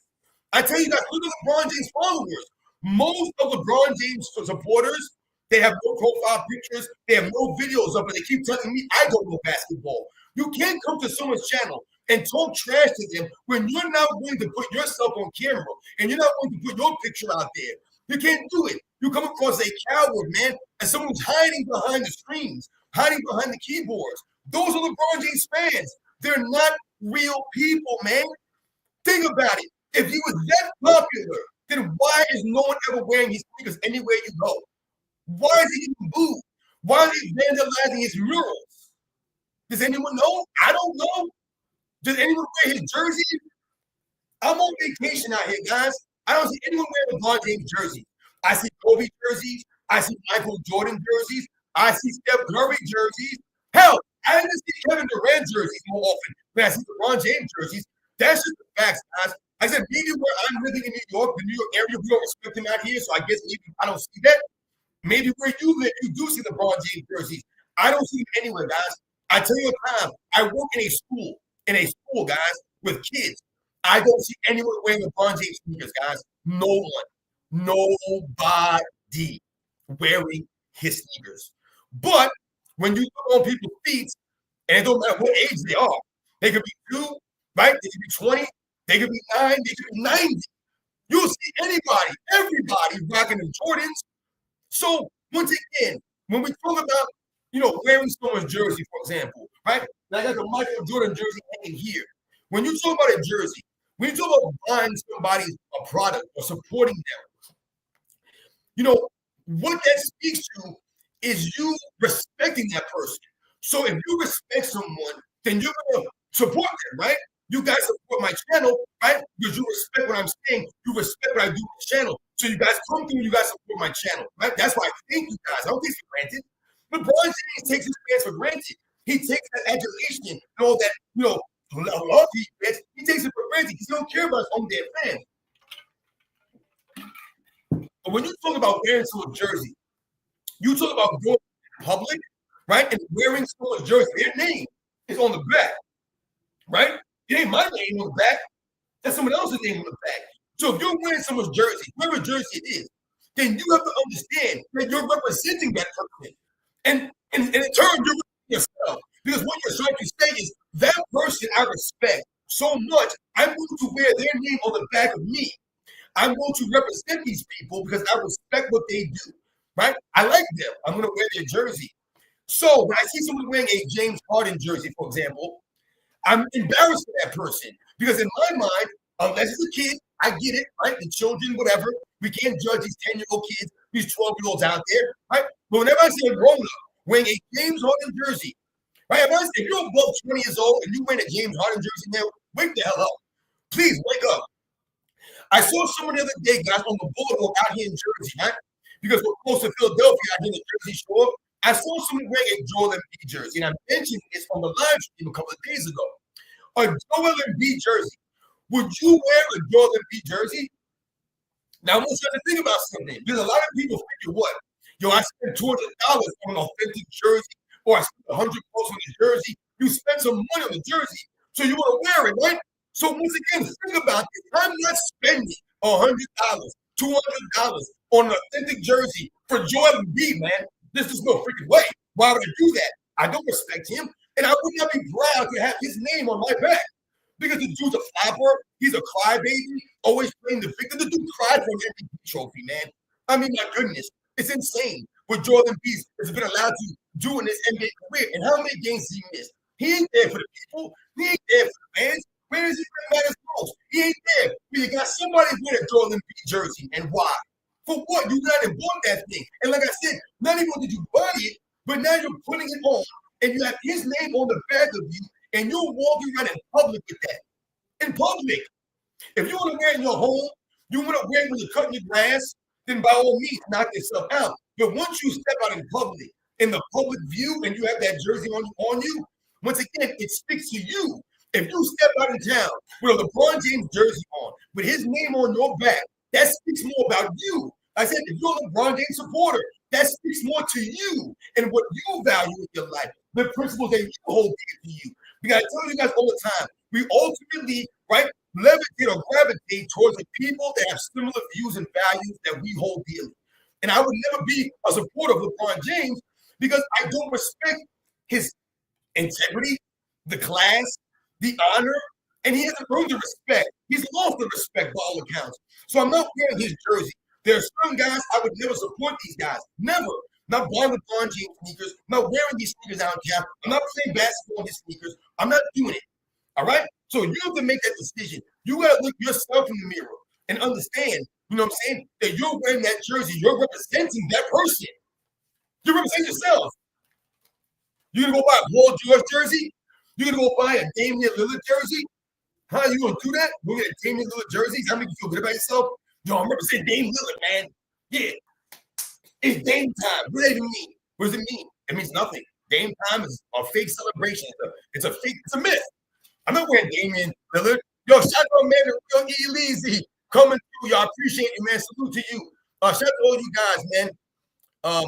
I tell you guys, look at LeBron James followers. Most of LeBron James supporters, they have no profile pictures, they have no videos of it. They keep telling me I don't know basketball. You can't come to someone's channel and talk trash to them when you're not willing to put yourself on camera and you're not willing to put your picture out there. You can't do it. You come across a coward, man, and someone who's hiding behind the screens, hiding behind the keyboards. Those are LeBron James fans. They're not real people, man. Think about it. If he was that popular, then why is no one ever wearing his sneakers anywhere you go? Why is he getting booed? Why are they vandalizing his murals? Does anyone know? I don't know. Does anyone wear his jersey? I'm on vacation out here, guys. I don't see anyone wearing LeBron James jersey. I see Kobe jerseys. I see Michael Jordan jerseys. I see Steph Curry jerseys. Hell, I even see Kevin Durant jerseys more often than I see LeBron James jerseys. That's just the facts, guys. I said, maybe where I'm living in New York, the New York area, we don't respect him out here, so I guess maybe I don't see that. Maybe where you live, you do see LeBron James jerseys. I don't see them anywhere, guys. I tell you a time, I work in a school, guys, with kids. I don't see anyone wearing LeBron James sneakers, guys. No one. Nobody wearing his sneakers. But when you look on people's feet, and it don't matter what age they are, they could be 2, right? They could be 20, they could be 9, they could be 90. You'll see anybody, everybody rocking the Jordans. So once again, when we talk about, wearing someone's jersey, for example, right? Like I got the Michael Jordan jersey hanging here. When you talk about a jersey, when you talk about buying somebody a product or supporting them, what that speaks to is you respecting that person. So if you respect someone, then you're going to Support them, right? You guys support my channel, right? Because you respect what I'm saying. You respect what I do with the channel. So you guys come through, you guys support my channel, right? That's why I thank you guys. I don't take it for granted. LeBron James takes his fans for granted. He takes that adulation and all that, love he gets. He takes it for granted because he don't care about his own damn fans. But when you talk about wearing someone's jersey, you talk about going in public, right? And wearing someone's jersey. Their name is on the back, right? It ain't my name on the back. That's someone else's name on the back. So if you're wearing someone's jersey, whatever jersey it is, then you have to understand that you're representing that person. And in turn, you're representing yourself. Because what you're trying to say is that person I respect so much, I'm going to wear their name on the back of me. I'm going to represent these people because I respect what they do, right? I like them. I'm going to wear their jersey. So when I see someone wearing a James Harden jersey, for example, I'm embarrassed for that person because in my mind, unless it's a kid, I get it, right? The children, whatever. We can't judge these 10-year-old kids, these 12-year-olds out there, right? But whenever I see a grown-up wearing a James Harden jersey, right? If you're above 20 years old and you wearing a James Harden jersey now, wake the hell up. Please wake up. I saw someone the other day, guys, on the boardwalk out here in Jersey, right? Because we're close to Philadelphia out here in the Jersey Shore. I saw someone wearing a Joel Embiid jersey, and I mentioned this on the live stream a couple of days ago. A Joel Embiid jersey. Would you wear a Joel Embiid jersey? Now, I want you to think about something. Because a lot of people figure what? I spent $200 on an authentic jersey, or I spent $100 on the jersey. You spent some money on the jersey, so you want to wear it, right? So once again, think about this. I'm not spending $100, $200 on an authentic jersey for Joel Embiid, man. This is no freaking way. Why would I do that? I don't respect him, and I would not be proud to have his name on my back. Because the dude's a flapper, he's a crybaby, always playing the victim. The dude cried for an MVP trophy, man. I mean, my goodness, it's insane what Joel Embiid has been allowed to do in his NBA career. And how many games he missed? He ain't there for the people. He ain't there for the fans. Where is he when it matters most? He ain't there. You got somebody with a Joel Embiid jersey, and why? For what? You got and bought that thing. And like I said, not even did you buy it, but now you're putting it on, and you have his name on the back of you, and you're walking around in public with that. In public. If you want to wear it in your home, you want to wear it when you're cutting your grass, then by all means, knock yourself out. But once you step out in public, in the public view, and you have that jersey on you, once again, it sticks to you. If you step out in town with a LeBron James jersey on, with his name on your back, that speaks more about you. I said, if you're a LeBron James supporter, that speaks more to you and what you value in your life, the principles that you hold dear to you. Because I tell you guys all the time, we ultimately, right, levitate or gravitate towards the people that have similar views and values that we hold dearly. And I would never be a supporter of LeBron James because I don't respect his integrity, the class, the honor, and he hasn't earned the respect. He's lost the respect by all accounts. So I'm not wearing his jersey. There are some guys I would never support these guys. Never. I'm not buying LeBron James sneakers. I'm not wearing these sneakers out in camp. I'm not playing basketball in his sneakers. I'm not doing it. All right? So you have to make that decision. You got to look yourself in the mirror and understand, you know what I'm saying, that you're wearing that jersey. You're representing that person. You represent yourself. You're going to go buy a Paul George jersey? You're going to go buy a Damian Lillard jersey? Huh? You going to do that? You're going to get a Damian Lillard jersey? How make you feel good about yourself? Yo, I'm representing Damian Lillard, man. Yeah. It's Dame time. What does that even mean? What does it mean? It means nothing. Dame time is a fake celebration. It's a fake, it's a myth. I'm not wearing Damian Lillard. Yo, shout out, man, Young Easy coming through. Y'all appreciate you, man. Salute to you. Shout out to all you guys, man.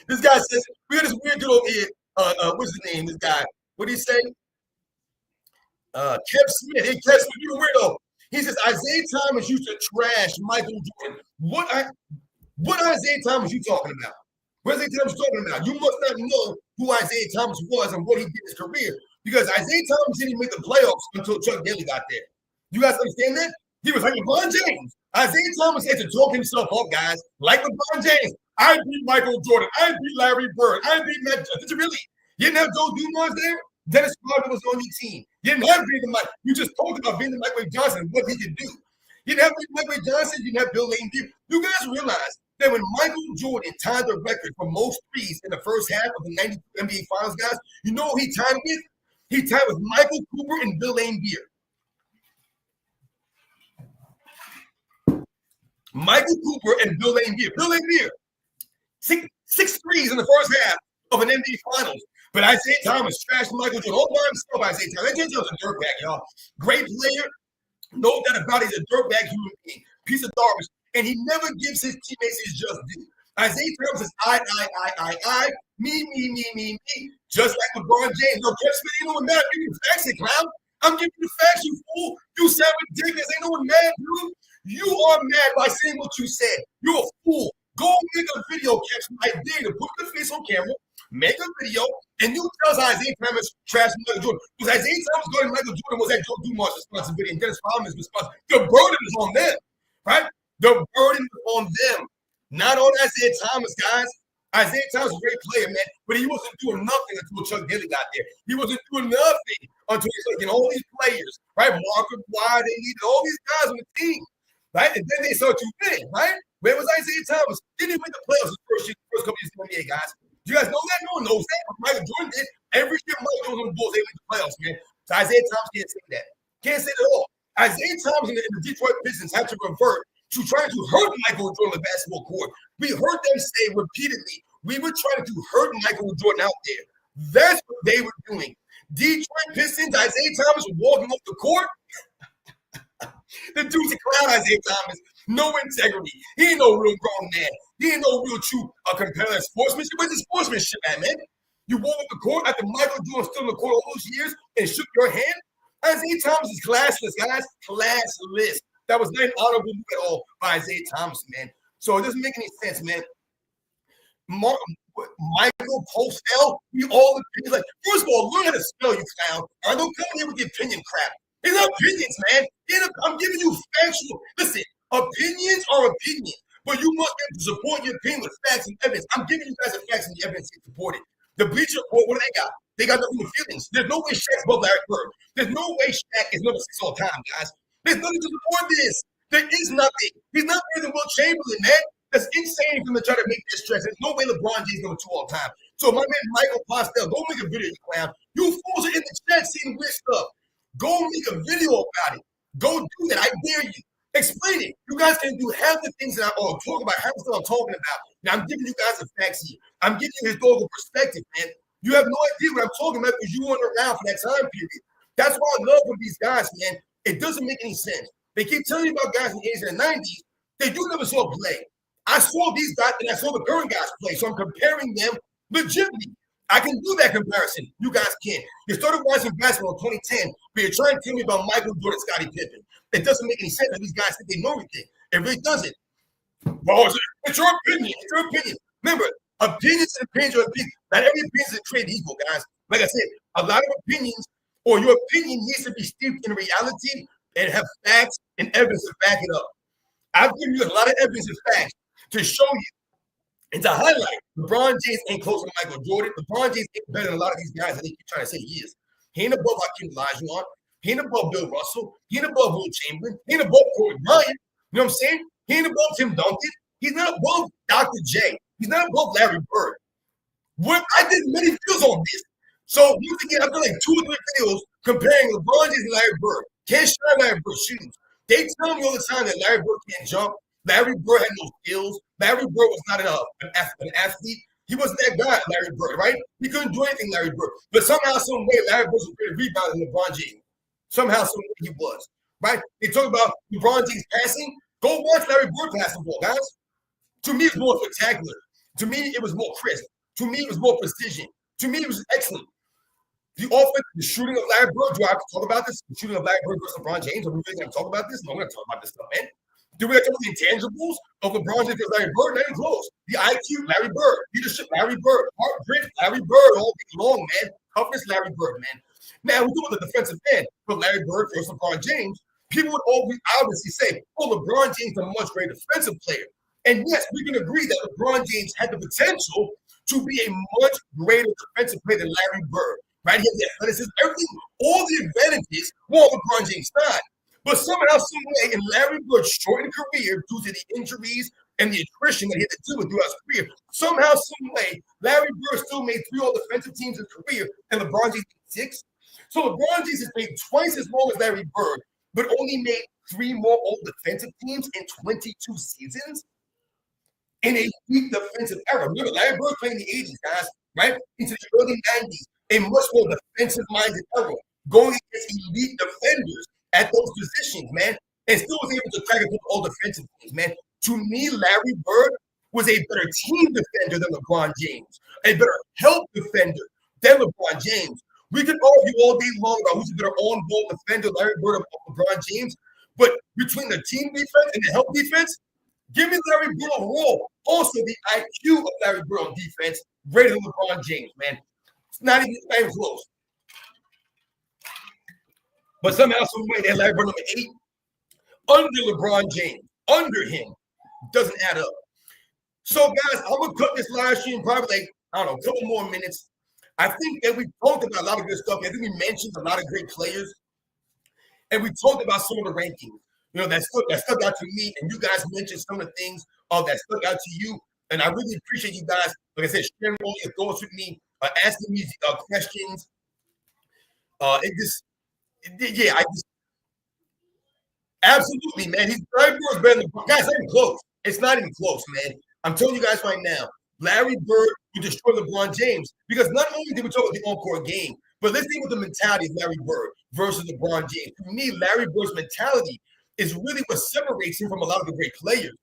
This guy says, we got this weird dude over here. What's his name? This guy. What did he say? Kev Smith. Hey, Kev Smith, you a weirdo. He says, Isaiah Thomas used to trash Michael Jordan. What Isaiah Thomas you talking about? What Isaiah Thomas talking about? You must not know who Isaiah Thomas was and what he did in his career. Because Isaiah Thomas didn't make the playoffs until Chuck Daly got there. You guys understand that? He was like LeBron James. Isaiah Thomas had to talk himself up, guys. Like LeBron James. I beat Michael Jordan. I beat Larry Bird. I beat Matt. Did you really? You didn't have Joe Dumars there? Dennis Rodman was on your team. You didn't have Vinny Mike. You just talked about Vinny Mike Johnson and what he could do. You didn't have Vinny Mike Johnson. You didn't have Bill Layton. You guys realize that when Michael Jordan tied the record for most threes in the first half of the 92 NBA Finals, guys, you know who he tied with? He tied with Michael Cooper and Bill Laimbeer. Michael Cooper and Bill Laimbeer. Bill Laimbeer, six threes in the first half of an NBA Finals. But Isaiah Thomas trashed Michael Jordan all by himself. Isaiah Thomas. Isaiah Thomas is a dirtbag, y'all. Great player. No doubt about it. He's a dirtbag human being. Piece of garbage. And he never gives his teammates his just due. Isaiah Thomas is I, me. Just like LeBron James. No, catch me. Ain't no one mad. Give me the facts, you clown. I'm giving you the facts, you fool. You sound ridiculous. Ain't no one mad, dude. You are mad by saying what you said. You're a fool. Go make a video, catch me. I dare you to put your face on camera, make a video, and you tell us Isaiah Thomas trashed Michael Jordan. Because Isaiah Thomas going to Michael Jordan was that Joe Dumars' responsibility, and Dennis Rodman's responsibility. The burden is on them, right? The burden is on them, not on Isaiah Thomas, guys. Isaiah Thomas was a great player, man, but he wasn't doing nothing until Chuck Daly got there. He wasn't doing nothing until he started getting all these players, right? Marcus Wide, they needed all these guys on the team, right? And then they started to win, right? Where was Isaiah Thomas? Didn't even make the playoffs the first couple years in the NBA, guys. Do you guys know that? No one knows that. Michael Jordan did. Every year Michael Jordan on the Bulls, they made the playoffs, man. So Isaiah Thomas can't say that. Can't say that at all. Isaiah Thomas and the Detroit Pistons had to revert to trying to hurt Michael Jordan on the basketball court. We heard them say repeatedly, we were trying to hurt Michael Jordan out there. That's what they were doing. Detroit Pistons, Isaiah Thomas was walking off the court. The dude's a clown, Isaiah Thomas. No integrity. He ain't no real grown man. He ain't no real true competitive sportsmanship. Where's the sportsmanship at, man? You walk off the court after Michael Jordan stood in the court all those years and shook your hand? Isaiah Thomas is classless, guys. Classless. That was not an honorable move at all by Isaiah Thomas, man. So it doesn't make any sense, man. Michael Postel, we all opinions. Like, first of all, learn how to spell, you clown. I don't come here with the opinion crap. These are opinions, man. I'm giving you factual. Listen, opinions are opinions, but you must be able to support your opinion with facts and evidence. I'm giving you guys the facts and the evidence to support it. The Bleacher Report, what do they got? They got nothing but feelings. There's no way Shaq's above Larry Bird. There's no way Shaq is number 6 all time, guys. There's nothing to support this. There is nothing. He's not better than Will Chamberlain, man. That's insane for him to try to make this stretch. There's no way LeBron James number 2 all time. So my man Michael Postel, go make a video, you clown. You fools are in the chat seeing weird stuff. Go make a video about it. Go do that. I dare you. Explain it. You guys can do half the things that I'm talking about, half the stuff I'm talking about. Now I'm giving you guys the facts here. I'm giving you historical perspective, man. You have no idea what I'm talking about because you weren't around for that time period. That's why I love with these guys, man. It doesn't make any sense. They keep telling you about guys in the 80s and 90s. They do never saw play. I saw these guys and I saw the current guys play, so I'm comparing them legitimately. I can do that comparison. You guys can't. You started watching basketball in 2010, but you're trying to tell me about Michael Jordan, Scottie Pippen. It doesn't make any sense that these guys think they know everything. It really doesn't. Well, it's your opinion. It's your opinion. Remember, opinions and opinions are opinions. Not every opinion is created equal, guys. Like I said, a lot of opinions or your opinion needs to be steeped in reality and have facts and evidence to back it up. I've given you a lot of evidence and facts to show you and to highlight. LeBron James ain't close to Michael Jordan. LeBron James ain't better than a lot of these guys that they keep trying to say he is. He ain't above Hakeem Olajuwon. He ain't above Bill Russell. He ain't above Will Chamberlain. He ain't above Kobe Bryant. You know what I'm saying? He ain't above Tim Duncan. He's not above Dr. J. He's not above Larry Bird. I did many videos on this. So once again, I've done like 2 or 3 videos comparing LeBron James and Larry Bird. Can't shine Larry Bird's shoes. They tell me all the time that Larry Bird can't jump. Larry Bird had no skills. Larry Bird was not an athlete. He wasn't that guy, Larry Bird, right? He couldn't do anything, Larry Bird. But somehow, some way, Larry Bird was a greater rebounder than LeBron James. Somehow, some way he was, right? They talk about LeBron James passing. Go watch Larry Bird pass the ball, guys. To me, it was more spectacular. To me, it was more crisp. To me, it was more precision. To me, it was excellent. The offense, the shooting of Larry Bird, do I have to talk about this? The shooting of Larry Bird versus LeBron James? Are we really going to talk about this? No, we're going to talk about this stuff, man. Do we have to talk about the intangibles of LeBron James versus Larry Bird? Not even close. The IQ, Larry Bird. Leadership, Larry Bird. Heart grit, Larry Bird. All day long, man. Toughness, Larry Bird, man. Now, we talk about the defensive end for Larry Bird versus LeBron James. People would always obviously say, oh, LeBron James is a much greater defensive player. And yes, we can agree that LeBron James had the potential to be a much greater defensive player than Larry Bird. Right? He had the athleticism, everything, all the advantages were on LeBron James' side. But somehow, some way, in Larry Bird's shortened career, due to the injuries and the attrition that he had to deal with throughout his career, somehow, some way, Larry Bird still made 3 all-defensive teams in his career, and LeBron James made 6. So LeBron James has played twice as long as Larry Bird, but only made 3 more all defensive teams in 22 seasons in a weak defensive era. Remember, Larry Bird played in the 80s, guys, right? Into the early 90s, a much more defensive-minded era, going against elite defenders at those positions, man, and still was able to crack up all defensive teams, man. To me, Larry Bird was a better team defender than LeBron James, a better help defender than LeBron James. We could argue all day long about who's a better on-ball defender, Larry Bird or LeBron James, but between the team defense and the help defense, give me Larry Bird overall. Also, the IQ of Larry Bird on defense greater than LeBron James, man. It's not even close. But somehow, some way, that Larry Bird number 8 under LeBron James, under him, doesn't add up. So, guys, I'm going to cut this live stream probably like, I don't know, a couple more minutes. I think that we talked about a lot of good stuff. I think we mentioned a lot of great players. And we talked about some of the rankings, you know, that stuck out to me. And you guys mentioned some of the things that stuck out to you. And I really appreciate you guys, like I said, sharing all your thoughts with me, asking me questions. Absolutely, man. He's Larry Bird's better than guys. It's not even close. It's not even close, man. I'm telling you guys right now, Larry Bird would destroy LeBron James because not only did we talk about the on-court game, but let's see what the mentality of Larry Bird versus LeBron James. To me, Larry Bird's mentality is really what separates him from a lot of the great players.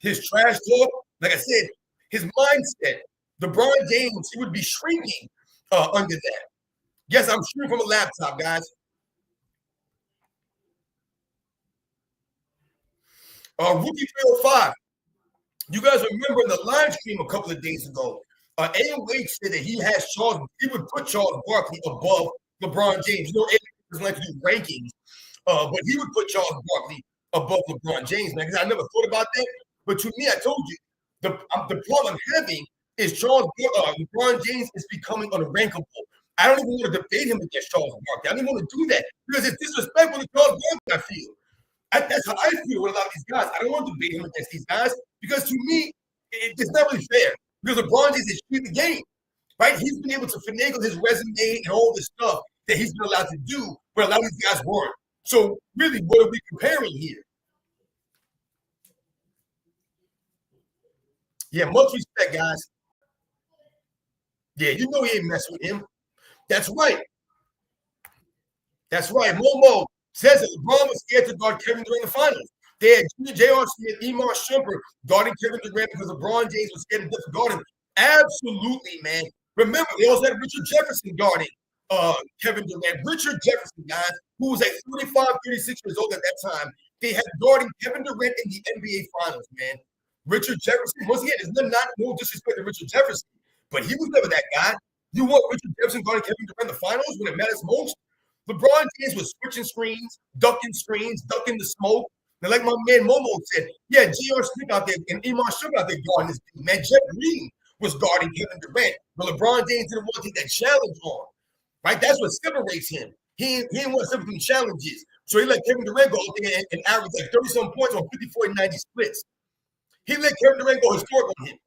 His trash talk, like I said, his mindset. LeBron James, he would be shrinking under that. Yes, I'm shrinking from a laptop, guys. Rookie 305. You guys remember in the live stream a couple of days ago, AOH said that he would put Charles Barkley above LeBron James. You know, AOH doesn't like to do rankings, but he would put Charles Barkley above LeBron James, man, because I never thought about that. But to me, I told you, the problem I'm having is LeBron James is becoming unrankable. I don't even want to debate him against Charles Barkley. I don't even want to do that because it's disrespectful to Charles Barkley, I feel. That's how I feel with a lot of these guys. I don't want to debate him against these guys because to me, it's not really fair. Because LeBron James has cheated the game, right? He's been able to finagle his resume and all this stuff that he's been allowed to do, but a lot of these guys weren't. So really, what are we comparing here? Yeah, much respect, guys. Yeah, you know he ain't messing with him. That's right. That's right. Momo says that LeBron was scared to guard Kevin Durant in the finals. They had J.R. Smith, Iman Shumpert guarding Kevin Durant because LeBron James was scared to guard him. Absolutely, man. Remember, they also had Richard Jefferson guarding Kevin Durant. Richard Jefferson, guys, who was like 35, 36 years old at that time, they had guarding Kevin Durant in the NBA Finals, man. Richard Jefferson, once again, there's no disrespect to Richard Jefferson, but he was never that guy. You want Richard Jefferson guarding Kevin Durant in the finals when it matters most? LeBron James was switching screens, ducking the smoke. And like my man Momo said, yeah, J.R. Smith out there and Iman Shumpert out there guarding this dude. Man, Jeff Green was guarding Kevin Durant, but LeBron James didn't want to take that challenge on. Right? That's what separates him. He didn't want to separate challenges. So he let Kevin Durant go out there and average like 30-some points on 50, 40, 90 splits. He let Kevin Durant go historic on him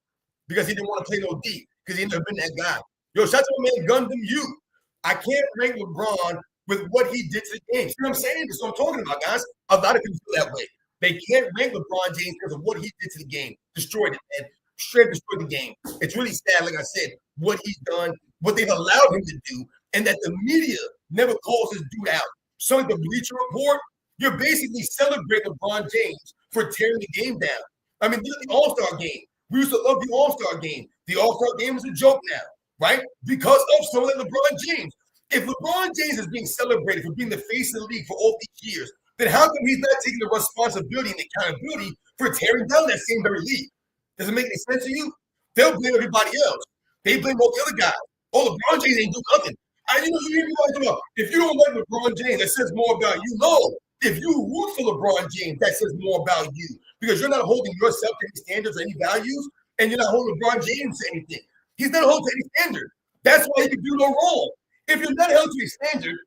because he didn't want to play no D because he never been that guy. Yo, shout out to my man Gundam U. I can't rank LeBron with what he did to the game. See what I'm saying? That's what I'm talking about, guys. A lot of people feel that way. They can't rank LeBron James because of what he did to the game. Destroyed it, man. Straight destroyed the game. It's really sad, like I said, what he's done, what they've allowed him to do, and that the media never calls this dude out. So the Bleacher Report, you're basically celebrating LeBron James for tearing the game down. I mean, the All-Star game. We used to love the All-Star game. The All-Star game is a joke now, right? Because of someone like LeBron James. If LeBron James is being celebrated for being the face of the league for all these years, then how come he's not taking the responsibility and accountability for tearing down that same very league? Does it make any sense to you? They'll blame everybody else. They blame all the other guys. Oh, LeBron James ain't do nothing. You hear me talking about, if you don't like LeBron James, that says more about you. No. If you root for LeBron James, that says more about you because you're not holding yourself to any standards or any values, and you're not holding LeBron James to anything. He's not holding to any standard. That's why he can do no wrong. If you're not held to a standard,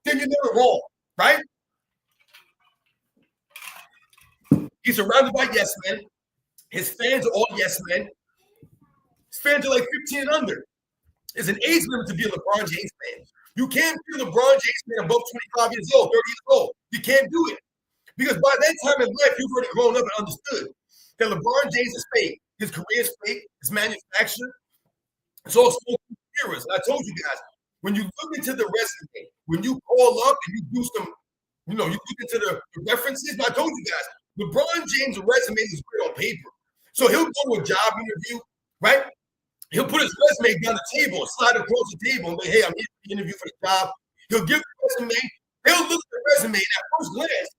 then you're never wrong, right? He's surrounded by yes men. His fans are all yes men. His fans are like 15 and under. There's an age limit to be a LeBron James fan. You can't be LeBron James being above 25 years old, 30 years old. You can't do it. Because by that time in life, you've already grown up and understood that LeBron James is fake. His career is fake. His manufactured. It's all smoke and mirrors. I told you guys, when you look into the resume, when you call up and you do some, you look into the references. I told you guys, LeBron James' resume is great on paper. So he'll go to a job interview, right? He'll put his resume down the table, slide across the table, and say, hey, I'm here for the interview for the job. He'll give the resume. They'll look at the resume at first glance.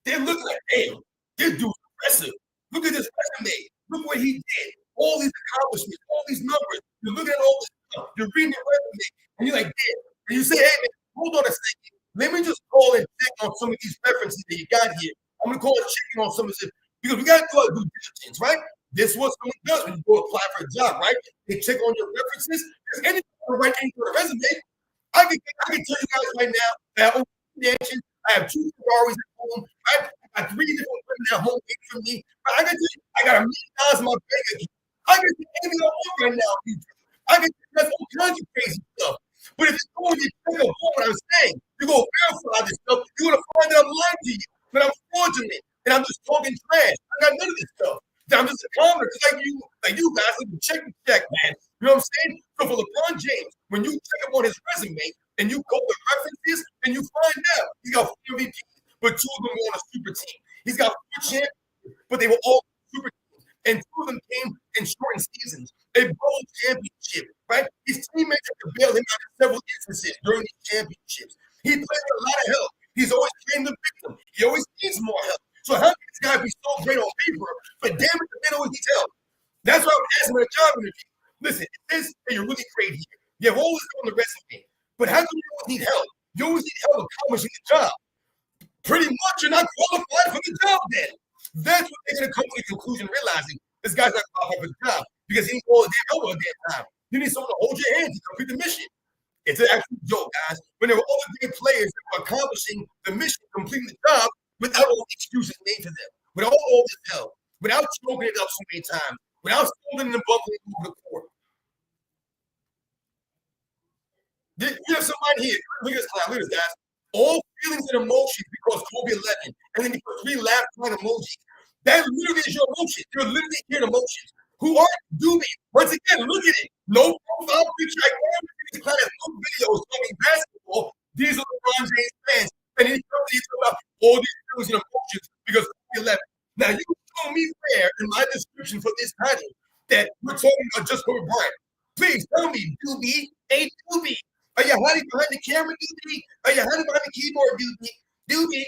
They look like, damn, this dude's impressive. Look at this resume. Look what he did. All these accomplishments, all these numbers. You're looking at all this stuff. You're reading the resume, and you're like, damn. And you say, hey, man, hold on a second. Let me just call and check on some of these references that you got here. I'm going to call and check on some of this because we got to do our due diligence, right? This is what someone does when you go apply for a job, right? They check on your references. There's anything to write into the resume. I can tell you guys right now that I own mansion. I have 2 Ferraris at home. Right? I got 3 different women at home waiting for me. But I can tell you, I got $1 million in my bank account. I can do anything I want right now. I can do all kinds of crazy stuff. But if you go and you check up on what I'm saying, you go verify this stuff, you're going to find that I'm lying to you. But I'm fraudulent. And I'm just talking trash. I got none of this stuff. I'm just a commoner, just like you guys, like check, man. You know what I'm saying? So for LeBron James, when you check up on his resume and you go with references, and you find out he got 4 MVPs, but 2 of them were on a super team. He's got 4 champions, but they were all super teams, and 2 of them came in shortened seasons. A bowl championship, right? His teammates had to bail him out in several instances during these championships. He played with a lot of help. He's always playing the victim. He always needs more help. So how can this guy be so great on paper, but damn it, the man always needs help? That's why I would ask him in a job interview. Listen, it says that you're really great here. You have always on the resume, but how come you always need help? You always need help accomplishing the job. Pretty much, you're not qualified for the job then. That's what they're going to come to the conclusion, realizing this guy's not qualified for the job because he needs all the damn help all the damn time. You need someone to hold your hand to complete the mission. It's an actual joke, guys. When there were other great players that were accomplishing the mission, completing the job, without all the excuses made for them, without all this help, without choking it up so many times, without scolding and bumbling over the court. You have somebody here. Look at this, guys. All feelings and emotions because Kobe 11, and then you put 3 laugh line emojis. That literally is your emotions. You're literally hearing emotions. Who are you? Doobie. Once again, look at it. No profile picture. I can't this class, no videos talking basketball. These are LeBron James fans. And he's talking about all these feelings and emotions because of 11. Now, you show me where in my description for this title that we're talking about just Kobe Bryant. Please tell me, Doobie, hey, Doobie. Are you hiding behind the camera, Doobie? Are you hiding behind the keyboard, Doobie? Doobie,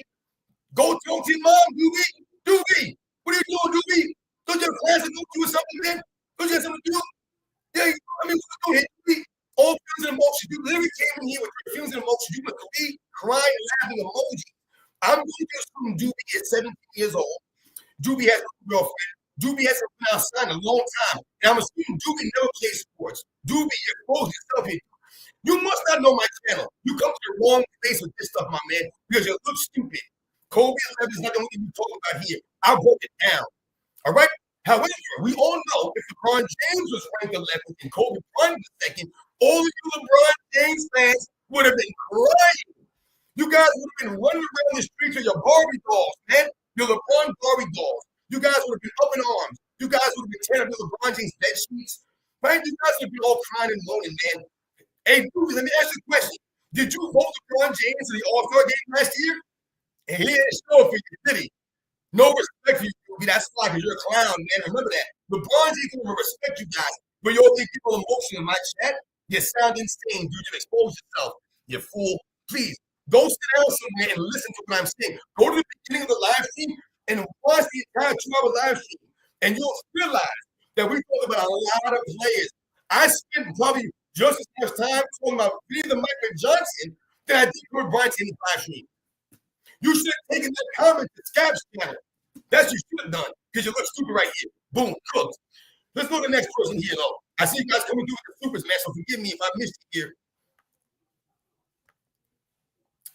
go talk to your mom, Doobie. Doobie, what are you doing, Doobie? Don't you have class to go to or something, man? Don't you have something to do? Yeah, I mean, what are you doing here, Doobie? All feelings and emotions. You literally came in here with your feelings and emotions. You must be crying, laughing emoji. I'm going to assume Doobie is 17 years old. Doobie has a girlfriend. Doobie hasn't been outside in a long time. And I'm assuming Doobie never plays sports. Doobie exposed yourself here. You must not know my channel. You come to the wrong place with this stuff, my man, because you look stupid. Kobe 11 is not the only thing we're talking about here. I broke it down. All right? However, we all know if LeBron James was ranked 11th and Kobe Bryant was 2nd, all of you LeBron James fans would have been crying. You guys would have been running around the streets with your Barbie dolls, man. Your LeBron Barbie dolls. You guys would have been up in arms. You guys would have been tearing up your LeBron James bed sheets. Right? You guys would be all crying and moaning, man. Hey, dude, let me ask you a question. Did you vote LeBron James to the All-Star game last year? And he didn't show up for you, did he? No respect for you, Doobie. That's why, because you're a clown, man. Remember that. LeBron James will respect you guys. But you all think people emotional in my chat? You sound insane, dude. You expose yourself. You fool. Please, go sit down somewhere and listen to what I'm saying. Go to the beginning of the live stream and watch the entire 2-hour live stream. And you'll realize that we talk about a lot of players. I spent probably just as much time talking about either Michael Johnson than I did Kobe Bryant in the live stream. You should have taken that comment to Scab's channel. That's what you should have done because you look stupid right here. Boom, cooked. Let's go to the next person here, though. I see you guys coming through with the supers, man, so forgive me if I missed it here.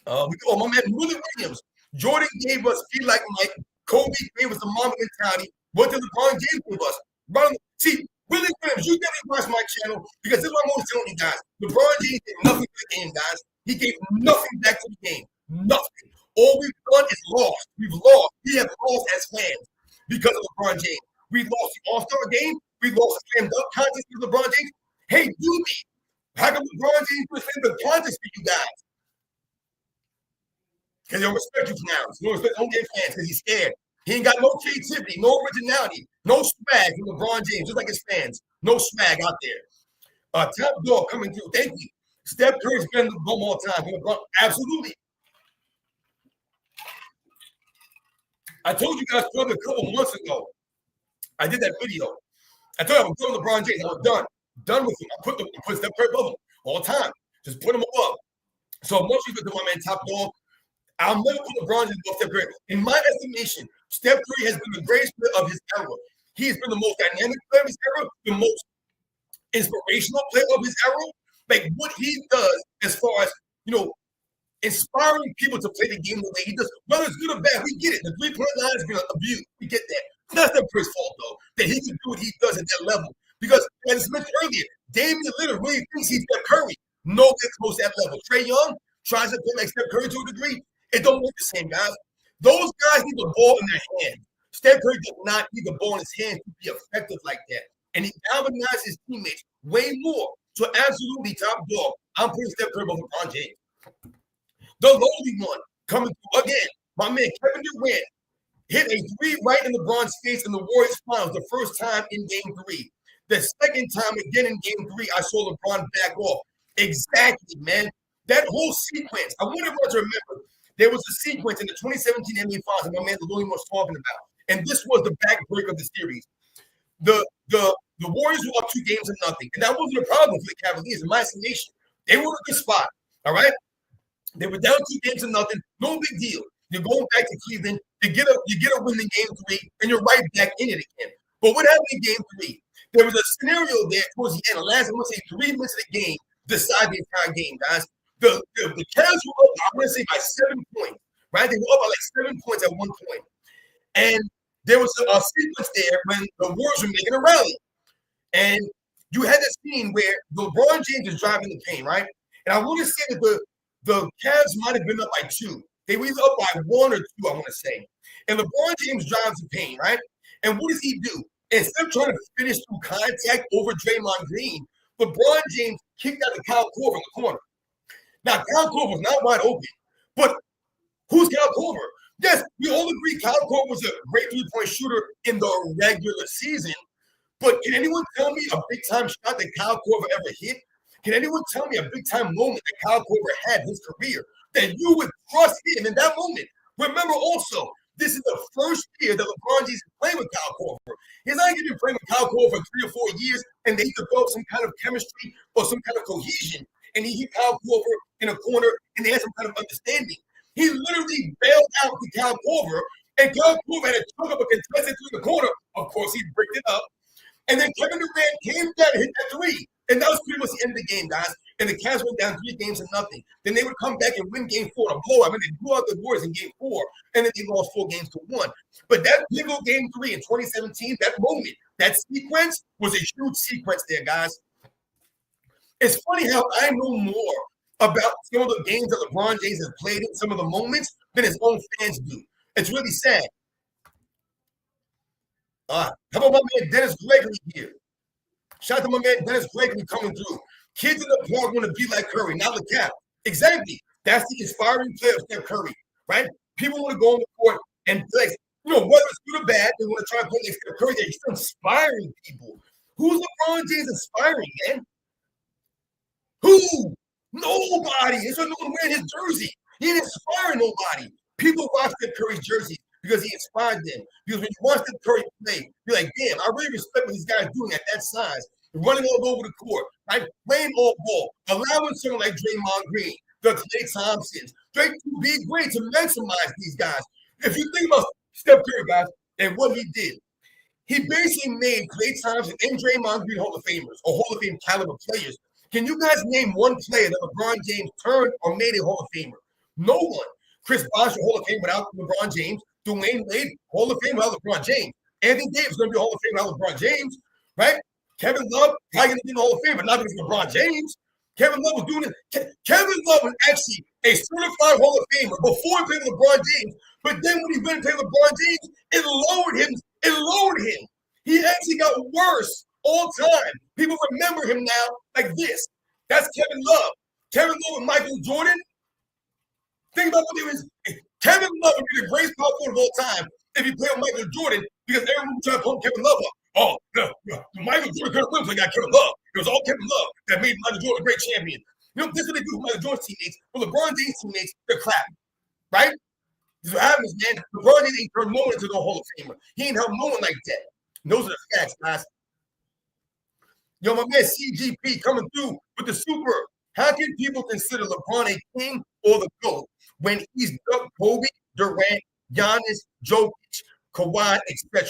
My man Willie Williams. Jordan gave us feel like Mike. Kobe gave us the Mamba mentality. What did LeBron James give us? See, Willie Williams, you definitely watch my channel because this is what I'm always telling you guys. LeBron James did nothing for the game, guys. He gave nothing back to the game. Nothing. All we've done is lost. We've lost. We have lost as fans because of LeBron James. We lost the All-Star game. We lost the slam dunk contest with LeBron James. Hey, do me. How come LeBron James was slam dunk contest for you guys? Because they don't respect you now. They don't respect home game fans because he's scared. He ain't got no creativity, no originality, no swag from LeBron James, just like his fans. No swag out there. Top dog coming through. Thank you. Steph Curry's been the bum all time. Absolutely. I told you guys probably a couple months ago. I did that video. I told you I was done with LeBron James. I was done. Done with him. I put Steph Curry above him all the time. Just put him above. So much you to my man Top Dog. I'll never put LeBron James above Steph Curry. In my estimation, Steph Curry has been the greatest player of his era. He has been the most dynamic player of his era, the most inspirational player of his era. Like what he does as far as, inspiring people to play the game the way he does. Whether it's good or bad, we get it. The three-point line has been abused. We get that. That's not Curry's fault, though, that he can do what he does at that level. Because, as I mentioned earlier, Damian Lillard really thinks he's Steph Curry. No gets close to that level. Trae Young tries to play like Steph Curry to a degree. It don't work the same, guys. Those guys need the ball in their hand. Steph Curry does not need the ball in his hand to be effective like that. And he galvanizes his teammates way more. So absolutely top dog. I'm putting Steph Curry over LeBron James. The lowly one coming through again. My man Kevin Durant hit a three right in LeBron's face in the Warriors finals the first time in game 3. The second time again in game 3, I saw LeBron back off. Exactly, man. That whole sequence. I want everyone to remember there was a sequence in the 2017 NBA Finals that my man Louis was talking about. And this was the backbreak of the series. The Warriors were up 2 games to nothing. And that wasn't a problem for the Cavaliers, in my estimation. They were in a good spot. All right. They were down 2 games to nothing. No big deal. You're going back to Cleveland. You get a win in game 3, and you're right back in it again. But what happened in game 3? There was a scenario there towards the end. The last, I want to say, 3 minutes of the game decide the entire game, guys. The Cavs were up, I want to say, by 7 points. Right? They were up by like 7 points at one point. And there was a sequence there when the Warriors were making a rally. And you had this scene where LeBron James is driving the paint, right? And I want to say that the Cavs might have been up by 2. They were either up by 1 or 2, I want to say. And LeBron James drives the paint, right? And what does he do? Instead of trying to finish through contact over Draymond Green, LeBron James kicked out to Kyle Korver in the corner. Now, Kyle Korver was not wide open, but who's Kyle Korver? Yes, we all agree Kyle Korver was a great three-point shooter in the regular season, but can anyone tell me a big-time shot that Kyle Korver ever hit? Can anyone tell me a big-time moment that Kyle Korver had in his career that you would trust him in that moment? Remember also, this is the first year that LeBron James is playing with Kyle Korver. He's not even been playing with Kyle Korver for 3 or 4 years, and they develop some kind of chemistry or some kind of cohesion. And he hit Kyle Korver in a corner, and they had some kind of understanding. He literally bailed out to Kyle Korver, and Kyle Korver had to choke up a contestant through the corner. Of course, he bricked it up. And then Kevin Durant came down and hit that 3. And that was pretty much the end of the game, guys. And the Cavs went down 3 games to nothing. Then they would come back and win game 4 to blow. I mean, they blew out the Warriors in game 4, and then they lost 4 games to 1. But that pivotal game 3 in 2017, that moment, that sequence was a huge sequence there, guys. It's funny how I know more about some of the games that LeBron James has played in, some of the moments, than his own fans do. It's really sad. How about my man Dennis Gregory here? Shout out to my man Dennis Gregory coming through. Kids in the park want to be like Curry, not the cap. Exactly. That's the inspiring player of Steph Curry, right? People want to go on the court and play. Whether it's good or bad, they want to try to play like Steph Curry. He's inspiring people. Who's LeBron James inspiring, man? Who? Nobody. It's no one wearing his jersey. He didn't inspire nobody. People watch Steph Curry's jersey because he inspired them. Because when you watch Steph Curry play, you're like, damn, I really respect what these guys doing at that size. Running all over the court, right? Playing all ball, allowing someone like Draymond Green, the Klay Thompsons, to be great to maximize these guys. If you think about Steph Curry, guys, and what he did, he basically made Klay Thompson and Draymond Green Hall of Famers or Hall of Fame caliber players. Can you guys name one player that LeBron James turned or made a Hall of Famer? No one. Chris Bosh, Hall of Fame without LeBron James. Dwayne Wade, Hall of Fame without LeBron James. Anthony Davis going to be a Hall of Fame without LeBron James, right? Kevin Love, probably going to be in the Hall of Fame, but not because of LeBron James. Kevin Love was doing it. Kevin Love was actually a certified Hall of Famer before he played with LeBron James. But then when he went and played with LeBron James, it lowered him. It lowered him. He actually got worse all time. People remember him now like this. That's Kevin Love. Kevin Love and Michael Jordan. Think about what they was. Kevin Love would be the greatest power forward of all time if he played with Michael Jordan, because everyone was trying to pump Kevin Love up. Oh, Michael Jordan couldn't win, so he got Kevin Love. It was all Kevin Love that made Michael Jordan a great champion. You know, this is what they do with Michael Jordan's teammates. Well, LeBron James' teammates, they're clapping, right? This is what happens, man. LeBron James ain't turned no one into the Hall of Famer. He ain't helped no one like that. And those are the facts, guys. Yo, my man CGP coming through with the super. How can people consider LeBron a king or the GOAT when he's Kobe, Durant, Giannis, Jokic, Kawhi, etc.?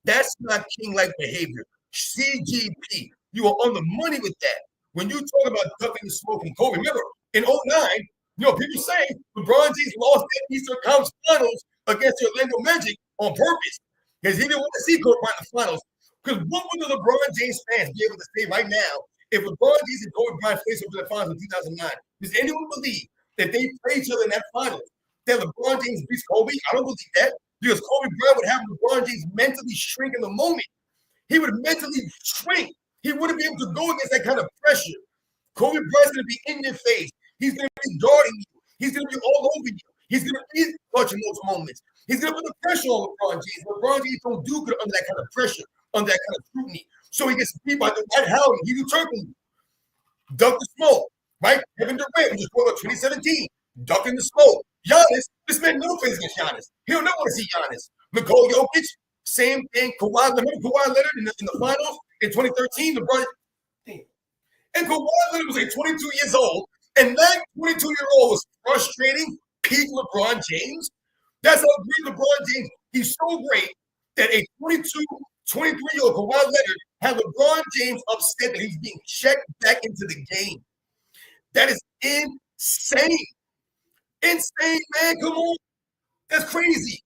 That's not king-like behavior. CGP, you are on the money with that. When you talk about ducking the smoke from Kobe, remember, in 2009, people say LeBron James lost that Eastern Conference Finals against the Orlando Magic on purpose because he didn't want to see Kobe Bryant in the finals. Because what would the LeBron James fans be able to say right now if LeBron James and Kobe Bryant faced over the finals in 2009? Does anyone believe that they played each other in that finals, that LeBron James beats Kobe? I don't believe that, because Kobe Bryant would have LeBron James mentally shrink in the moment. He would mentally shrink. He wouldn't be able to go against that kind of pressure. Kobe Bryant's going to be in your face. He's going to be guarding you. He's going to be all over you. He's going to be clutching those moments. He's going to put the pressure on LeBron James. LeBron James don't do good under that kind of pressure, under that kind of scrutiny. So he gets beat by the Dwight Howard. He do turkey. Duck the smoke, right? Kevin Durant, who just scored about 2017, ducking the smoke. Giannis, this man never plays against Giannis. He'll never want to see Giannis. Nikola Jokic, same thing. Kawhi Leonard in the finals in 2013. LeBron, and Kawhi Leonard was like 22 years old, and that 22-year-old was frustrating peak LeBron James. That's how great LeBron James. He's so great that a 23-year-old Kawhi Leonard had LeBron James upset that he's being checked back into the game. That is insane. Insane, man. Come on. That's crazy.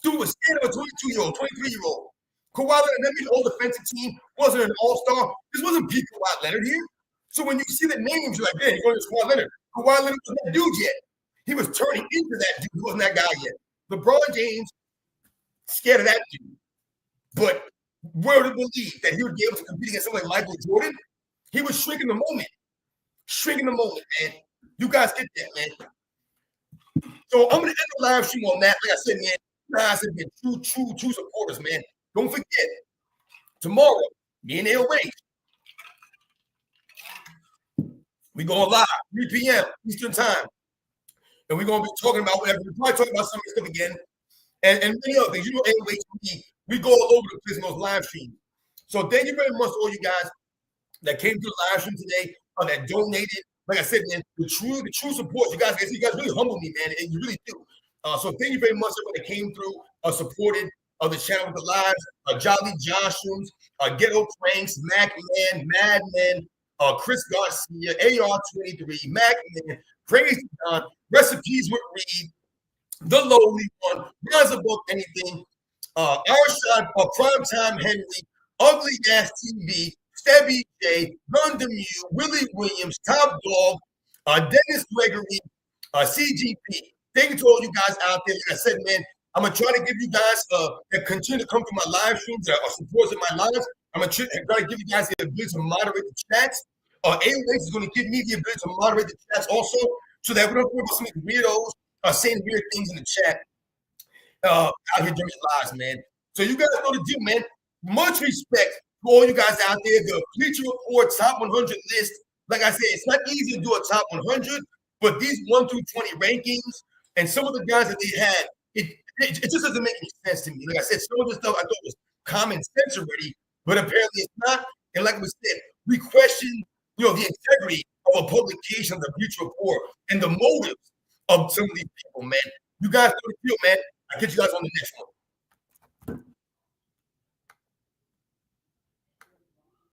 Dude was scared of a 22-year-old, 23-year-old. Kawhi Leonard, that means all defensive team wasn't an all-star. This wasn't peak Kawhi Leonard here. So when you see the names, you're like, man, you're going to Kawhi Leonard. Kawhi Leonard wasn't that dude yet. He was turning into that dude. He wasn't that guy yet. LeBron James, scared of that dude. But where to believe that he would be able to compete against someone like Michael Jordan? He was shrinking the moment. Shrinking the moment, man. You guys get that, man. So I'm going to end the live stream on that. Like I said, man, you guys have been true supporters, man. Don't forget, tomorrow, me and AOH, we going live, 3 p.m. Eastern time. And we're going to be talking about whatever. We're probably talking about some of this stuff again. And many other things. You know, AOH, we go all over the place in those live streams. So thank you very much to all you guys that came to the live stream today, that donated. Like I said, man, the true support. You guys really humble me, man, and you really do. So thank you very much everyone that came through, supported the channel with the lives. Jolly Joshua's, Ghetto Pranks, Macman, Madman, Chris Garcia, AR23, Macman, Crazy Don, Recipes with Reed, The Lowly One, Rise Above Anything, Arshad, Primetime Henry, Ugly Ass TV, Stebby J, Gun Demue, Willie Williams, Top Dog, Dennis Gregory, CGP. Thank you to all you guys out there. Like I said, man, I'm going to try to give you guys that continue to come to my live streams, that are supporters in my lives. I'm going to try to give you guys the ability to moderate the chats. AOH is going to give me the ability to moderate the chats also, so that we don't put some weirdos saying weird things in the chat out here during the lives, man. So you guys know the deal, man. Much respect to all you guys out there. The Bleacher Report Top 100 list. Like I said, it's not easy to do a Top 100, but these 1 through 20 rankings and some of the guys that they had, it just doesn't make any sense to me. Like I said, some of the stuff I thought was common sense already, but apparently it's not. And like we said, we question, the integrity of a publication of the Bleacher Report and the motives of some of these people, man. You guys know the deal, man. I'll catch you guys on the next one.